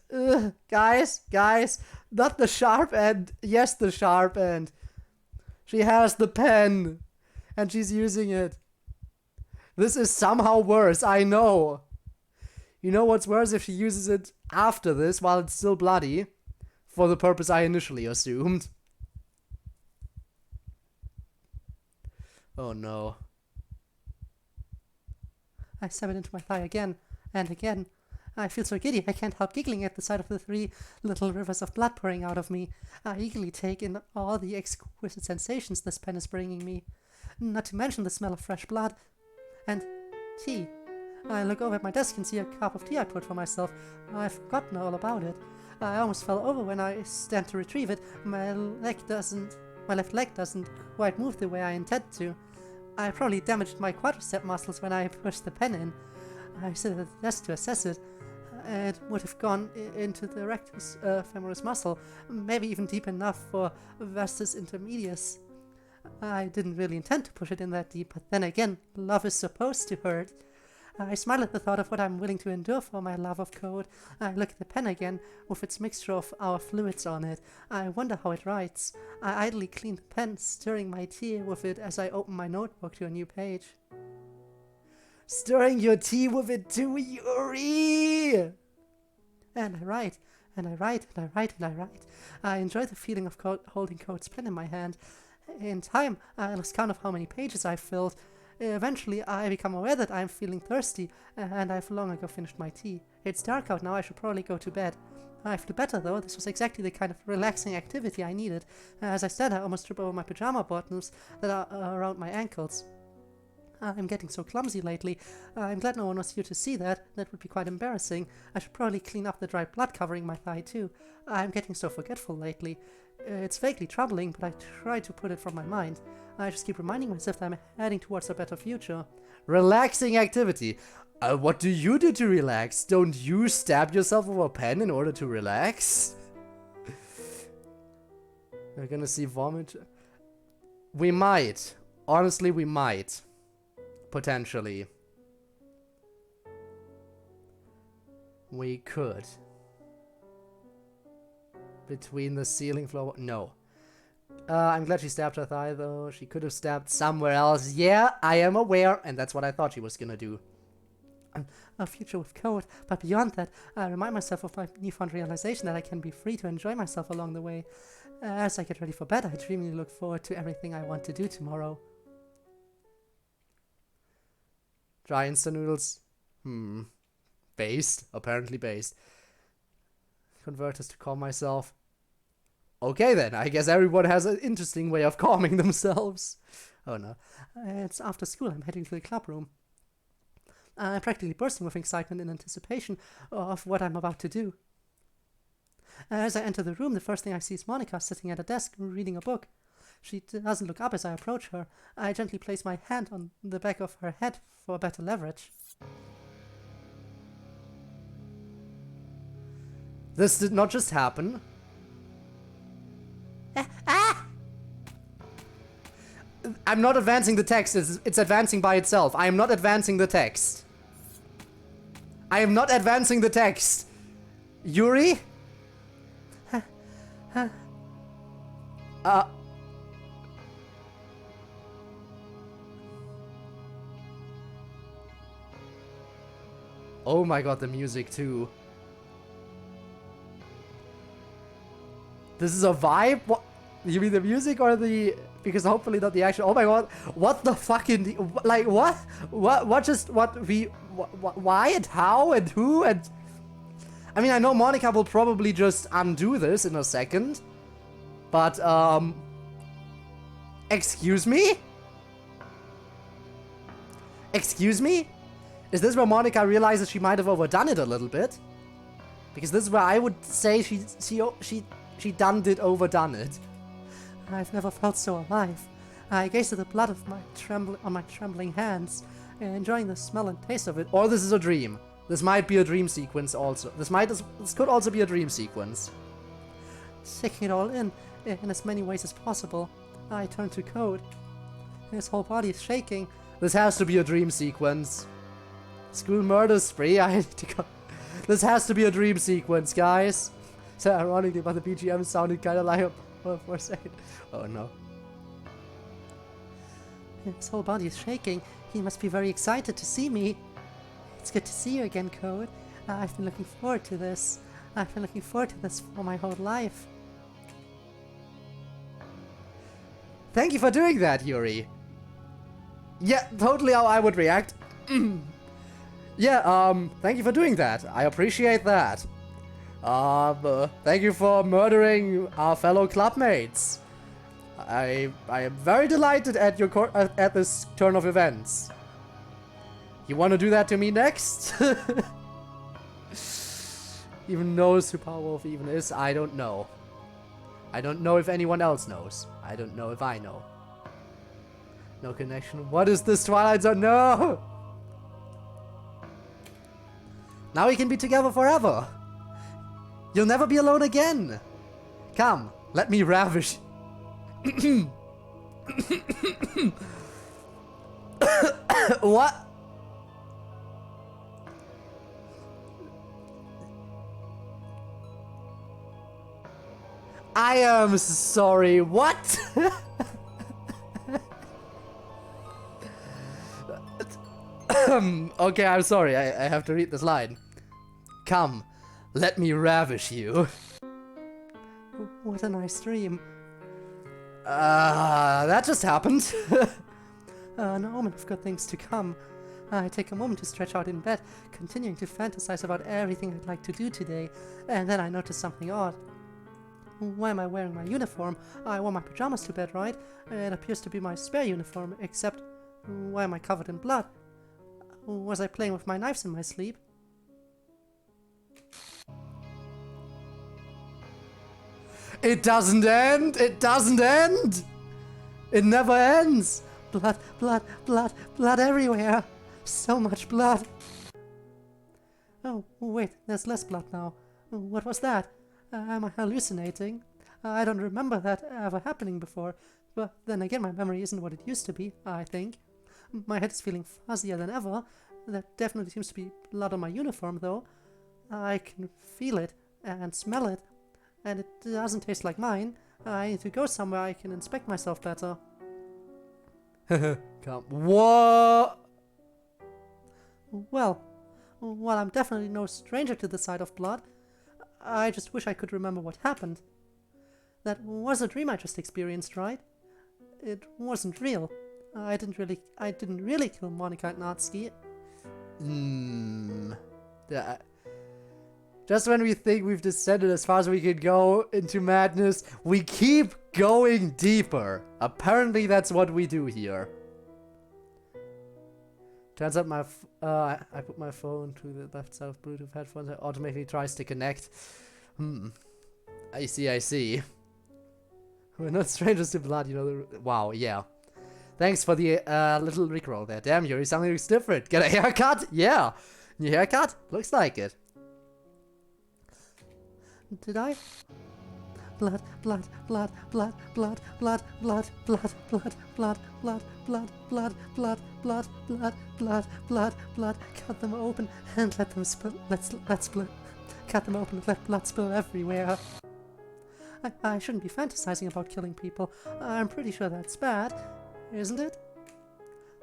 B: guys, not the sharp end. Yes, the sharp end. She has the pen, and she's using it. This is somehow worse, I know. You know what's worse? If she uses it after this, while it's still bloody, for the purpose I initially assumed. Oh no.
A: I stab it into my thigh again, and again. I feel so giddy I can't help giggling at the sight of the 3 little rivers of blood pouring out of me. I eagerly take in all the exquisite sensations this pen is bringing me. Not to mention the smell of fresh blood. And tea. I look over at my desk and see a cup of tea I put for myself. I've forgotten all about it. I almost fell over when I stand to retrieve it. My left leg doesn't quite move the way I intend to. I probably damaged my quadricep muscles when I pushed the pen in. I sit at the desk to assess it. It would have gone into the rectus femoris muscle, maybe even deep enough for vastus intermedius. I didn't really intend to push it in that deep, but then again, love is supposed to hurt. I smile at the thought of what I'm willing to endure for my love of code. I look at the pen again, with its mixture of our fluids on it. I wonder how it writes. I idly clean the pen, stirring my tea with it as I open my notebook to a new page.
B: Stirring your tea with it too, Yuri!
A: And I write, and I write, and I write, and I write. I enjoy the feeling of holding Code's pen in my hand. In time, I lose count of how many pages I've filled. Eventually, I become aware that I'm feeling thirsty, and I've long ago finished my tea. It's dark out now, I should probably go to bed. I feel better though, this was exactly the kind of relaxing activity I needed. As I stand, I almost trip over my pajama bottoms that are around my ankles. I'm getting so clumsy lately. I'm glad no one was here to see that. That would be quite embarrassing. I should probably clean up the dried blood covering my thigh too. I'm getting so forgetful lately. It's vaguely troubling, but I try to put it from my mind. I just keep reminding myself that I'm heading towards a better future.
B: Relaxing activity. What do you do to relax? Don't you stab yourself with a pen in order to relax? We're gonna see vomit. We might. Honestly, we might. Potentially. We could. Between the ceiling floor. No. I'm glad she stabbed her thigh, though. She could have stabbed somewhere else. Yeah, I am aware, and that's what I thought she was gonna do.
A: A future with code, but beyond that, I remind myself of my newfound realization that I can be free to enjoy myself along the way. As I get ready for bed, I dreamily look forward to everything I want to do tomorrow.
B: Dry instant noodles. Based. Apparently based. Converters to calm myself. Okay then, I guess everyone has an interesting way of calming themselves. Oh no.
A: It's after school. I'm heading to the club room. I'm practically bursting with excitement in anticipation of what I'm about to do. As I enter the room, the first thing I see is Monica sitting at a desk reading a book. She doesn't look up as I approach her. I gently place my hand on the back of her head for better leverage.
B: This did not just happen. I'm not advancing the text, it's advancing by itself. I am not advancing the text. I am not advancing the text. Yuri? Oh my god, the music too. This is a vibe? What? You mean the music or the... Because hopefully not the action. Oh my god. What the fucking... Like, what? What just... What we... Why and how and who and... I mean, I know Monica will probably just undo this in a second. But, excuse me? Excuse me? Is this where Monica realizes she might have overdone it a little bit? Because this is where I would say she did overdone it.
A: I've never felt so alive. I gazed at the blood of my trembling hands, enjoying the smell and taste of it.
B: Or this is a dream. This might be a dream sequence also. This could also be a dream sequence.
A: Taking it all in as many ways as possible, I turned to Code. His whole body is shaking.
B: This has to be a dream sequence. School murder spree. I need to go. This has to be a dream sequence, guys. So ironically, but the BGM sounded kind of like a for a second. Oh no.
A: His whole body is shaking. He must be very excited to see me. It's good to see you again, Code. I've been looking forward to this. I've been looking forward to this for my whole life.
B: Thank you for doing that, Yuri. Yeah, totally how I would react. Yeah, thank you for doing that. I appreciate that. Thank you for murdering our fellow clubmates. I am very delighted at your at this turn of events. You want to do that to me next? Even knows who Power Wolf even is. I don't know. I don't know if anyone else knows. I don't know if I know. No connection. What is this Twilight Zone? No! Now we can be together forever. You'll never be alone again. Come, let me ravish. What? I am sorry, what? Okay, I'm sorry, I have to read this line. Come, let me ravish you.
A: What a nice dream.
B: That just happened.
A: An omen of good things to come. I take a moment to stretch out in bed, continuing to fantasize about everything I'd like to do today, and then I notice something odd. Why am I wearing my uniform? I wore my pajamas to bed, right? It appears to be my spare uniform, except why am I covered in blood? Was I playing with my knives in my sleep?
B: It doesn't end! It doesn't end! It never ends!
A: Blood, blood, blood, blood everywhere! So much blood! Oh, wait, there's less blood now. What was that? Am I hallucinating? I don't remember that ever happening before, but then again my memory isn't what it used to be, I think. My head is feeling fuzzier than ever. That definitely seems to be blood on my uniform though. I can feel it and smell it, and it doesn't taste like mine. I need to go somewhere I can inspect myself better.
B: Come. What?
A: Well, I'm definitely no stranger to the sight of blood. I just wish I could remember what happened. That was a dream I just experienced, right? It wasn't real. I didn't really kill Monica and Natsuki.
B: Yeah. Just when we think we've descended as far as we can go into madness, we keep going deeper. Apparently that's what we do here. Turns out I put my phone to the left side of Bluetooth headphones. It automatically tries to connect. I see. We're not strangers to blood, you know. Wow, yeah. Thanks for the little rickroll there. Damn, Yuri, something looks different. Get a haircut? Yeah. New haircut? Looks like it.
A: Did I? Blood, blood, blood, blood, blood, blood, blood, blood, blood, blood, blood, blood, blood, blood, blood, blood, blood, blood, blood. Cut them open and let them spill. Let's split. Cut them open and let blood spill everywhere. I shouldn't be fantasizing about killing people. I'm pretty sure that's bad, isn't it?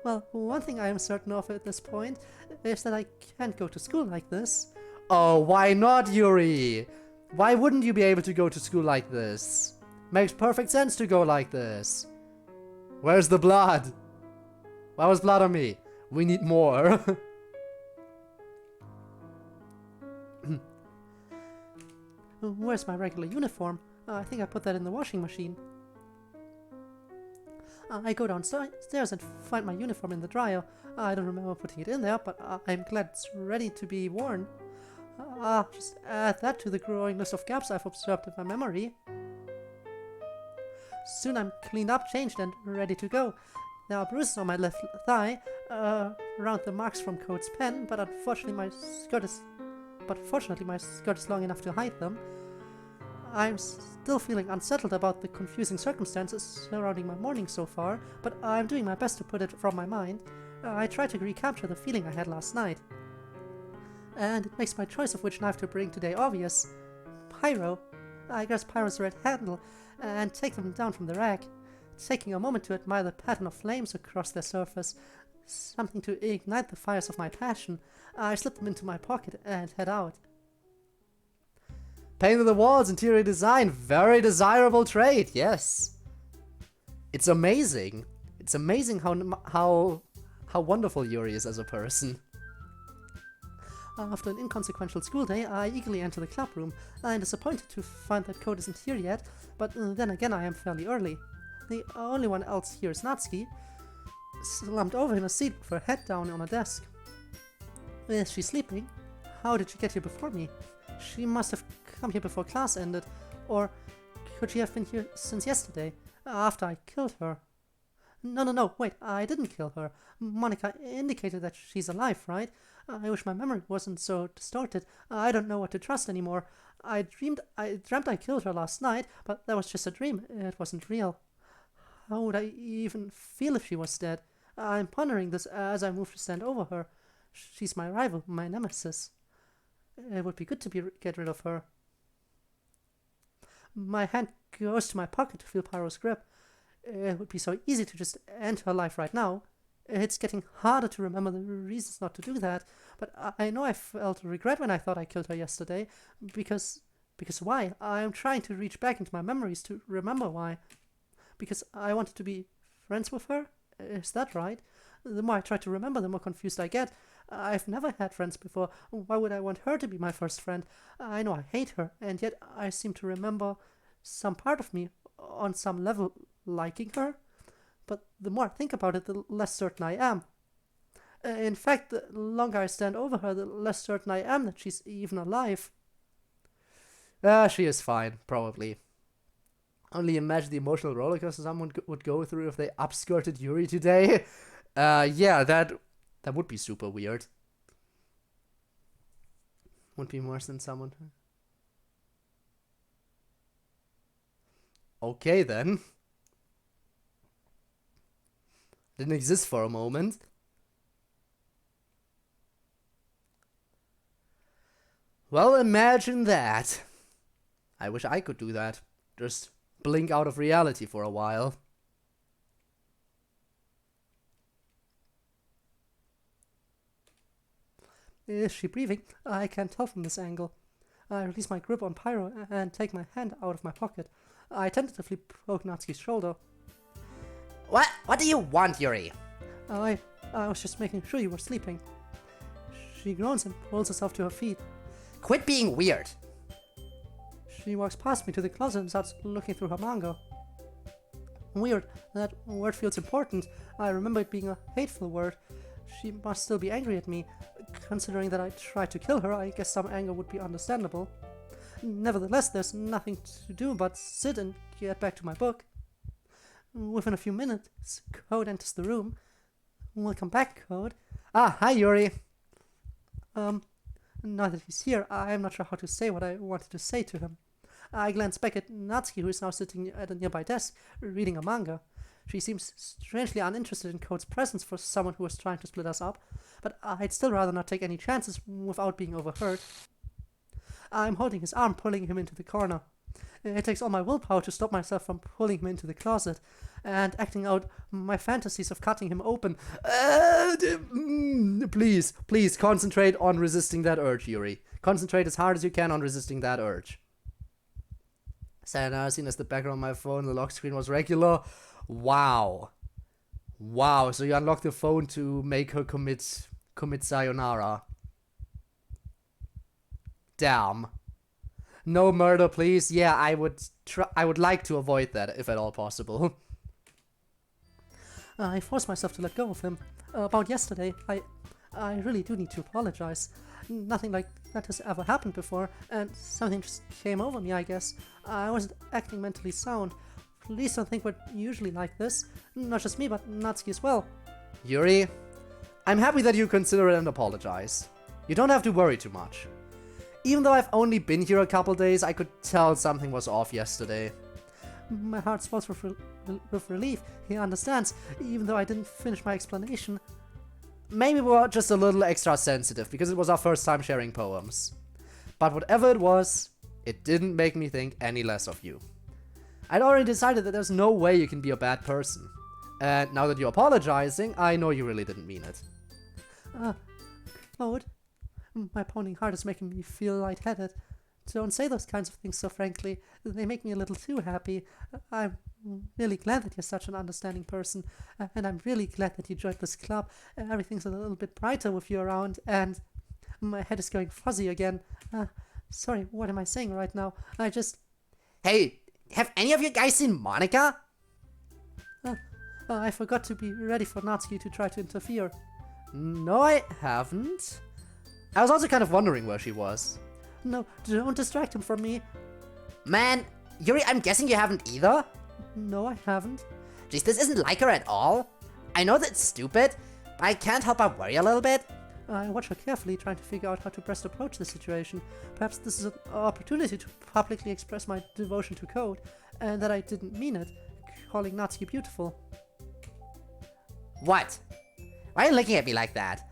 A: Well, one thing I am certain of at this point is that I can't go to school like this.
B: Oh, why not, Yuri? Why wouldn't you be able to go to school like this? Makes perfect sense to go like this. Where's the blood? Why was blood on me? We need more.
A: Where's my regular uniform? I think I put that in the washing machine. I go downstairs and find my uniform in the dryer. I don't remember putting it in there, but I'm glad it's ready to be worn. Just add that to the growing list of gaps I've observed in my memory. Soon I'm cleaned up, changed, and ready to go. There are bruises on my left thigh, around the marks from Code's pen, but fortunately my skirt is long enough to hide them. I'm still feeling unsettled about the confusing circumstances surrounding my morning so far, but I'm doing my best to put it from my mind. I try to recapture the feeling I had last night. And it makes my choice of which knife to bring today obvious. Pyro. I grasp Pyro's red handle and take them down from the rack, taking a moment to admire the pattern of flames across their surface, something to ignite the fires of my passion. I slip them into my pocket and head out.
B: Paint on the walls, interior design, very desirable trait, yes. It's amazing. It's amazing how wonderful Yuri is as a person.
A: After an inconsequential school day, I eagerly enter the club room. I am disappointed to find that Code isn't here yet, but then again I am fairly early. The only one else here is Natsuki, slumped over in a seat with her head down on a desk. Is she sleeping? How did she get here before me? She must have come here before class ended, or could she have been here since yesterday, after I killed her? No, wait, I didn't kill her. Monica indicated that she's alive, right? I wish my memory wasn't so distorted. I don't know what to trust anymore. I dreamt I killed her last night, but that was just a dream. It wasn't real. How would I even feel if she was dead? I'm pondering this as I move to stand over her. She's my rival, my nemesis. It would be good to get rid of her. My hand goes to my pocket to feel Pyro's grip. It would be so easy to just end her life right now. It's getting harder to remember the reasons not to do that, but I know I felt regret when I thought I killed her yesterday, because why? I'm trying to reach back into my memories to remember why. Because I wanted to be friends with her? Is that right? The more I try to remember, the more confused I get. I've never had friends before. Why would I want her to be my first friend? I know I hate her, and yet I seem to remember some part of me, on some level, liking her. But the more I think about it, the less certain I am. In fact, the longer I stand over her, the less certain I am that she's even alive.
B: She is fine, probably. Only imagine the emotional rollercoaster someone would go through if they upskirted Yuri today. Yeah, that would be super weird. Would be worse than someone. Okay, then. Didn't exist for a moment. Well, imagine that. I wish I could do that. Just blink out of reality for a while.
A: Is she breathing? I can't tell from this angle. I release my grip on Pyro and take my hand out of my pocket. I tentatively poke Natsuki's shoulder.
C: What do you want, Yuri?
A: I was just making sure you were sleeping. She groans and pulls herself to her feet.
C: Quit being weird.
A: She walks past me to the closet and starts looking through her manga. Weird, that word feels important. I remember it being a hateful word. She must still be angry at me. Considering that I tried to kill her, I guess some anger would be understandable. Nevertheless, there's nothing to do but sit and get back to my book. Within a few minutes, Code enters the room. Welcome back, Code.
B: Ah, hi Yuri.
A: Now that he's here, I'm not sure how to say what I wanted to say to him. I glance back at Natsuki, who is now sitting at a nearby desk, reading a manga. She seems strangely uninterested in Code's presence for someone who was trying to split us up, but I'd still rather not take any chances without being overheard. I'm holding his arm, pulling him into the corner. It takes all my willpower to stop myself from pulling him into the closet and acting out my fantasies of cutting him open.
B: Please concentrate on resisting that urge, Yuri. Concentrate as hard as you can on resisting that urge. Sayonara seen as the background on my phone, the lock screen was regular. Wow, so you unlock the phone to make her commit sayonara. Damn. No murder, please. Yeah, I would like to avoid that, if at all possible.
A: I forced myself to let go of him. About yesterday, I really do need to apologize. Nothing like that has ever happened before, and something just came over me, I guess. I wasn't acting mentally sound. Please don't think we're usually like this. Not just me, but Natsuki as well.
B: Yuri, I'm happy that you consider it and apologize. You don't have to worry too much. Even though I've only been here a couple days, I could tell something was off yesterday.
A: My heart swells with relief. He understands, even though I didn't finish my explanation.
B: Maybe we were just a little extra sensitive because it was our first time sharing poems. But whatever it was, it didn't make me think any less of you. I'd already decided that there's no way you can be a bad person. And now that you're apologizing, I know you really didn't mean it.
A: Claude, my pounding heart is making me feel lightheaded. Don't say those kinds of things so frankly. They make me a little too happy. I'm really glad that you're such an understanding person. And I'm really glad that you joined this club. Everything's a little bit brighter with you around. And my head is going fuzzy again. Sorry, what am I saying right now?
C: Hey, have any of you guys seen Monica?
A: I forgot to be ready for Natsuki to try to interfere.
B: No, I haven't. I was also kind of wondering where she was.
A: No, don't distract him from me.
C: Man, Yuri, I'm guessing you haven't either?
A: No, I haven't.
C: Jeez, this isn't like her at all. I know that's stupid, but I can't help but worry a little bit.
A: I watch her carefully, trying to figure out how to best approach the situation. Perhaps this is an opportunity to publicly express my devotion to Code, and that I didn't mean it, calling Natsuki beautiful.
C: What? Why are you looking at me like that?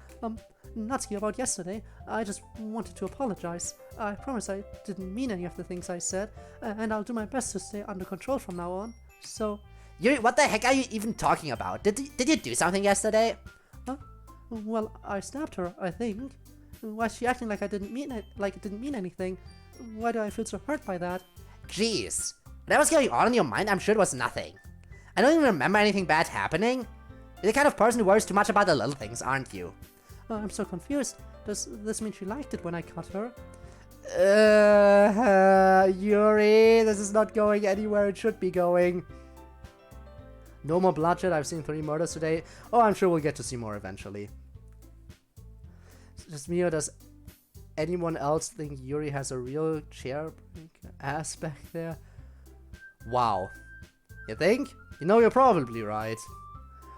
A: Natsuki, about yesterday, I just wanted to apologize. I promise I didn't mean any of the things I said, and I'll do my best to stay under control from now on. So...
C: Yuri, what the heck are you even talking about? Did you do something yesterday?
A: Well, I stabbed her, I think. Why is she acting like I didn't mean it? Like it didn't mean anything? Why do I feel so hurt by that?
C: Jeez. Whatever was going on in your mind, I'm sure it was nothing. I don't even remember anything bad happening. You're the kind of person who worries too much about the little things, aren't you?
A: I'm so confused. Does this mean she liked it when I cut her?
B: Yuri, this is not going anywhere it should be going. No more bloodshed, I've seen 3 murders today. Oh, I'm sure we'll get to see more eventually. Just me, or does anyone else think Yuri has a real chair ass back there? Wow. You think? You know, you're probably right.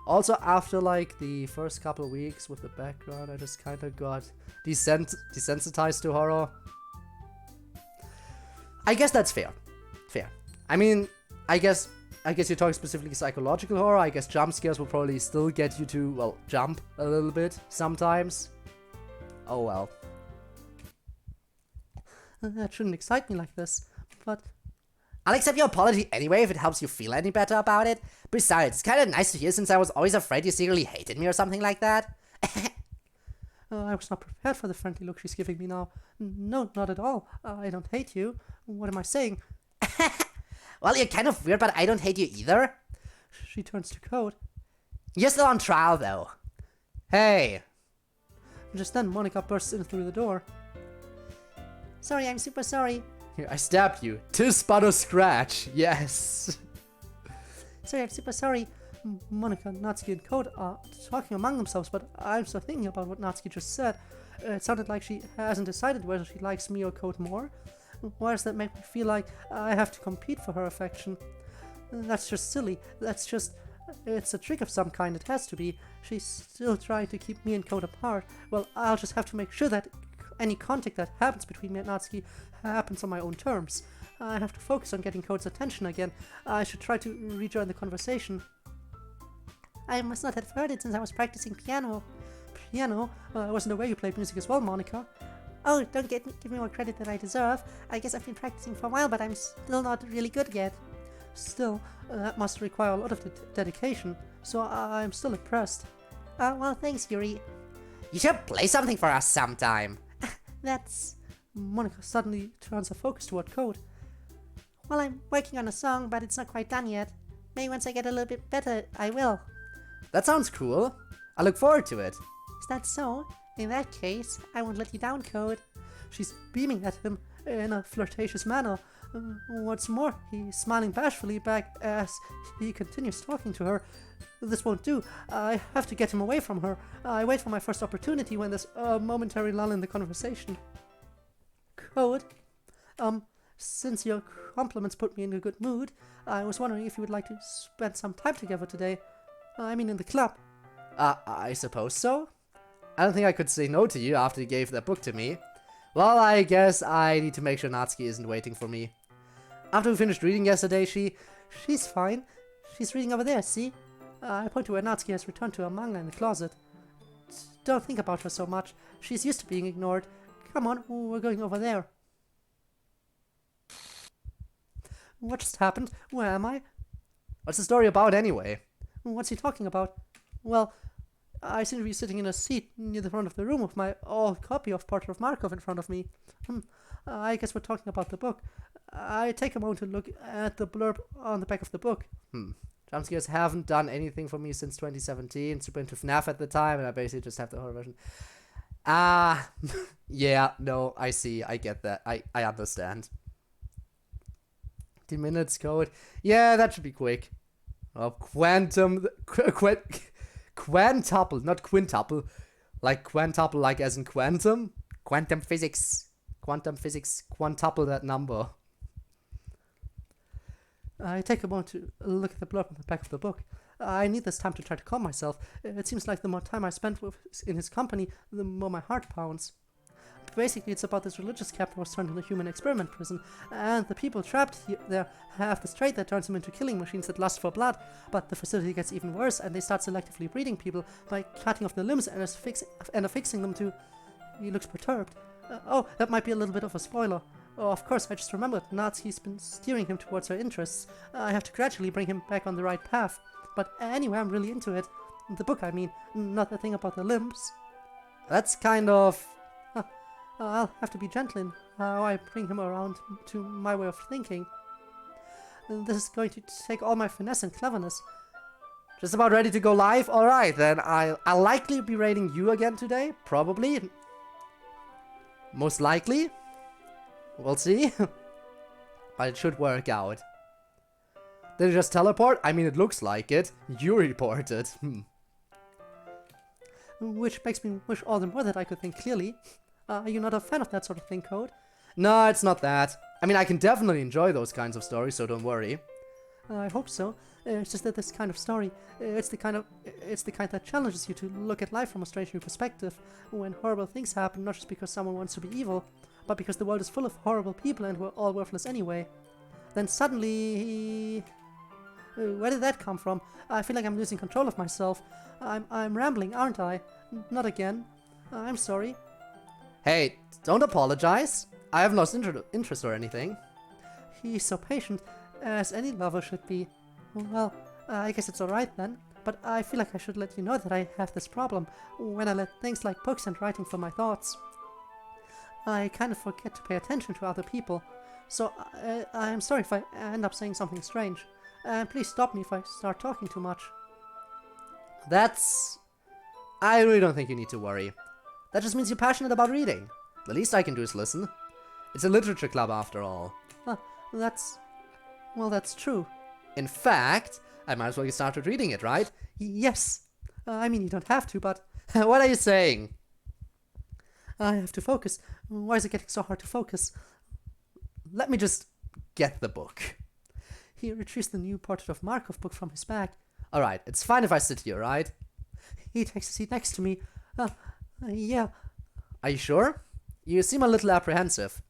B: Also, after like the first couple of weeks with the background, I just kind of got desensitized to horror. I guess that's fair. I mean, I guess you're talking specifically psychological horror. I guess jump scares will probably still get you to, well, jump a little bit sometimes. Oh well.
A: That shouldn't excite me like this, but...
C: I'll accept your apology anyway if it helps you feel any better about it. Besides, it's kind of nice to hear since I was always afraid you secretly hated me or something like that.
A: I was not prepared for the friendly look she's giving me now. No, not at all. I don't hate you. What am I saying?
C: Well, you're kind of weird, but I don't hate you either.
A: She turns to Code.
C: You're still on trial, though.
B: Hey!
A: Just then, Monica bursts in through the door.
D: Sorry, I'm super sorry.
B: Here, I stabbed you. 'Tis but a scratch. Yes.
D: Sorry, I'm super sorry.
A: Monica, Natsuki, and Code are talking among themselves, but I'm still thinking about what Natsuki just said. It sounded like she hasn't decided whether she likes me or Code more. Why does that make me feel like I have to compete for her affection? That's just silly. It's a trick of some kind, it has to be. She's still trying to keep me and Code apart. Well, I'll just have to make sure that any contact that happens between me and Natsuki happens on my own terms. I have to focus on getting Code's attention again. I should try to rejoin the conversation.
D: I must not have heard it since I was practicing piano.
A: Piano? I wasn't aware you played music as well, Monica.
D: Oh, don't give me more credit than I deserve. I guess I've been practicing for a while, but I'm still not really good yet.
A: Still, that must require a lot of dedication, so I'm still impressed.
D: Well, thanks, Yuri.
C: You should play something for us sometime.
D: That's...
A: Monica suddenly turns her focus toward Code.
D: Well, I'm working on a song, but it's not quite done yet. Maybe once I get a little bit better, I will.
B: That sounds cool. I look forward to it.
D: Is that so? In that case, I won't let you down, Code.
A: She's beaming at him in a flirtatious manner. What's more, he's smiling bashfully back as he continues talking to her. This won't do. I have to get him away from her. I wait for my first opportunity when there's a momentary lull in the conversation. Code, since your compliments put me in a good mood, I was wondering if you would like to spend some time together today. I mean in the club.
B: I suppose so. I don't think I could say no to you after you gave that book to me. Well, I guess I need to make sure Natsuki isn't waiting for me. After we finished reading yesterday,
A: She's fine. She's reading over there, see? I point to where Natsuki has returned to her manga in the closet. Don't think about her so much. She's used to being ignored. Come on, we're going over there. What just happened? Where am I?
B: What's the story about anyway?
A: What's he talking about? Well, I seem to be sitting in a seat near the front of the room with my old copy of Portrait of Markov in front of me. I guess we're talking about the book. I take a moment to look at the blurb on the back of the book.
B: Jump scares haven't done anything for me since 2017. Super into FNAF at the time, and I basically just have the horror version. Yeah, no, I see. I get that. I understand. 10 minutes code. Yeah, that should be quick. Oh, quantuple, not quintuple. Like quantuple, like as in quantum. Quantum physics, quantuple that number.
A: I take a moment to look at the blurb on the back of the book. I need this time to try to calm myself. It seems like the more time I spend in his company, the more my heart pounds. Basically, it's about this religious camp that was turned into a human experiment prison, and the people trapped there have this trait that turns them into killing machines that lust for blood. But the facility gets even worse, and they start selectively breeding people by cutting off their limbs and affixing them to... He looks perturbed. Oh, that might be a little bit of a spoiler. Oh, of course, I just remembered Natsuki's been steering him towards her interests. I have to gradually bring him back on the right path. But anyway, I'm really into it. The book, I mean, not the thing about the limbs.
B: That's kind of...
A: I'll have to be gentle in how I bring him around to my way of thinking. This is going to take all my finesse and cleverness.
B: Just about ready to go live? Alright, then I'll likely be raiding you again today. Probably. Most likely. We'll see. But it should work out. Did it just teleport? I mean, it looks like it. Yuri reported.
A: Which makes me wish all the more that I could think clearly. Are you not a fan of that sort of thing, Code?
B: No, it's not that. I mean, I can definitely enjoy those kinds of stories, so don't worry.
A: I hope so. It's just that this kind of story, it's the kind that challenges you to look at life from a strange new perspective, when horrible things happen, not just because someone wants to be evil, but because the world is full of horrible people and we're all worthless anyway. Then suddenly... where did that come from? I feel like I'm losing control of myself. I'm rambling, aren't I? Not again. I'm sorry.
B: Hey, don't apologize. I haven't lost interest or anything.
A: He's so patient, as any lover should be. Well, I guess it's alright then, but I feel like I should let you know that I have this problem when I let things like books and writing fill my thoughts. I kind of forget to pay attention to other people, so I'm sorry if I end up saying something strange. And please stop me if I start talking too much.
B: I really don't think you need to worry. That just means you're passionate about reading. The least I can do is listen. It's a literature club after all.
A: That's... well, that's true.
B: In fact, I might as well get started reading it, right?
A: Yes. I mean, you don't have to, but
B: What are you saying?
A: I have to focus. Why is it getting so hard to focus?
B: Let me just get the book.
A: He retrieves the new Portrait of Markov book from his bag.
B: Alright, it's fine if I sit here, right?
A: He takes a seat next to me. Yeah.
B: Are you sure? You seem a little apprehensive.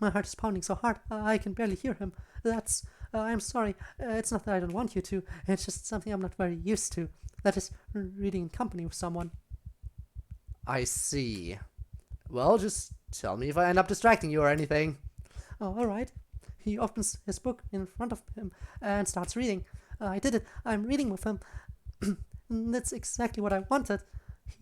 A: My heart is pounding so hard, I can barely hear him. That's... I'm sorry. It's not that I don't want you to. It's just something I'm not very used to. That is, reading in company with someone.
B: I see. Well, just tell me if I end up distracting you or anything.
A: Oh, alright. He opens his book in front of him and starts reading. I did it. I'm reading with him. That's exactly what I wanted.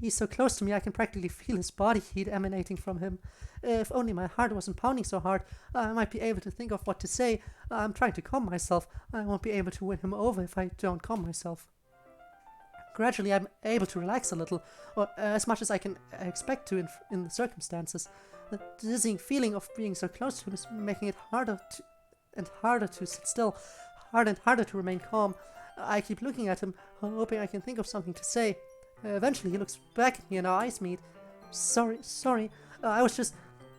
A: He's so close to me I can practically feel his body heat emanating from him. If only my heart wasn't pounding so hard, I might be able to think of what to say. I'm trying to calm myself. I won't be able to win him over if I don't calm myself. Gradually I'm able to relax a little, or as much as I can expect to in the circumstances. The dizzying feeling of being so close to him is making it harder to sit still, harder and harder to remain calm. I keep looking at him, hoping I can think of something to say. Eventually he looks back at me and our eyes meet. Sorry, I was just...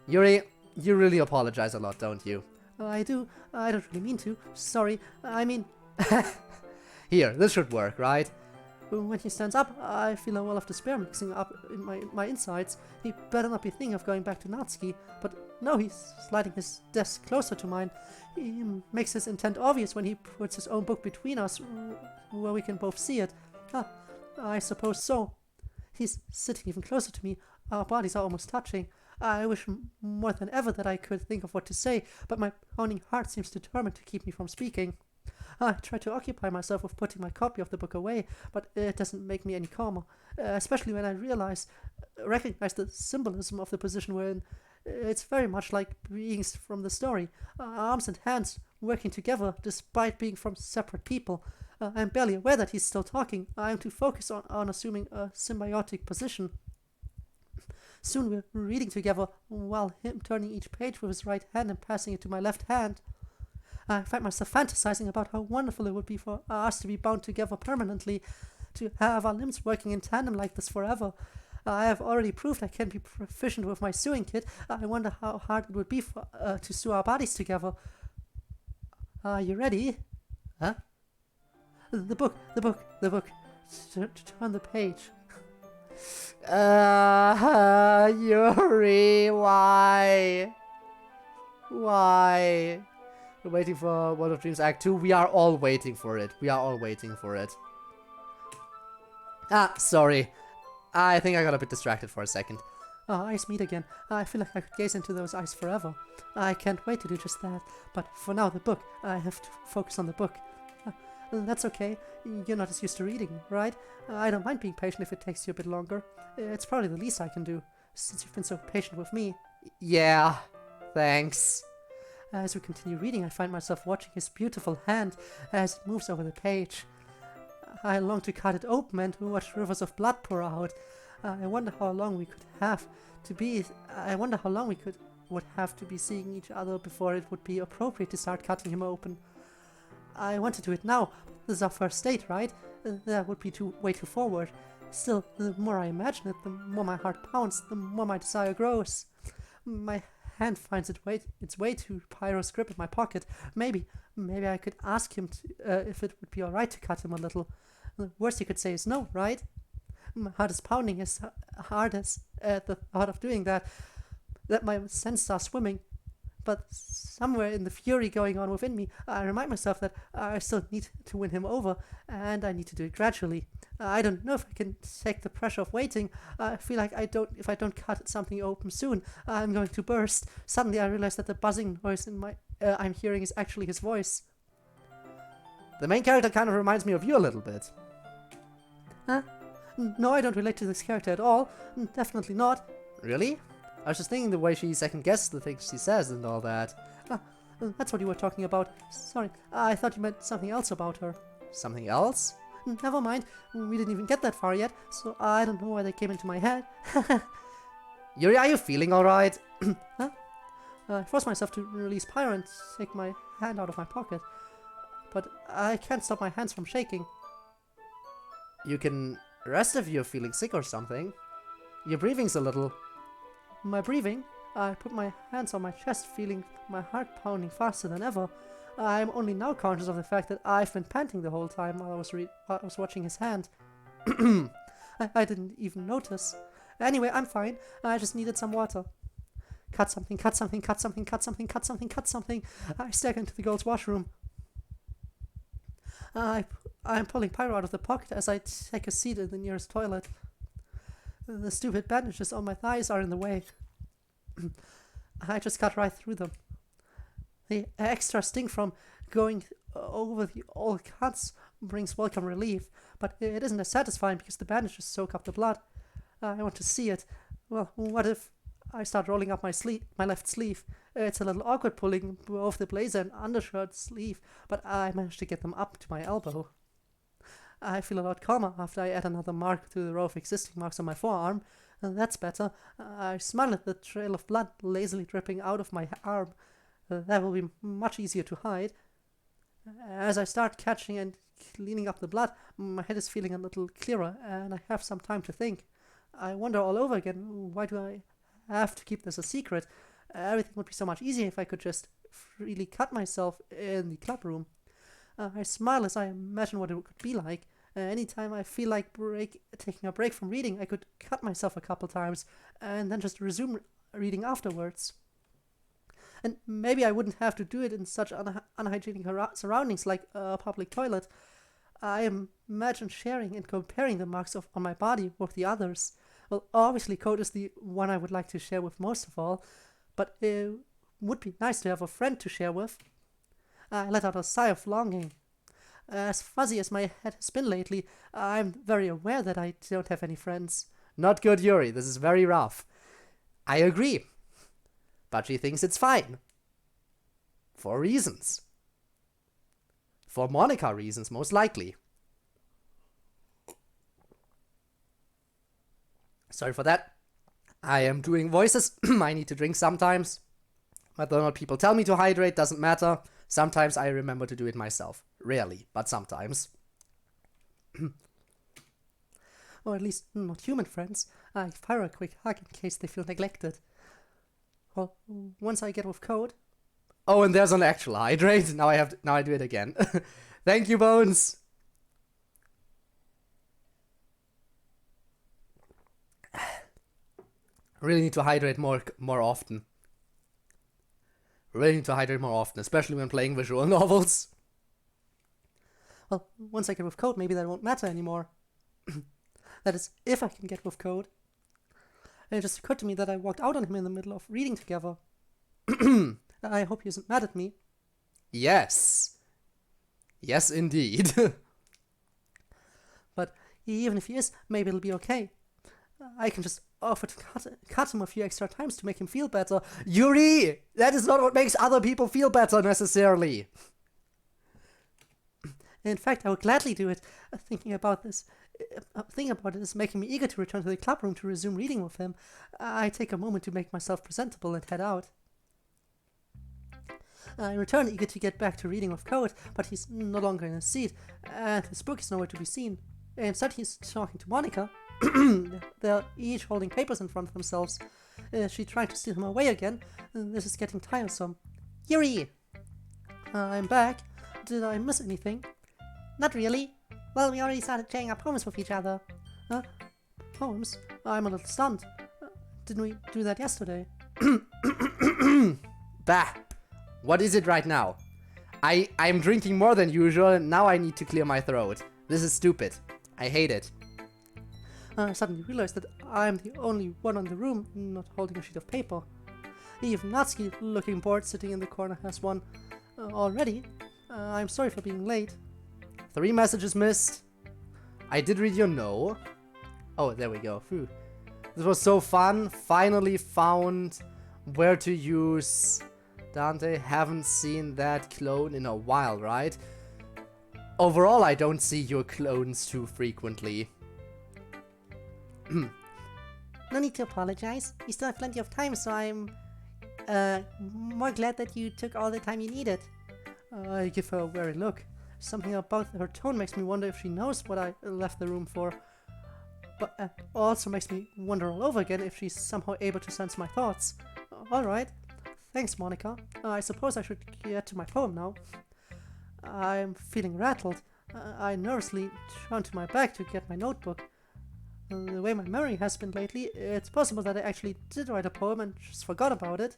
B: Yuri, you really apologize a lot, don't you?
A: I do. I don't really mean to. Sorry. I mean...
B: Here, this should work, right?
A: When he stands up, I feel a wall of despair mixing up in my insides. He better not be thinking of going back to Natsuki. But no, he's sliding his desk closer to mine. He makes his intent obvious when he puts his own book between us, where we can both see it. I suppose so. He's sitting even closer to me. Our bodies are almost touching. I wish more than ever that I could think of what to say, but my pounding heart seems determined to keep me from speaking. I try to occupy myself with putting my copy of the book away, but it doesn't make me any calmer, especially when I recognize the symbolism of the position we're in. It's very much like beings from the story, arms and hands working together despite being from separate people. I'm barely aware that he's still talking. I'm too focused on assuming a symbiotic position. Soon we're reading together, while him turning each page with his right hand and passing it to my left hand. I find myself fantasizing about how wonderful it would be for us to be bound together permanently, to have our limbs working in tandem like this forever. I have already proved I can be proficient with my sewing kit. I wonder how hard it would be to sew our bodies together. Are you ready?
B: Huh?
A: The book. Turn the page.
B: Yuri, why? Why? We're waiting for World of Dreams Act 2. We are all waiting for it. Sorry. I think I got a bit distracted for a second.
A: Our eyes meet again. I feel like I could gaze into those eyes forever. I can't wait to do just that. But for now, the book. I have to focus on the book. That's okay. You're not as used to reading, right? I don't mind being patient if it takes you a bit longer. It's probably the least I can do, since you've been so patient with me.
B: Yeah, thanks.
A: As we continue reading, I find myself watching his beautiful hand as it moves over the page. I long to cut it open and watch rivers of blood pour out. I wonder how long we could have to be. Would have to be seeing each other before it would be appropriate to start cutting him open. I want to do it now. This is our first date, right? That would be way too forward. Still, the more I imagine it, the more my heart pounds, the more my desire grows. My hand finds its way to Pyro's grip in my pocket. Maybe I could ask him if it would be alright to cut him a little. The worst he could say is no, right? My heart is pounding as hard as at the thought of doing that my senses are swimming. But somewhere in the fury going on within me, I remind myself that I still need to win him over, and I need to do it gradually. I don't know if I can take the pressure of waiting. I feel like if I don't cut something open soon, I'm going to burst. Suddenly I realize that the buzzing noise I'm hearing is actually his voice.
B: The main character kind of reminds me of you a little bit.
A: Huh? No, I don't relate to this character at all. Definitely not.
B: Really? I was just thinking the way she second-guesses the things she says and all that.
A: That's what you were talking about. Sorry, I thought you meant something else about her.
B: Something else?
A: Never mind, we didn't even get that far yet, so I don't know why they came into my head.
B: Yuri, are you feeling alright?
A: Huh? I force myself to release Pyro and take my hand out of my pocket. But I can't stop my hands from shaking.
B: You can rest if you're feeling sick or something. Your breathing's a little...
A: My breathing? I put my hands on my chest, feeling my heart pounding faster than ever. I'm only now conscious of the fact that I've been panting the whole time while I was watching his hand. I didn't even notice. Anyway, I'm fine. I just needed some water. Cut something, cut something, cut something, cut something, cut something, cut something. I stagger into the girl's washroom. I'm pulling Pyro out of the pocket as I take a seat in the nearest toilet. The stupid bandages on my thighs are in the way. I just cut right through them. The extra sting from going over the old cuts brings welcome relief, but it isn't as satisfying because the bandages soak up the blood. I want to see it. Well, what if I start rolling up my left sleeve? It's a little awkward pulling both the blazer and undershirt sleeve, but I managed to get them up to my elbow. I feel a lot calmer after I add another mark to the row of existing marks on my forearm. That's better. I smile at the trail of blood lazily dripping out of my arm. That will be much easier to hide. As I start catching and cleaning up the blood, my head is feeling a little clearer, and I have some time to think. I wonder all over again, why do I have to keep this a secret? Everything would be so much easier if I could just freely cut myself in the club room. I smile as I imagine what it could be like. Anytime I feel like taking a break from reading, I could cut myself a couple times and then just resume reading afterwards. And maybe I wouldn't have to do it in such unhygienic surroundings like a public toilet. I imagine sharing and comparing the marks on my body with the others. Well, obviously Code is the one I would like to share with most of all, but it would be nice to have a friend to share with. I let out a sigh of longing. As fuzzy as my head has been lately, I'm very aware that I don't have any friends.
B: Not good, Yuri. This is very rough. I agree. But she thinks it's fine. For reasons. For Monica reasons, most likely. Sorry for that. I am doing voices. I need to drink sometimes. Whether or not people tell me to hydrate doesn't matter. Sometimes I remember to do it myself. Rarely, but sometimes.
A: Or at least not human friends. I fire a quick hug in case they feel neglected. Well, once I get with Code...
B: Oh, and there's an actual hydrate. Now I do it again. Thank you, Bones. Really need to hydrate more often. Really need to hydrate more often, especially when playing visual novels.
A: Well, once I get with Code, maybe that won't matter anymore. That is, if I can get with Code. And it just occurred to me that I walked out on him in the middle of reading together. I hope he isn't mad at me.
B: Yes. Yes, indeed.
A: But even if he is, maybe it'll be okay. I can just offer to cut him a few extra times to make him feel better.
B: Yuri! That is not what makes other people feel better, necessarily.
A: In fact, I would gladly do it. Thinking about it is making me eager to return to the club room to resume reading with him. I take a moment to make myself presentable and head out. I return eager to get back to reading with Code, but he's no longer in his seat, and his book is nowhere to be seen. Instead, he's talking to Monica. They're each holding papers in front of themselves. She tried to steal him away again. This is getting tiresome.
D: Yuri!
A: I'm back. Did I miss anything?
D: Not really. Well, we already started sharing our poems with each other.
A: Huh? Poems? I'm a little stunned. Didn't we do that yesterday?
B: Bah! What is it right now? I'm drinking more than usual, and now I need to clear my throat. This is stupid. I hate it.
A: I suddenly realized that I'm the only one in the room not holding a sheet of paper. Even Natsuki, looking bored, sitting in the corner, has one already. I'm sorry for being late.
B: 3 messages missed. I did read your no. Oh, there we go. Phew. This was so fun. Finally found where to use Dante. Haven't seen that clone in a while, right? Overall, I don't see your clones too frequently.
D: no need to apologize. You still have plenty of time, so I'm more glad that you took all the time you needed.
A: I give her a wary look. Something about her tone makes me wonder if she knows what I left the room for. But also makes me wonder all over again if she's somehow able to sense my thoughts. Alright. Thanks, Monica. I suppose I should get to my poem now. I'm feeling rattled. I nervously turn to my bag to get my notebook. The way my memory has been lately, it's possible that I actually did write a poem and just forgot about it.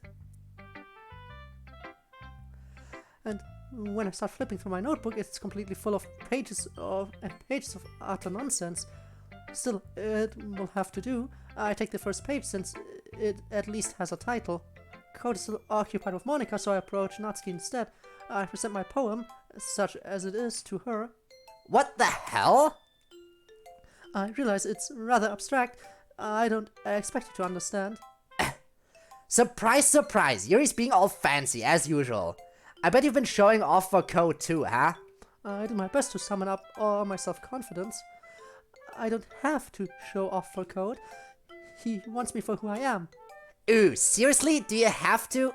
A: And when I start flipping through my notebook, it's completely full of pages of utter nonsense. Still, it will have to do. I take the first page since it at least has a title. Code is still occupied with Monica, so I approach Natsuki instead. I present my poem, such as it is, to her.
C: What the hell?
A: I realize it's rather abstract. I don't expect you to understand.
C: Surprise, surprise, Yuri's being all fancy, as usual. I bet you've been showing off for Code too, huh?
A: I do my best to summon up all my self-confidence. I don't have to show off for Code. He wants me for who I am.
C: Ooh, seriously? Do you have to?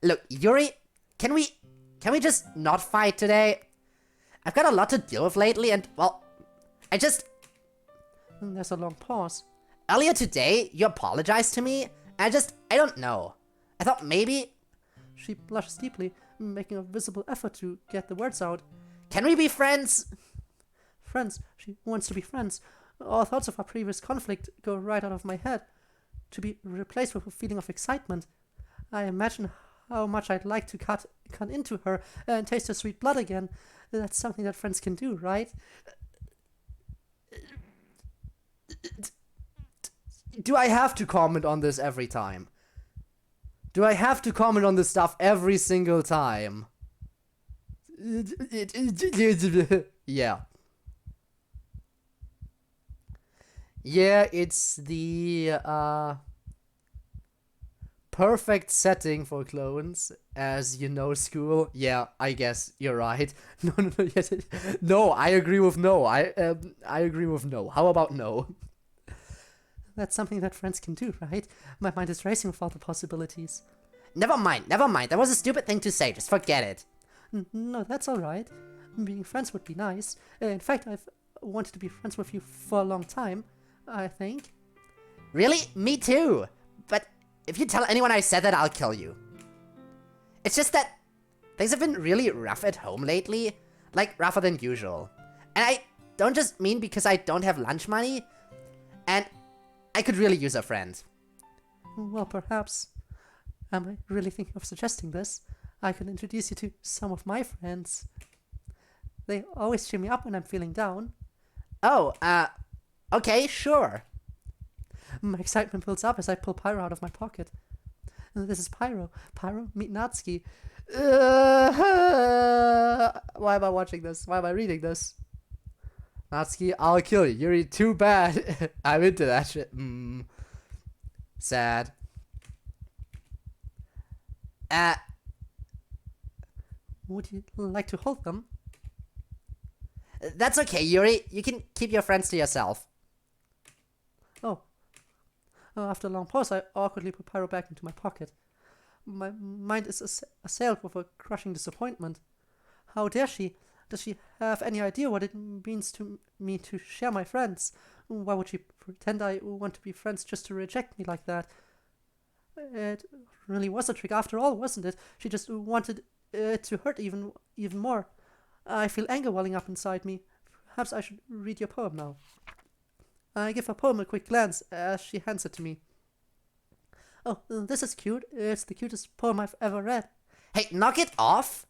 C: Look, Yuri, can we just not fight today? I've got a lot to deal with lately and, well,
A: There's a long pause.
C: Earlier today, you apologized to me. I don't know. I thought maybe...
A: She blushes deeply, making a visible effort to get the words out.
C: Can we be friends?
A: Friends. She wants to be friends. All thoughts of our previous conflict go right out of my head, to be replaced with a feeling of excitement. I imagine how much I'd like to cut into her and taste her sweet blood again. That's something that friends can do, right?
B: Do I have to comment on this every time? Do I have to comment on this stuff every single time? Yeah. Yeah, it's the perfect setting for clones, as you know, school. Yeah, I guess you're right. No, yes, no. I agree with no. I agree with no. How about no?
A: That's something that friends can do, right? My mind is racing with all the possibilities.
C: Never mind. That was a stupid thing to say. Just forget it.
A: No, that's alright. Being friends would be nice. In fact, I've wanted to be friends with you for a long time, I think.
C: Really? Me too. But if you tell anyone I said that, I'll kill you. It's just that things have been really rough at home lately. Like, rougher than usual. And I don't just mean because I don't have lunch money. And I could really use a friend.
A: Well, perhaps. Am I really thinking of suggesting this? I could introduce you to some of my friends. They always cheer me up when I'm feeling down.
C: Oh, okay, sure.
A: My excitement builds up as I pull Pyro out of my pocket. This is Pyro. Pyro, meet Natsuki. Why am I watching this? Why am I reading this?
B: Natsuki, I'll kill you. Yuri, too bad. I'm into that shit. Sad.
A: Would you like to hold them?
C: That's okay, Yuri. You can keep your friends to yourself.
A: Oh. After a long pause, I awkwardly put Pyro back into my pocket. My mind is assailed with a crushing disappointment. How dare she? Does she have any idea what it means to me to share my friends? Why would she pretend I want to be friends just to reject me like that? It really was a trick after all, wasn't it? She just wanted it to hurt even more. I feel anger welling up inside me. Perhaps I should read your poem now. I give her poem a quick glance as she hands it to me. Oh, this is cute. It's the cutest poem I've ever read.
C: Hey, knock it off!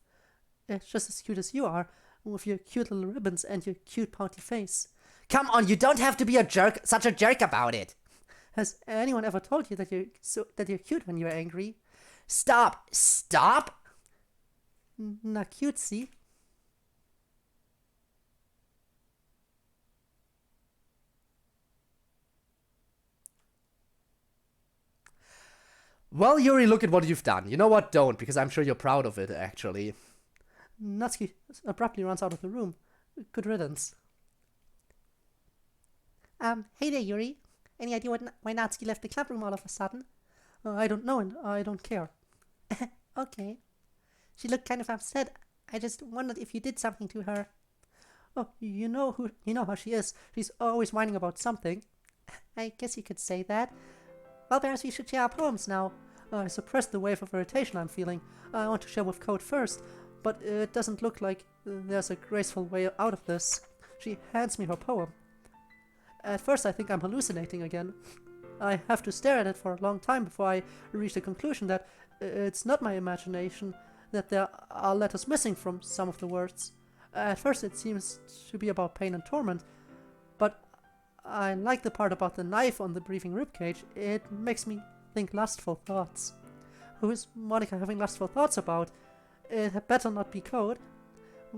A: It's just as cute as you are, with your cute little ribbons and your cute pouty face.
C: Come on, you don't have to be such a jerk about it.
A: Has anyone ever told you that you're cute when you're angry?
C: Stop!
A: Not cutesy.
B: Well, Yuri, look at what you've done. You know what? Don't, because I'm sure you're proud of it, actually.
A: Natsuki abruptly runs out of the room. Good riddance.
D: Hey there, Yuri. Any idea why Natsuki left the club room all of a sudden?
A: I don't know and I don't care.
D: Okay. She looked kind of upset. I just wondered if you did something to her.
A: Oh, you know how she is. She's always whining about something.
D: I guess you could say that. Well, perhaps we should share our poems now.
A: I suppressed the wave of irritation I'm feeling. I want to share with Code first, but it doesn't look like there's a graceful way out of this. She hands me her poem. At first I think I'm hallucinating again. I have to stare at it for a long time before I reach the conclusion that it's not my imagination, that there are letters missing from some of the words. At first it seems to be about pain and torment, but I like the part about the knife on the breathing ribcage. It makes me think lustful thoughts. Who is Monica having lustful thoughts about? It had better not be Code.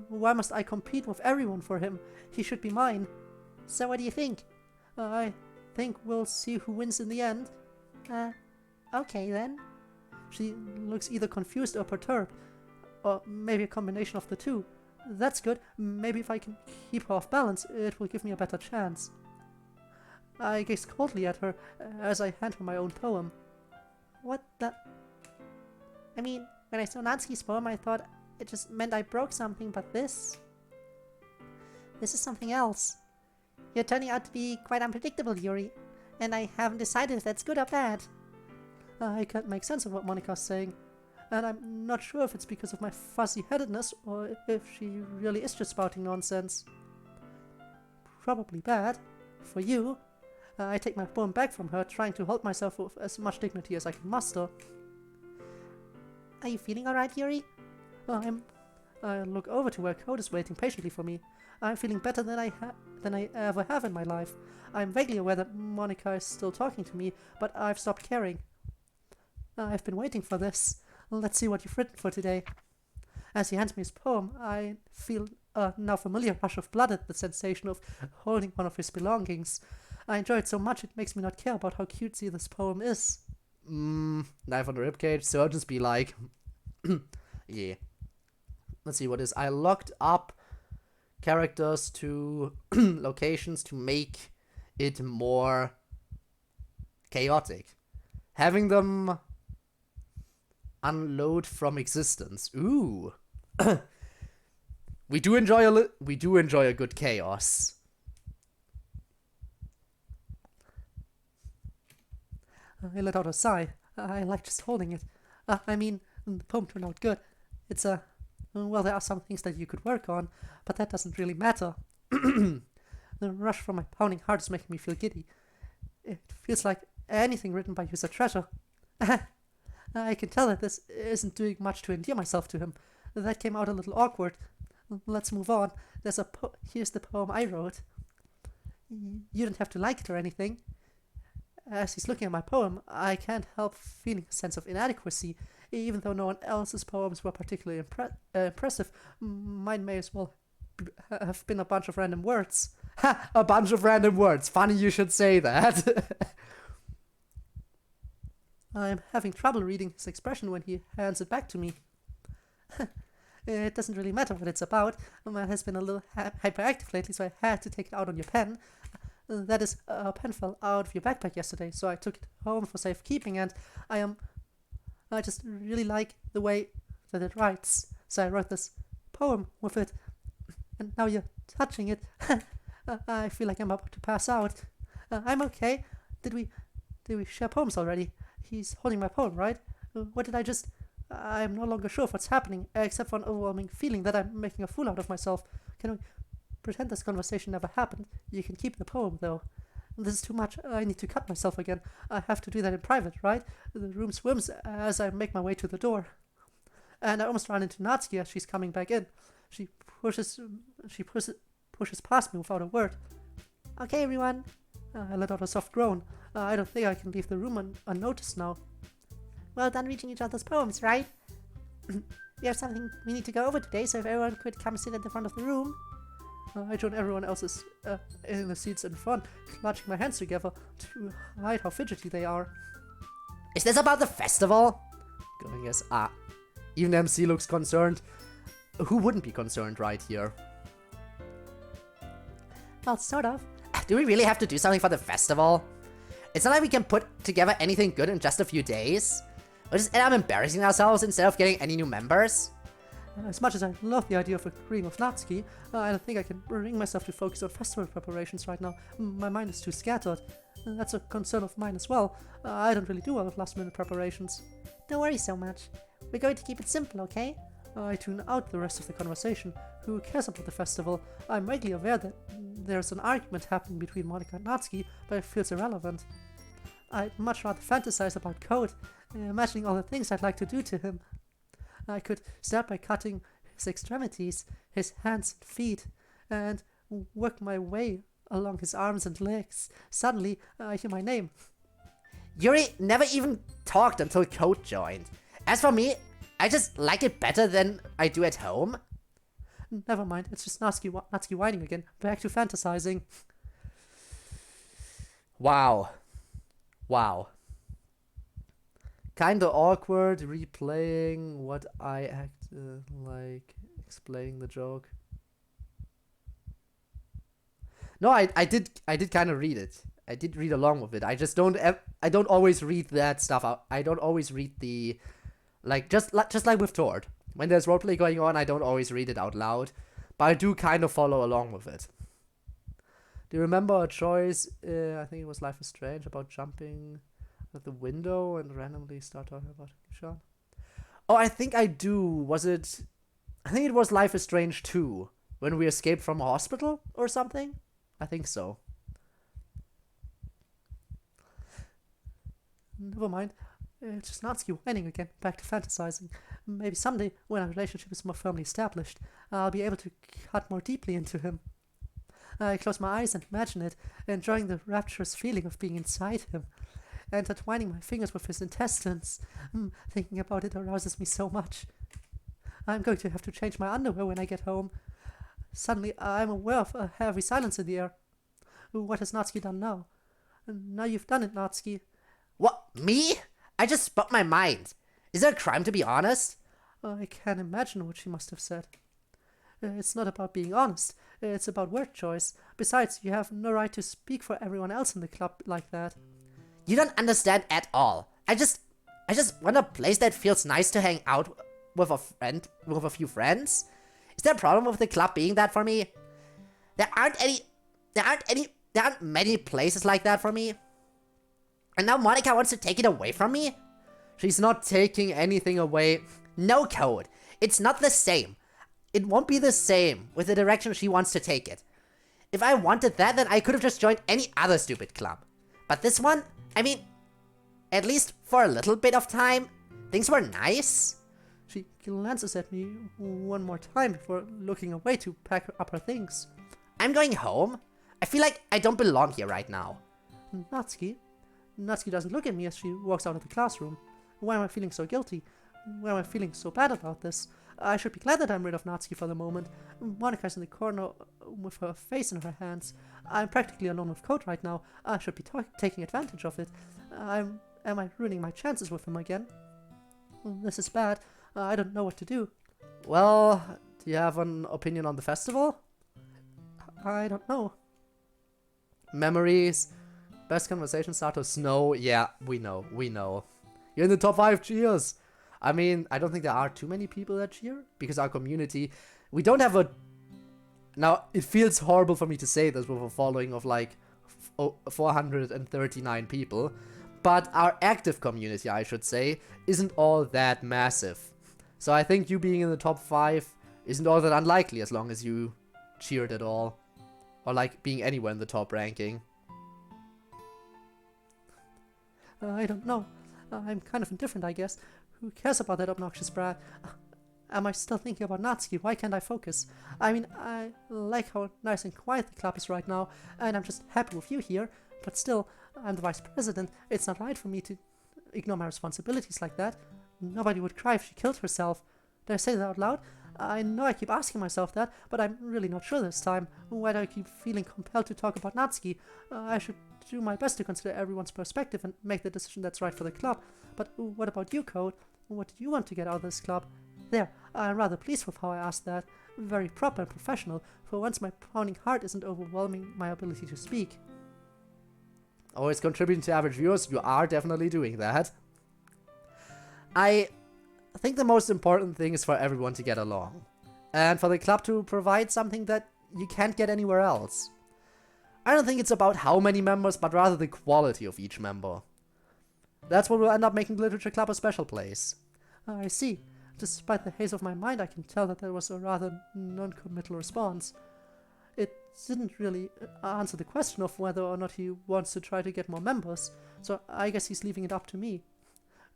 A: Why must I compete with everyone for him? He should be mine.
D: So what do you think?
A: I think we'll see who wins in the end.
D: Okay then.
A: She looks either confused or perturbed, or maybe a combination of the two. That's good. Maybe if I can keep her off balance, it will give me a better chance. I gaze coldly at her as I hand her my own poem.
D: What the... I mean, when I saw Natsuki's poem, I thought it just meant I broke something, but this... This is something else. You're turning out to be quite unpredictable, Yuri, and I haven't decided if that's good or bad.
A: I can't make sense of what Monica's saying, and I'm not sure if it's because of my fuzzy-headedness or if she really is just spouting nonsense. Probably bad. For you. I take my poem back from her, trying to hold myself with as much dignity as I can muster.
D: Are you feeling alright, Yuri?
A: I look over to where Code is waiting patiently for me. I'm feeling better than I ever have in my life. I'm vaguely aware that Monica is still talking to me, but I've stopped caring. I've been waiting for this. Let's see what you've written for today. As he hands me his poem, I feel a now familiar rush of blood at the sensation of holding one of his belongings. I enjoy it so much it makes me not care about how cutesy this poem is.
B: Knife on the ribcage, so I'll just be like... yeah. Let's see what is. I locked up characters to locations to make it more chaotic. Having them unload from existence. Ooh. we do enjoy a good chaos.
A: I let out a sigh. I like just holding it. I mean, the poem turned out good. It's well, there are some things that you could work on, but that doesn't really matter. The rush from my pounding heart is making me feel giddy. It feels like anything written by you is a treasure. I can tell that this isn't doing much to endear myself to him. That came out a little awkward. Let's move on. Here's the poem I wrote. You don't have to like it or anything. As he's looking at my poem, I can't help feeling a sense of inadequacy. Even though no one else's poems were particularly impressive, mine may as well have been a bunch of random words.
B: Ha! A bunch of random words. Funny you should say that.
A: I'm having trouble reading his expression when he hands it back to me. It doesn't really matter what it's about. Mine has been a little hyperactive lately, so I had to take it out on your pen. That is, a pen fell out of your backpack yesterday, so I took it home for safekeeping, and I just really like the way that it writes. So I wrote this poem with it, and now you're touching it. I feel like I'm about to pass out. I'm okay. Did we share poems already? He's holding my poem, right? What did I just... I'm no longer sure of what's happening, except for an overwhelming feeling that I'm making a fool out of myself. Can we pretend this conversation never happened? You can keep the poem, though. This is too much. I need to cut myself again. I have to do that in private, right? The room swims as I make my way to the door. And I almost run into Natsuki as she's coming back in. She pushes past me without a word.
D: Okay, everyone.
A: I let out a soft groan. I don't think I can leave the room unnoticed now.
D: Well done reading each other's poems, right? We have something we need to go over today, so if everyone could come sit at the front of the room.
A: I join everyone else's in the seats in front, clutching my hands together to hide how fidgety they are.
B: Is this about the festival? Going as even MC looks concerned. Who wouldn't be concerned right here?
D: Well, sort of.
C: Do we really have to do something for the festival? It's not like we can put together anything good in just a few days. We'll just end up embarrassing ourselves instead of getting any new members.
A: As much as I love the idea of agreeing with Natsuki, I don't think I can bring myself to focus on festival preparations right now. My mind is too scattered. That's a concern of mine as well. I don't really do well with last-minute preparations.
D: Don't worry so much. We're going to keep it simple, okay?
A: I tune out the rest of the conversation. Who cares about the festival? I'm vaguely aware that there's an argument happening between Monika and Natsuki, but it feels irrelevant. I'd much rather fantasize about Code, imagining all the things I'd like to do to him. I could start by cutting his extremities, his hands and feet, and work my way along his arms and legs. Suddenly, I hear my name.
C: Yuri never even talked until Code joined. As for me, I just like it better than I do at home.
A: Never mind, it's just Natsuki whining again. Back to fantasizing.
B: Wow. Wow. Kinda awkward replaying what I acted like explaining the joke. No, I did kind of read it. I did read along with it. I just don't always read that stuff out. I don't always read the just like with Tord. When there's roleplay going on, I don't always read it out loud, but I do kind of follow along with it. Do you remember a choice? I think it was Life is Strange about jumping at the window and randomly start talking about Sean. Oh, I think I do. Was it? I think it was Life is Strange 2 when we escaped from a hospital or something. I think so.
A: Never mind. It's just Natsuki whining again. Back to fantasizing. Maybe someday, when our relationship is more firmly established, I'll be able to cut more deeply into him. I close my eyes and imagine it, enjoying the rapturous feeling of being inside him, intertwining my fingers with his intestines. Thinking about it arouses me so much. I'm going to have to change my underwear when I get home. Suddenly, I'm aware of a heavy silence in the air. What has Natsuki done now? Now you've done it, Natsuki.
C: What, me? I just spoke my mind. Is it a crime to be honest?
A: I can't imagine what she must have said. It's not about being honest. It's about word choice. Besides, you have no right to speak for everyone else in the club like that.
C: You don't understand at all. I just want a place that feels nice to hang out with a few friends. Is there a problem with the club being that for me? There aren't many places like that for me. And now Monika wants to take it away from me?
B: She's not taking anything away.
C: No, Code. It's not the same. It won't be the same with the direction she wants to take it. If I wanted that, then I could have just joined any other stupid club. But this one, I mean, at least for a little bit of time, things were nice.
A: She glances at me one more time before looking away to pack up her things.
C: I'm going home. I feel like I don't belong here right now.
A: Natsuki doesn't look at me as she walks out of the classroom. Why am I feeling so guilty? Why am I feeling so bad about this? I should be glad that I'm rid of Natsuki for the moment. Monika's in the corner with her face in her hands. I'm practically alone with Code right now. I should be taking advantage of it. Am I ruining my chances with him again? This is bad. I don't know what to do.
B: Well, do you have an opinion on the festival?
A: I don't know.
B: Memories. Best conversation starter, Snow. Yeah, we know. You're in the top 5 cheers. I mean, I don't think there are too many people that cheer, because our community, we don't have a... Now, it feels horrible for me to say this with a following of like 439 people, but our active community, I should say, isn't all that massive. So I think you being in the top 5 isn't all that unlikely as long as you cheered at all. Or like being anywhere in the top ranking.
A: I don't know. I'm kind of indifferent, I guess. Who cares about that obnoxious brat? Am I still thinking about Natsuki? Why can't I focus? I mean, I like how nice and quiet the club is right now, and I'm just happy with you here, but still, I'm the vice president. It's not right for me to ignore my responsibilities like that. Nobody would cry if she killed herself. Did I say that out loud? I know I keep asking myself that, but I'm really not sure this time. Why do I keep feeling compelled to talk about Natsuki? I should do my best to consider everyone's perspective and make the decision that's right for the club. But what about you, Code? What do you want to get out of this club? There, I'm rather pleased with how I asked that. very proper and professional. For once my pounding heart isn't overwhelming my ability to speak.
B: Always contributing to average viewers, you are definitely doing that. I think the most important thing is for everyone to get along. And for the club to provide something that you can't get anywhere else. I don't think it's about how many members, but rather the quality of each member. That's what will end up making the Literature Club a special place.
A: I see. Despite the haze of my mind, I can tell that there was a rather non-committal response. It didn't really answer the question of whether or not he wants to try to get more members, so I guess he's leaving it up to me.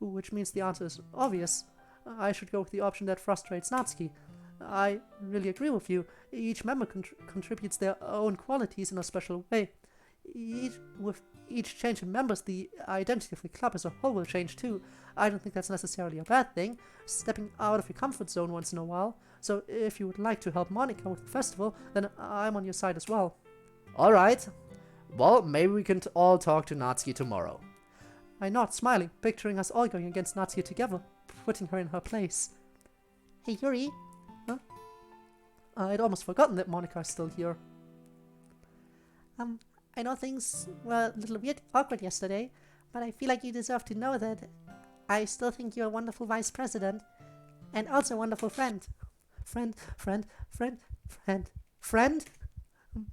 A: Which means the answer is obvious. I should go with the option that frustrates Natsuki. I really agree with you. Each member contributes their own qualities in a special way. With each change in members, the identity of the club as a whole will change too. I don't think that's necessarily a bad thing, stepping out of your comfort zone once in a while. So if you would like to help Monika with the festival, then I'm on your side as well.
B: Alright. Well, maybe we can all talk to Natsuki tomorrow.
A: I nod, smiling, picturing us all going against Natsuki together, putting her in her place.
D: Hey, Yuri.
A: Huh? I'd almost forgotten that Monika is still here.
D: I know things were a little weird, awkward yesterday, but I feel like you deserve to know that I still think you're a wonderful vice president, and also a wonderful friend.
A: Friend?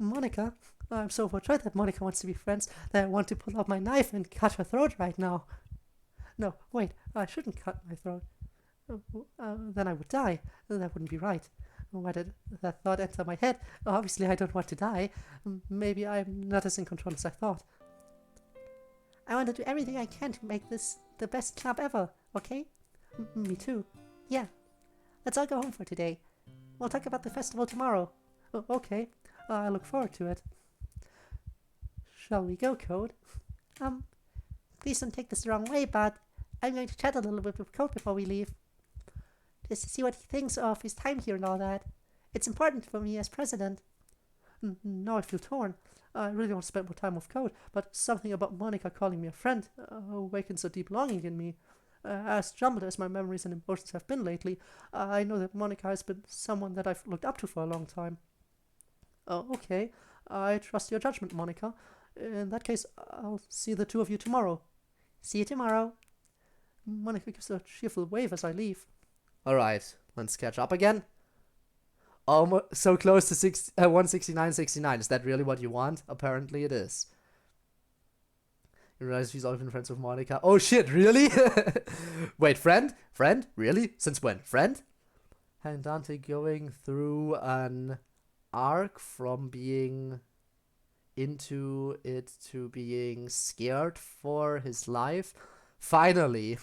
A: Monika? I'm so overjoyed that Monika wants to be friends that I want to pull out my knife and cut her throat right now. No, wait, I shouldn't cut my throat. Then I would die. That wouldn't be right. Why did that thought enter my head? Obviously I don't want to die. Maybe I'm not as in control as I thought.
D: I want to do everything I can to make this the best club ever, okay?
A: Me too.
D: Yeah. Let's all go home for today. We'll talk about the festival tomorrow.
A: Okay. I look forward to it. Shall we go, Code?
D: Please don't take this the wrong way, but I'm going to chat a little bit with Code before we leave. Just to see what he thinks of his time here and all that. It's important for me as president.
A: Now I feel torn. I really want to spend more time with Code, but something about Monika calling me a friend awakens a deep longing in me. As jumbled as my memories and emotions have been lately, I know that Monika has been someone that I've looked up to for a long time. Okay, I trust your judgment, Monika. In that case, I'll see the two of you tomorrow.
D: See you tomorrow.
A: Monika gives a cheerful wave as I leave.
B: Alright, let's catch up again. Almost so close to 169.69. Is that really what you want? Apparently it is. You realize he's always been friends with Monika. Oh shit, really? Wait, friend? Friend? Really? Since when? Friend?
A: And Dante going through an arc from being into it to being scared for his life.
B: Finally.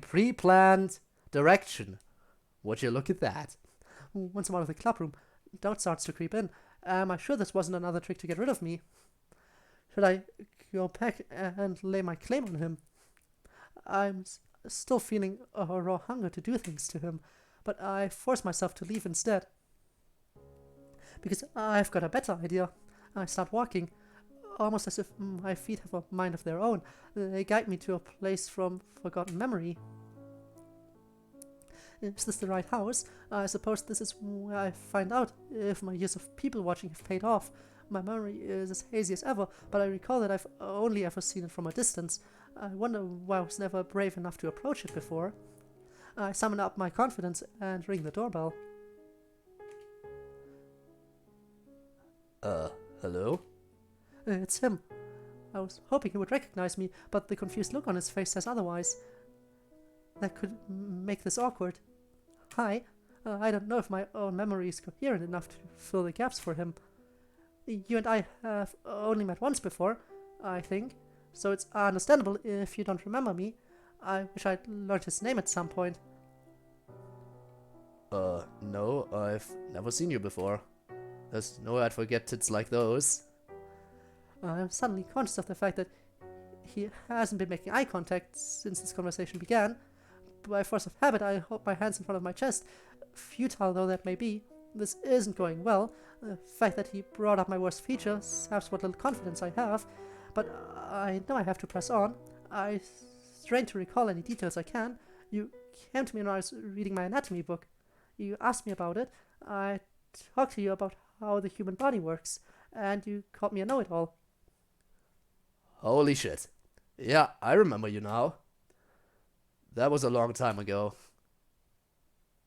B: Pre-planned direction. Would you look at that?
A: Once I'm out of the club room, doubt starts to creep in. Am I sure this wasn't another trick to get rid of me? Should I go back and lay my claim on him? I'm still feeling a raw hunger to do things to him, but I force myself to leave instead. Because I've got a better idea. I start walking, almost as if my feet have a mind of their own. They guide me to a place from forgotten memory. Is this the right house? I suppose this is where I find out if my years of people watching have paid off. My memory is as hazy as ever, but I recall that I've only ever seen it from a distance. I wonder why I was never brave enough to approach it before. I summon up my confidence and ring the doorbell.
B: Hello?
A: It's him. I was hoping he would recognize me, but the confused look on his face says otherwise. That could make this awkward. Hi. I don't know if my own memory is coherent enough to fill the gaps for him. You and I have only met once before, I think, so it's understandable if you don't remember me. I wish I'd learned his name at some point.
B: No, I've never seen you before. There's no way I'd forget tits like those.
A: I'm suddenly conscious of the fact that he hasn't been making eye contact since this conversation began. By force of habit, I hold my hands in front of my chest. Futile though that may be, this isn't going well. The fact that he brought up my worst feature saps what little confidence I have, but I know I have to press on. I strain to recall any details I can. You came to me when I was reading my anatomy book. You asked me about it. I talked to you about how the human body works, and you called me a know-it-all.
B: Holy shit. Yeah, I remember you now. That was a long time ago.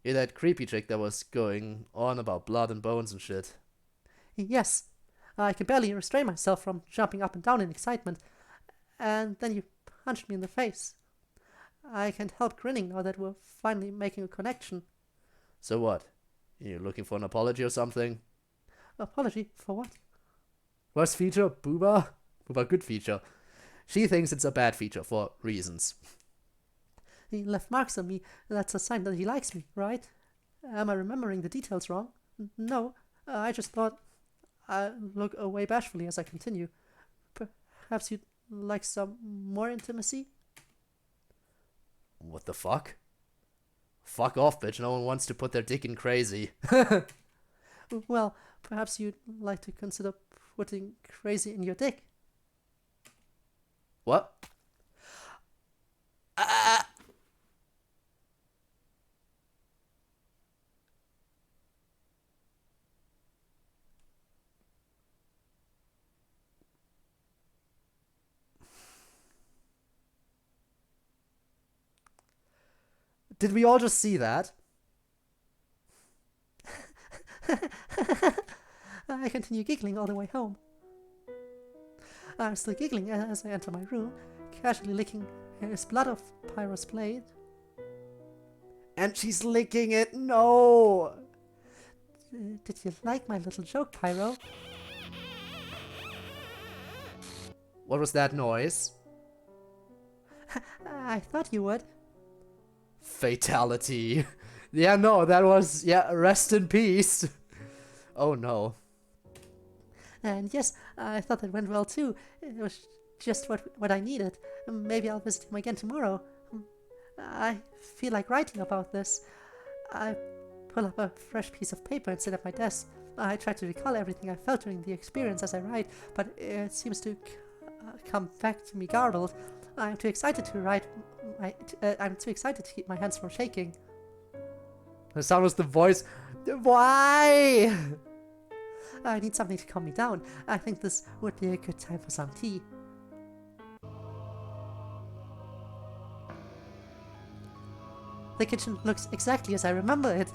B: You're that creepy chick that was going on about blood and bones and shit.
A: Yes, I could barely restrain myself from jumping up and down in excitement, and then you punched me in the face. I can't help grinning now that we're finally making a connection.
B: So what? You looking for an apology or something?
A: Apology? For what?
B: Worst feature? Booba? Booba good feature. She thinks it's a bad feature for reasons.
A: He left marks on me. That's a sign that he likes me, right? Am I remembering the details wrong? No, I just thought I look away bashfully as I continue. Perhaps you'd like some more intimacy?
B: What the fuck? Fuck off, bitch. No one wants to put their dick in crazy.
A: Well, perhaps you'd like to consider putting crazy in your dick.
B: What? Did we all just see that?
A: I continue giggling all the way home. I'm still giggling as I enter my room, casually licking his blood off Pyro's plate.
B: And she's licking it. No!
A: Did you like my little joke, Pyro?
B: What was that noise?
A: I thought you would.
B: Fatality. Yeah, no, that was, rest in peace. Oh no.
A: And yes, I thought that went well too. It was just what I needed. Maybe I'll visit him again tomorrow. I feel like writing about this. I pull up a fresh piece of paper and sit at my desk. I try to recall everything I felt during the experience as I write, but it seems to come back to me garbled. I'm too excited to write. I'm too excited to keep my hands from shaking.
B: The sound was the voice. Why?
A: I need something to calm me down. I think this would be a good time for some tea. The kitchen looks exactly as I remember it.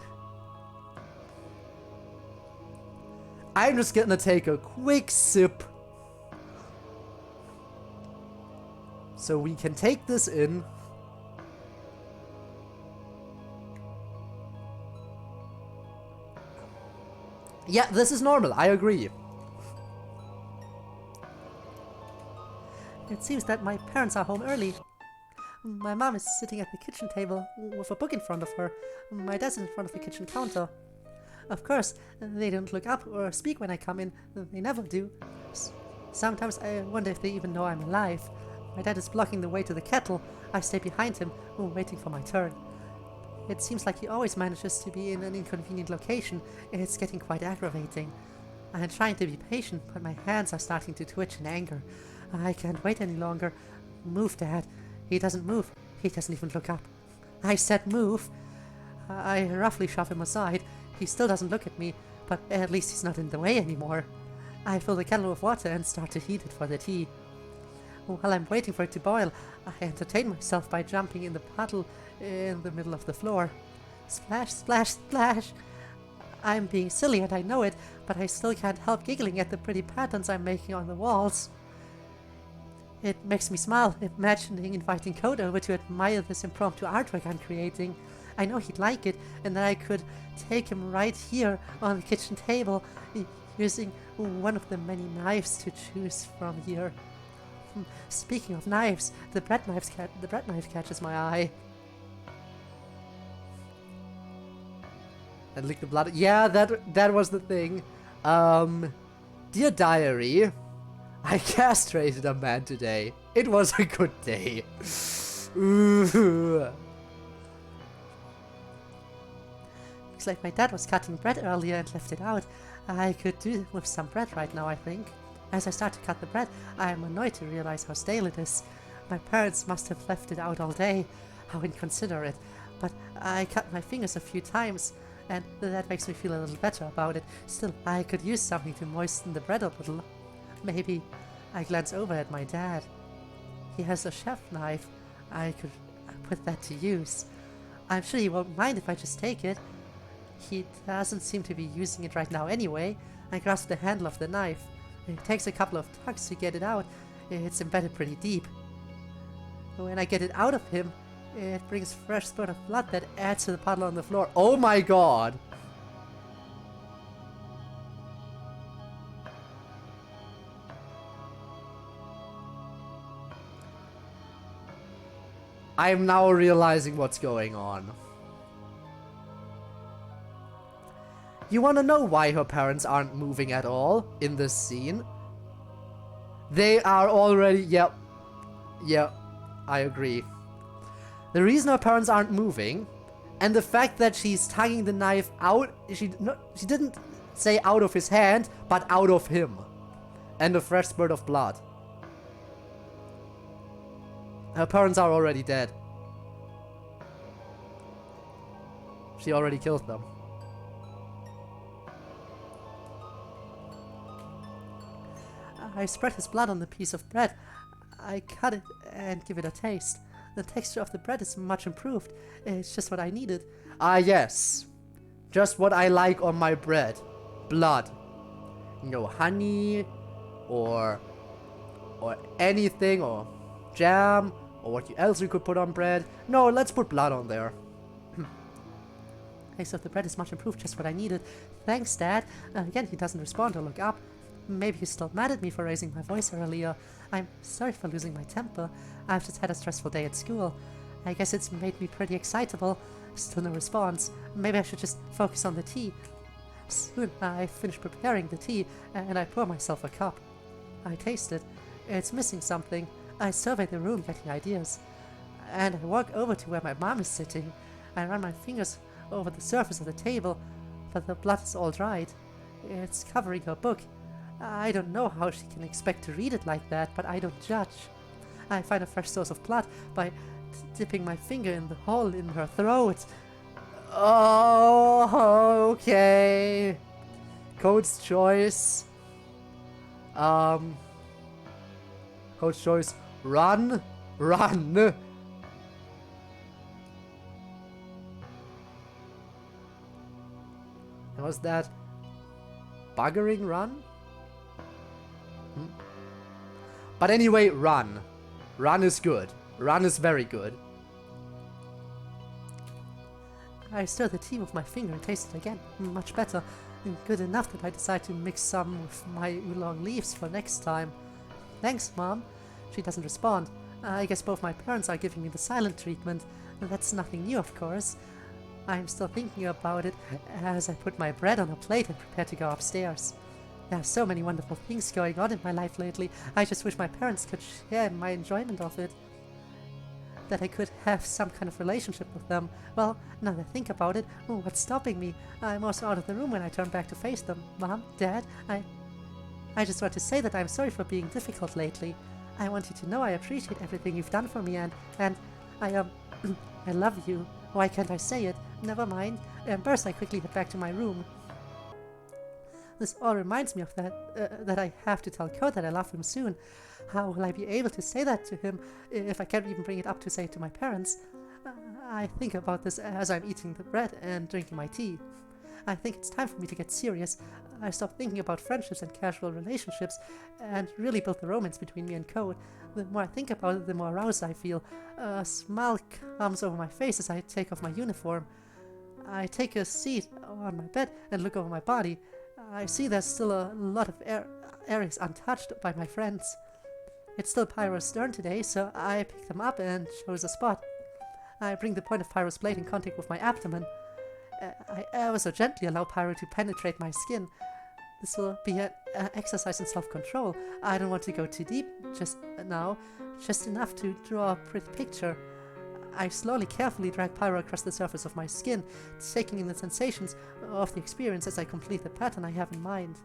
B: I'm just gonna take a quick sip. So we can take this in. Yeah, this is normal, I agree.
A: It seems that my parents are home early. My mom is sitting at the kitchen table with a book in front of her. My dad's in front of the kitchen counter. Of course, they don't look up or speak when I come in. They never do. Sometimes I wonder if they even know I'm alive. My dad is blocking the way to the kettle. I stay behind him, waiting for my turn. It seems like he always manages to be in an inconvenient location. It's getting quite aggravating. I'm trying to be patient, but my hands are starting to twitch in anger. I can't wait any longer. Move, Dad. He doesn't move. He doesn't even look up. I said move. I roughly shove him aside. He still doesn't look at me, but at least he's not in the way anymore. I fill the kettle with water and start to heat it for the tea. While I'm waiting for it to boil, I entertain myself by jumping in the puddle in the middle of the floor. Splash, splash, splash! I'm being silly and I know it, but I still can't help giggling at the pretty patterns I'm making on the walls. It makes me smile, imagining inviting Code over to admire this impromptu artwork I'm creating. I know he'd like it, and that I could take him right here on the kitchen table, using one of the many knives to choose from here. Speaking of knives, the bread knife catches my eye.
B: And lick the blood. Yeah, that was the thing. Dear diary, I castrated a man today. It was a good day. Ooh.
A: Looks like my dad was cutting bread earlier and left it out. I could do with some bread right now, I think. As I start to cut the bread, I am annoyed to realize how stale it is. My parents must have left it out all day. How inconsiderate. but I cut my fingers a few times, and that makes me feel a little better about it. Still, I could use something to moisten the bread a little. Maybe I glance over at my dad. He has a chef knife. I could put that to use. I'm sure he won't mind if I just take it. He doesn't seem to be using it right now anyway. I grasp the handle of the knife. It takes a couple of tugs to get it out. It's embedded pretty deep. When I get it out of him, it brings fresh spurt of blood that adds to the puddle on the floor.
B: Oh my god! I am now realizing what's going on. You wanna know why her parents aren't moving at all in this scene? They are already... Yep, I agree. The reason her parents aren't moving, and the fact that she's tugging the knife out... She didn't say out of his hand, but out of him. And a fresh spurt of blood. Her parents are already dead. She already killed them.
A: I spread his blood on the piece of bread. I cut it and give it a taste. The texture of the bread is much improved. It's just what I needed.
B: Ah yes. Just what I like on my bread. Blood. No honey, or anything, or jam, or what else you could put on bread. No, let's put blood on there.
A: Taste of the bread is much improved, just what I needed. Thanks, Dad. Again, he doesn't respond or look up. Maybe he's still mad at me for raising my voice earlier. I'm sorry for losing my temper. I've just had a stressful day at school. I guess it's made me pretty excitable. Still no response. Maybe I should just focus on the tea. Soon I finish preparing the tea, and I pour myself a cup. I taste it. It's missing something. I survey the room, getting ideas. And I walk over to where my mom is sitting. I run my fingers over the surface of the table, but the blood is all dried. It's covering her book. I don't know how she can expect to read it like that, but I don't judge. I find a fresh source of blood by dipping my finger in the hole in her throat.
B: Oh, okay. Code's choice. Code's choice. Run. Run. Was that buggering run? But anyway, run. Run is good. Run is very good.
A: I stir the tea with my finger and taste it again. Much better. Good enough that I decide to mix some with my oolong leaves for next time. Thanks, Mom. She doesn't respond. I guess both my parents are giving me the silent treatment. That's nothing new, of course. I'm still thinking about it as I put my bread on a plate and prepare to go upstairs. There are so many wonderful things going on in my life lately. I just wish my parents could share my enjoyment of it. That I could have some kind of relationship with them. Well, now that I think about it, what's stopping me? I'm also out of the room when I turn back to face them. Mom, Dad, I just want to say that I'm sorry for being difficult lately. I want you to know I appreciate everything you've done for me, and I I love you. Why can't I say it? Never mind. Embarrassed, I quickly head back to my room. This all reminds me of that I have to tell Code that I love him soon. How will I be able to say that to him if I can't even bring it up to say it to my parents? I think about this as I'm eating the bread and drinking my tea. I think it's time for me to get serious. I stop thinking about friendships and casual relationships and really build the romance between me and Code. The more I think about it, the more aroused I feel. A smile comes over my face as I take off my uniform. I take a seat on my bed and look over my body. I see there's still a lot of areas untouched by my friends. It's still Pyro's turn today, so I pick them up and choose a spot. I bring the point of Pyro's blade in contact with my abdomen. I ever so gently allow Pyro to penetrate my skin. This will be an exercise in self-control. I don't want to go too deep just now, just enough to draw a pretty picture. I slowly, carefully drag Pyro across the surface of my skin, taking in the sensations of the experience as I complete the pattern I have in mind.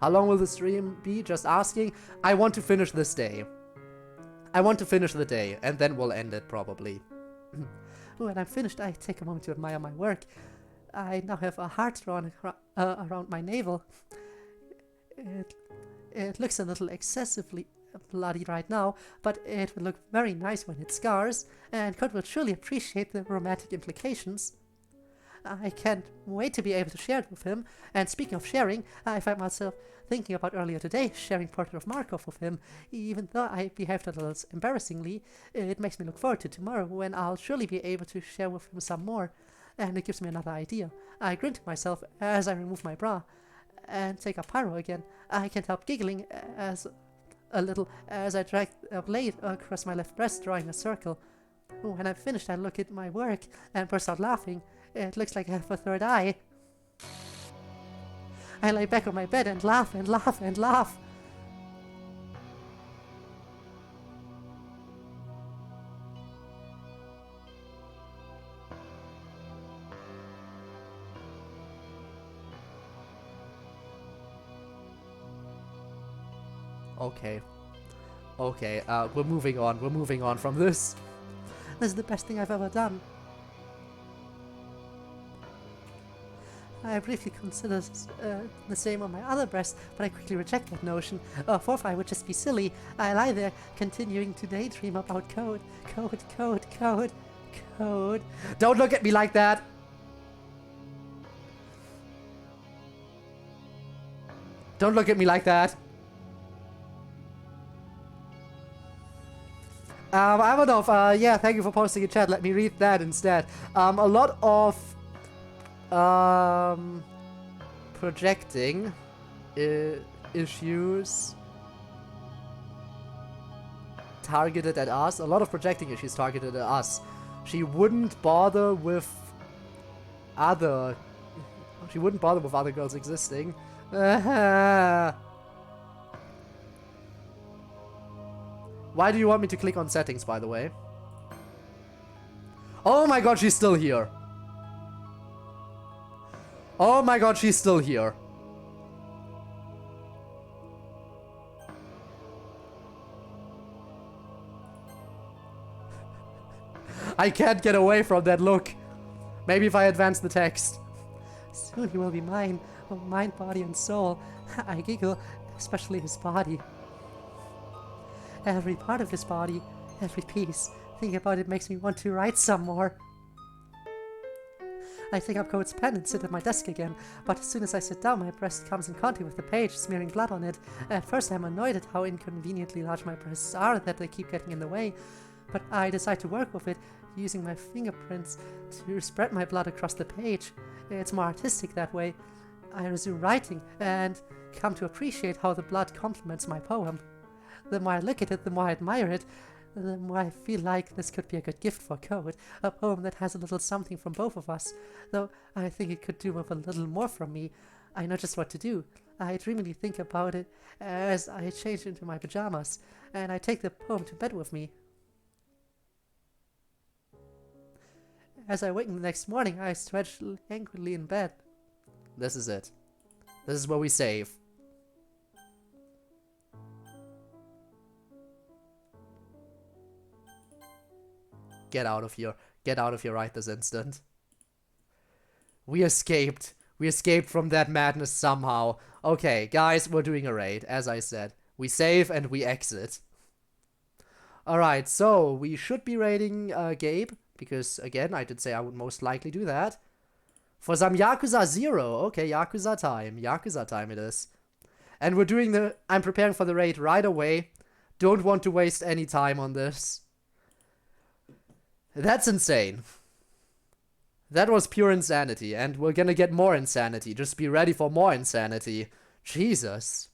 B: How long will the stream be? Just asking. I want to finish this day. I want to finish the day, and then we'll end it probably.
A: When I'm finished, I take a moment to admire my work. I now have a heart drawn around my navel. It looks a little excessively bloody right now, but it will look very nice when it scars, and Code will surely appreciate the romantic implications. I can't wait to be able to share it with him, and speaking of sharing, I find myself thinking about earlier today sharing Portrait of Markov with him. Even though I behaved a little embarrassingly, it makes me look forward to tomorrow when I'll surely be able to share with him some more, and it gives me another idea. I grin to myself as I remove my bra and take up pyro again. I can't help giggling as I drag a blade across my left breast, drawing a circle. When I'm finished, I look at my work and burst out laughing. It looks like I have a third eye. I lie back on my bed and laugh and laugh and laugh.
B: Okay. Okay, we're moving on. We're moving on from this.
A: This is the best thing I've ever done. I briefly considered the same on my other breast, but I quickly reject that notion. Fourth eye would just be silly. I lie there, continuing to daydream about code. Code, code, code, code.
B: Don't look at me like that! Don't look at me like that! I don't know if, yeah, thank you for posting in chat. Let me read that instead. A lot of projecting issues targeted at us. A lot of projecting issues targeted at us. She wouldn't bother with other girls existing. Why do you want me to click on settings, by the way? Oh my god, she's still here. Oh my god, she's still here. I can't get away from that look. Maybe if I advance the text.
A: Soon he will be mine. Mind, body, and soul. I giggle, especially his body. Every part of his body, every piece. Thinking about it makes me want to write some more. I take up Code's pen and sit at my desk again, but as soon as I sit down, my breast comes in contact with the page, smearing blood on it. At first I'm annoyed at how inconveniently large my breasts are that they keep getting in the way, but I decide to work with it, using my fingerprints to spread my blood across the page. It's more artistic that way. I resume writing, and come to appreciate how the blood complements my poem. The more I look at it, the more I admire it, the more I feel like this could be a good gift for Code, a poem that has a little something from both of us, though I think it could do with a little more from me. I know just what to do. I dreamily think about it as I change into my pajamas, and I take the poem to bed with me. As I waken the next morning, I stretch languidly in bed.
B: This is it. This is where we save. Get out of here. Get out of here right this instant. We escaped. We escaped from that madness somehow. Okay, guys, we're doing a raid, as I said. We save and we exit. Alright, so we should be raiding Gabe, because, again, I did say I would most likely do that. For some Yakuza 0. Okay, Yakuza time. Yakuza time it is. And we're doing the... I'm preparing for the raid right away. Don't want to waste any time on this. That's insane. That was pure insanity, and we're gonna get more insanity. Just be ready for more insanity. Jesus.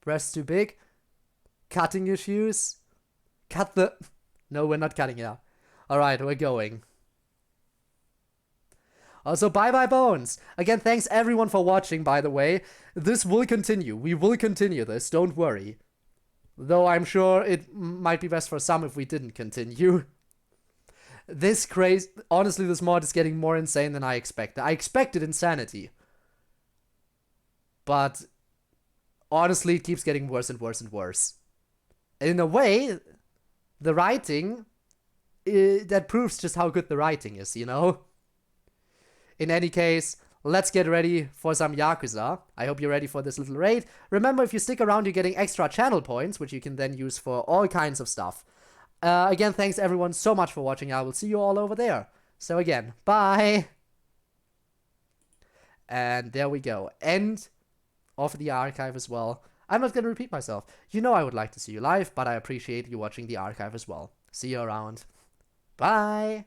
B: Breast too big? Cutting issues? Cut the... No, we're not cutting it out. Alright, we're going. Also, bye-bye bones. Again, thanks everyone for watching, by the way. This will continue. We will continue this, don't worry. Though I'm sure it might be best for some if we didn't continue. This craze, honestly, this mod is getting more insane than I expected. I expected insanity. But, honestly, it keeps getting worse and worse and worse. in a way, the writing, that proves just how good the writing is, you know? In any case, let's get ready for some Yakuza. I hope you're ready for this little raid. Remember, if you stick around, you're getting extra channel points, which you can then use for all kinds of stuff. Again, thanks everyone so much for watching. I will see you all over there. So again, bye! And there we go. End of the archive as well. I'm not going to repeat myself. You know I would like to see you live, but I appreciate you watching the archive as well. See you around. Bye!